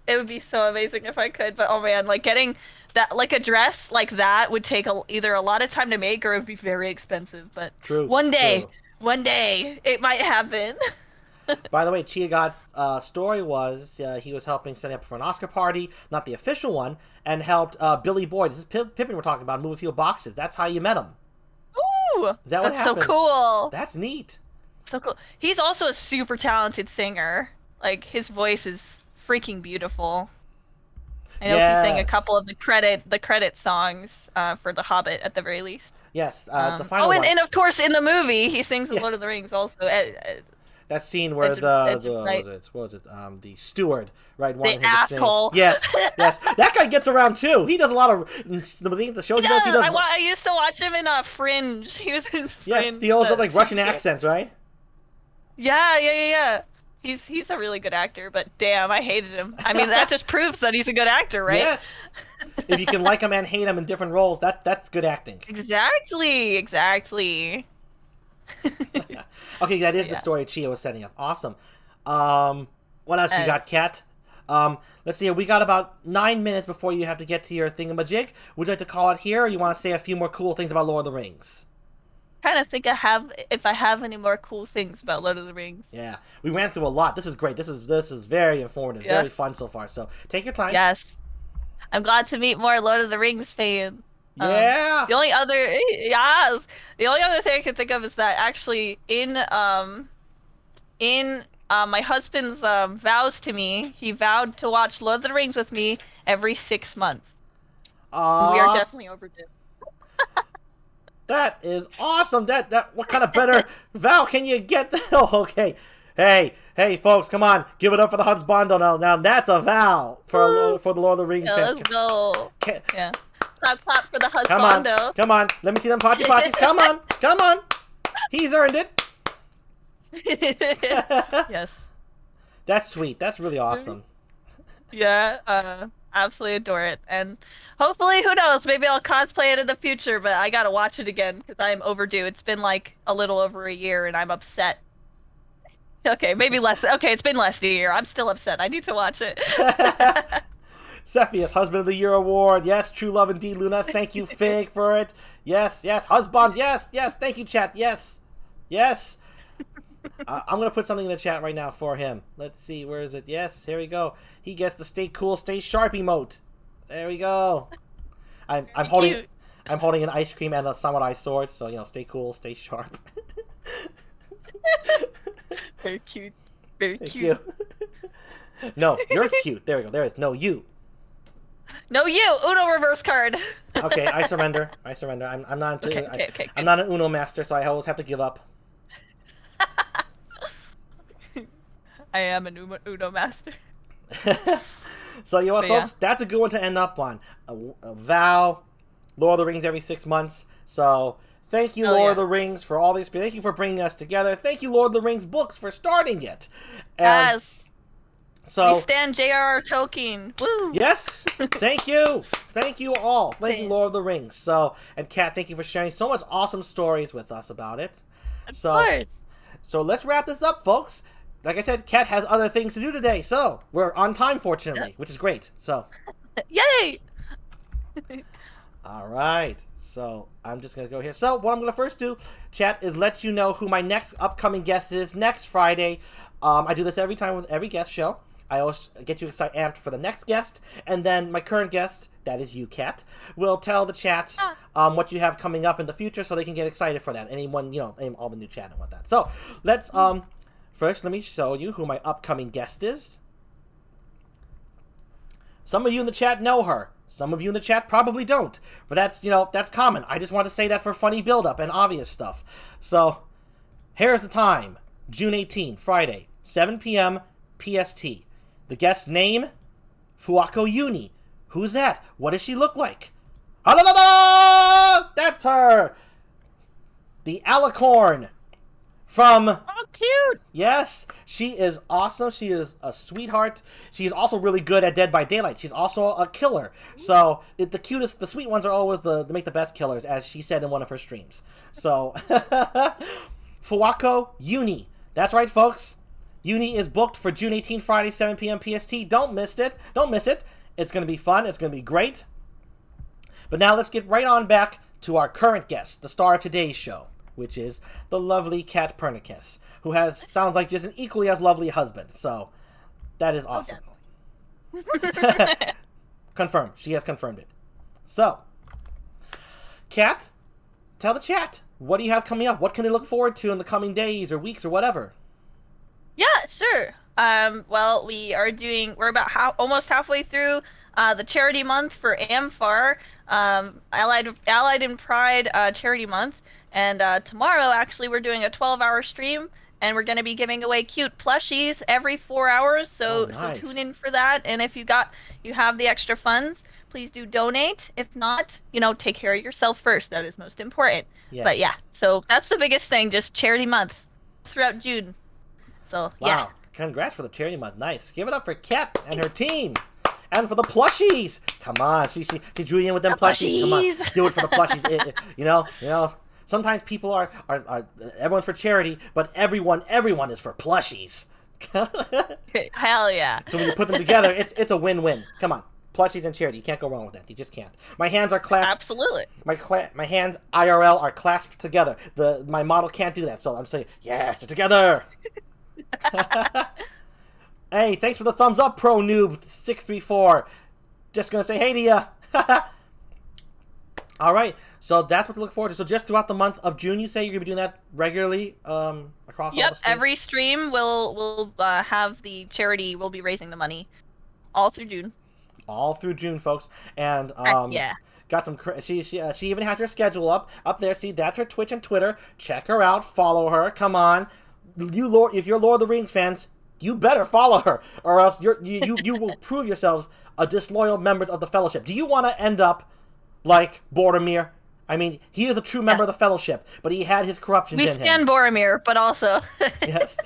it would be so amazing if I could. But oh man, like getting that like a dress like that would take either a lot of time to make or it would be very expensive. But True. True. one day it might happen. By the way, Chia God's story was he was helping set up for an Oscar party, not the official one, and helped Billy Boyd. This is Pippin we're talking about, move a few boxes. That's how you met him. Ooh, Is that what that's so happened? cool. That's neat. So cool. He's also a super talented singer. Like his voice is freaking beautiful. I know he sang a couple of the credit songs for The Hobbit at the very least. Yes, the final one. And of course in the movie he sings The Lord of the Rings also. That scene where what was it? The steward, right? The asshole. Yes, yes. That guy gets around too. He does a lot of the shows. He does. I used to watch him in Fringe. He was in Fringe. Yes, he also like Russian accents, right? Yeah. He's a really good actor, but damn, I hated him. I mean, that just proves that he's a good actor, right? Yes. If you can like him and hate him in different roles, that's good acting. Exactly. Okay, that is the story Chia was setting up. Awesome. What else you got, Kat? Let's see. We got about 9 minutes before you have to get to your thingamajig. Would you like to call it here, or you want to say a few more cool things about Lord of the Rings? Trying to think if I have any more cool things about Lord of the Rings. Yeah, we ran through a lot. This is great. This is very informative, very fun so far. So take your time. Yes, I'm glad to meet more Lord of the Rings fans. Yeah. The only other thing I can think of is that actually in my husband's vows to me, he vowed to watch Lord of the Rings with me every 6 months. We are definitely overdue. That is awesome. That what kind of better vow can you get? Oh, okay. Hey, folks, come on, give it up for the husbando. Now that's a vow for the Lord of the Rings. Yeah, let's go. Yeah. Clap for the husbando. Come on. Let me see them potties. Come on. He's earned it. Yes. That's sweet. That's really awesome. Yeah, absolutely adore it. And hopefully, who knows, maybe I'll cosplay it in the future, but I gotta watch it again because I'm overdue. It's been like a little over a year and I'm upset. Okay, maybe less. Okay, it's been less than a year. I'm still upset. I need to watch it. Cepheus, Husband of the Year award. Yes, true love indeed, Luna. Thank you, Fig, for it. Yes, husband. Yes. Thank you, chat. Yes. I'm going to put something in the chat right now for him. Let's see. Where is it? Yes, here we go. He gets the stay cool, stay sharp emote. There we go. I'm holding an ice cream and a samurai sword, so, stay cool, stay sharp. Very cute. Very Thank cute. You. No, you're cute. There we go. There it is. No, you. No, you. Uno reverse card. Okay, I surrender. I'm not into. Okay. I'm not an Uno master, so I always have to give up. I am an Uno master. So you know what, folks? Yeah. That's a good one to end up on. A vow, Lord of the Rings every 6 months. So thank you, Lord of the Rings, for all this. Thank you for bringing us together. Thank you, Lord of the Rings books, for starting it. Yes. So we stand J.R.R. Tolkien. Woo. Yes. Thank you. Thank you all. Thank you, Lord of the Rings. So, and Kat, thank you for sharing so much awesome stories with us about it. Of course. So let's wrap this up, folks. Like I said, Kat has other things to do today, so we're on time, fortunately, which is great. So, yay! All right. So I'm just gonna go here. So what I'm gonna first do, chat, is let you know who my next upcoming guest is next Friday. I do this every time with every guest show. I always get you excited, amped for the next guest, and then my current guest, that is you, Kat, will tell the chat what you have coming up in the future, so they can get excited for that. Anyone, all the new chat and whatnot. So let's first let me show you who my upcoming guest is. Some of you in the chat know her. Some of you in the chat probably don't, but that's common. I just want to say that for funny build-up and obvious stuff. So here's the time: June 18, Friday, 7 p.m. PST. The guest's name, Fuako Uni. Who's that? What does she look like? That's her! The Alicorn from... Oh, cute! Yes, she is awesome. She is a sweetheart. She is also really good at Dead by Daylight. She's also a killer. So, the sweet ones are always the make the best killers, as she said in one of her streams. So, Fuako Uni. That's right, folks. Uni is booked for June 18, Friday, 7 p.m. PST. Don't miss it. Don't miss it. It's going to be fun. It's going to be great. But now let's get right on back to our current guest, the star of today's show, which is the lovely KATPURNICUS, who sounds like just an equally as lovely husband. So that is awesome. Confirmed. She has confirmed it. So, Kat, tell the chat, what do you have coming up? What can they look forward to in the coming days or weeks or whatever? Yeah, sure. Well, we're about almost halfway through the charity month for AmFAR, Allied in Pride charity month, and tomorrow actually we're doing a 12-hour stream, and we're going to be giving away cute plushies every 4 hours. So nice. So tune in for that. And if you have the extra funds, please do donate. If not, take care of yourself first. That is most important. Yes. But yeah, so that's the biggest thing, just charity month throughout June. So wow. Yeah. Congrats for the charity month. Nice. Give it up for Kat and her team. And for the plushies. Come on. She drew you in with them plushies. Come on. Do it for the plushies. You know. Sometimes people are everyone's for charity, but everyone is for plushies. Hell yeah. So when you put them together, it's a win-win. Come on. Plushies and charity. You can't go wrong with that. You just can't. My hands are clasped. Absolutely. My hands IRL are clasped together. My model can't do that, so I'm saying, yes, they're together. Hey, thanks for the thumbs up, Pro Noob 634. Just gonna say hey to ya. All right, so that's what to look forward to. So just throughout the month of June, you say you're gonna be doing that regularly across all the streams? Every stream will have the charity. We'll be raising the money all through June. All through June, folks, and yeah. Got some. She even has her schedule up there. See, that's her Twitch and Twitter. Check her out. Follow her. Come on, if you're Lord of the Rings fans, you better follow her, or else you will prove yourselves a disloyal members of the Fellowship. Do you want to end up like Boromir? I mean, he is a true member of the Fellowship, but he had his corruptions in him. We stand Boromir, but also yes.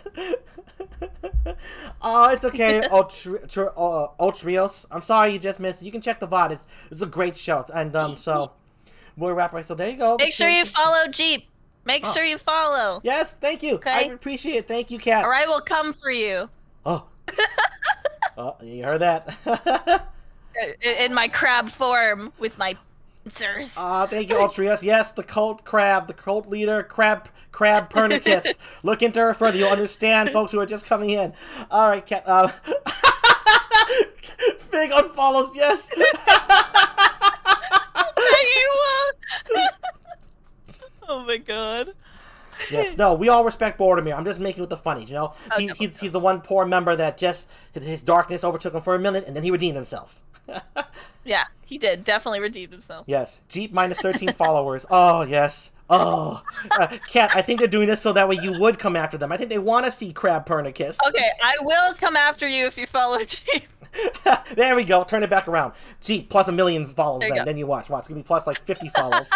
Oh, it's okay, Otrios. I'm sorry you just missed it. You can check the VOD. It's a great show, and so we'll wrap right. So there you go. Make sure you follow GEEP. Make sure you follow. Yes, thank you. Okay? I appreciate it. Thank you, Kat. Or I will come for you. Oh. Oh, you heard that. In my crab form with my pincers. Thank you, Ultrius. Yes, the cult crab, the cult leader, KATPURNICUS. Look into her further. You'll understand, folks who are just coming in. All right, Kat. Fig unfollows. Yes. Oh my god. Yes, no, we all respect Boromir. I'm just making with the funnies, you know? He's the one poor member that just, his darkness overtook him for a minute, and then he redeemed himself. Yeah, he did. Definitely redeemed himself. Yes. Jeep minus 13 followers. Oh, yes. Oh. Kat, I think they're doing this so that way you would come after them. I think they want to see KATPURNICUS. Okay, I will come after you if you follow Jeep. There we go. Turn it back around. Jeep plus 1 million follows then you watch. Watch. It's going to be plus like 50 follows.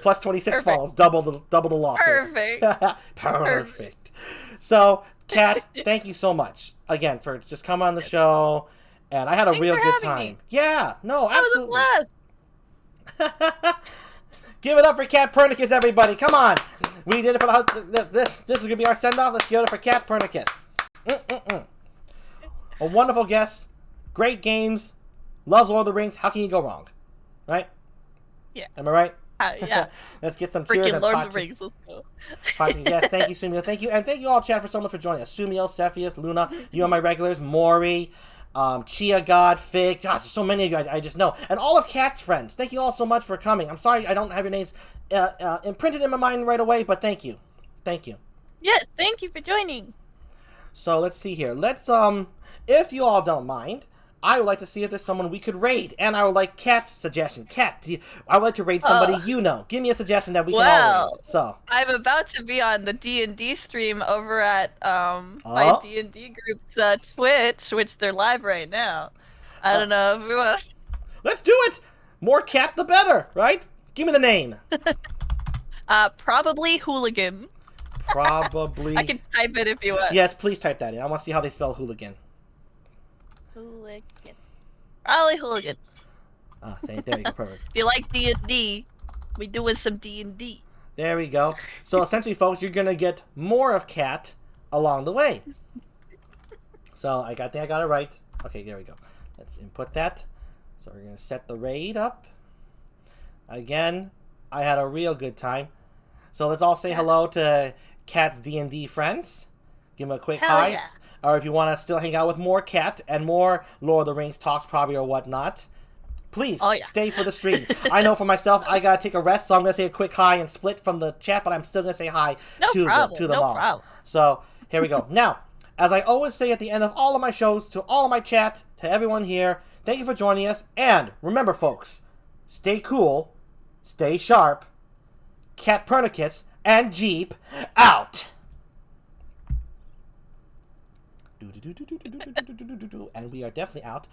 Plus 26 follows. Double the losses. Perfect. So, Kat, thank you so much again for just coming on the show. And I had a real good time. Me. Yeah, no, absolutely. That was a blast. Give it up for KATPURNICUS, everybody. Come on. We did it for this is going to be our send-off. Let's give it for KATPURNICUS. A wonderful guest. Great games. Loves Lord of the Rings. How can you go wrong? Right? Yeah. Am I right? Yeah. Let's get some cheers. Freaking Lord of the Rings. Let's go. Yes, thank you, Sumio. Thank you. And thank you all, chat, for so much for joining us. Sumio, Cepheus, Luna, you are my regulars. Maury, Chia God, Fig. Gosh, so many of you I just know. And all of Kat's friends. Thank you all so much for coming. I'm sorry I don't have your names imprinted in my mind right away, but thank you. Thank you. Yes, thank you for joining. So let's see here. Let's, if you all don't mind, I would like to see if there's someone we could raid. And I would like Kat's suggestion. Kat, I would like to raid somebody you know. Give me a suggestion that we can all raid. So I'm about to be on the D&D stream over at my D&D group's Twitch, which they're live right now. I don't know if we want. Let's do it! More Kat the better, right? Give me the name. Probably Hooligan. Probably. I can type it if you want. Yes, please type that in. I want to see how they spell hooligan. Hooligan. Probably Hooligan. There you go, perfect. If you like D&D, we doing some D&D. There we go. So essentially, folks, you're gonna get more of Kat along the way. So I think I got it right. Okay, there we go. Let's input that. So we're going to set the raid up. Again, I had a real good time. So let's all say hello to Kat's D&D friends. Give them a quick Hell hi. yeah. Or if you want to still hang out with more Kat and more Lord of the Rings talks probably or whatnot, please stay for the stream. I know for myself, I got to take a rest, so I'm going to say a quick hi and split from the chat, but I'm still going to say hi to them all. Problem. So here we go. Now, as I always say at the end of all of my shows, to all of my chat, to everyone here, thank you for joining us. And remember, folks, stay cool, stay sharp, KATPURNICUS and GEEP out. And we are definitely out.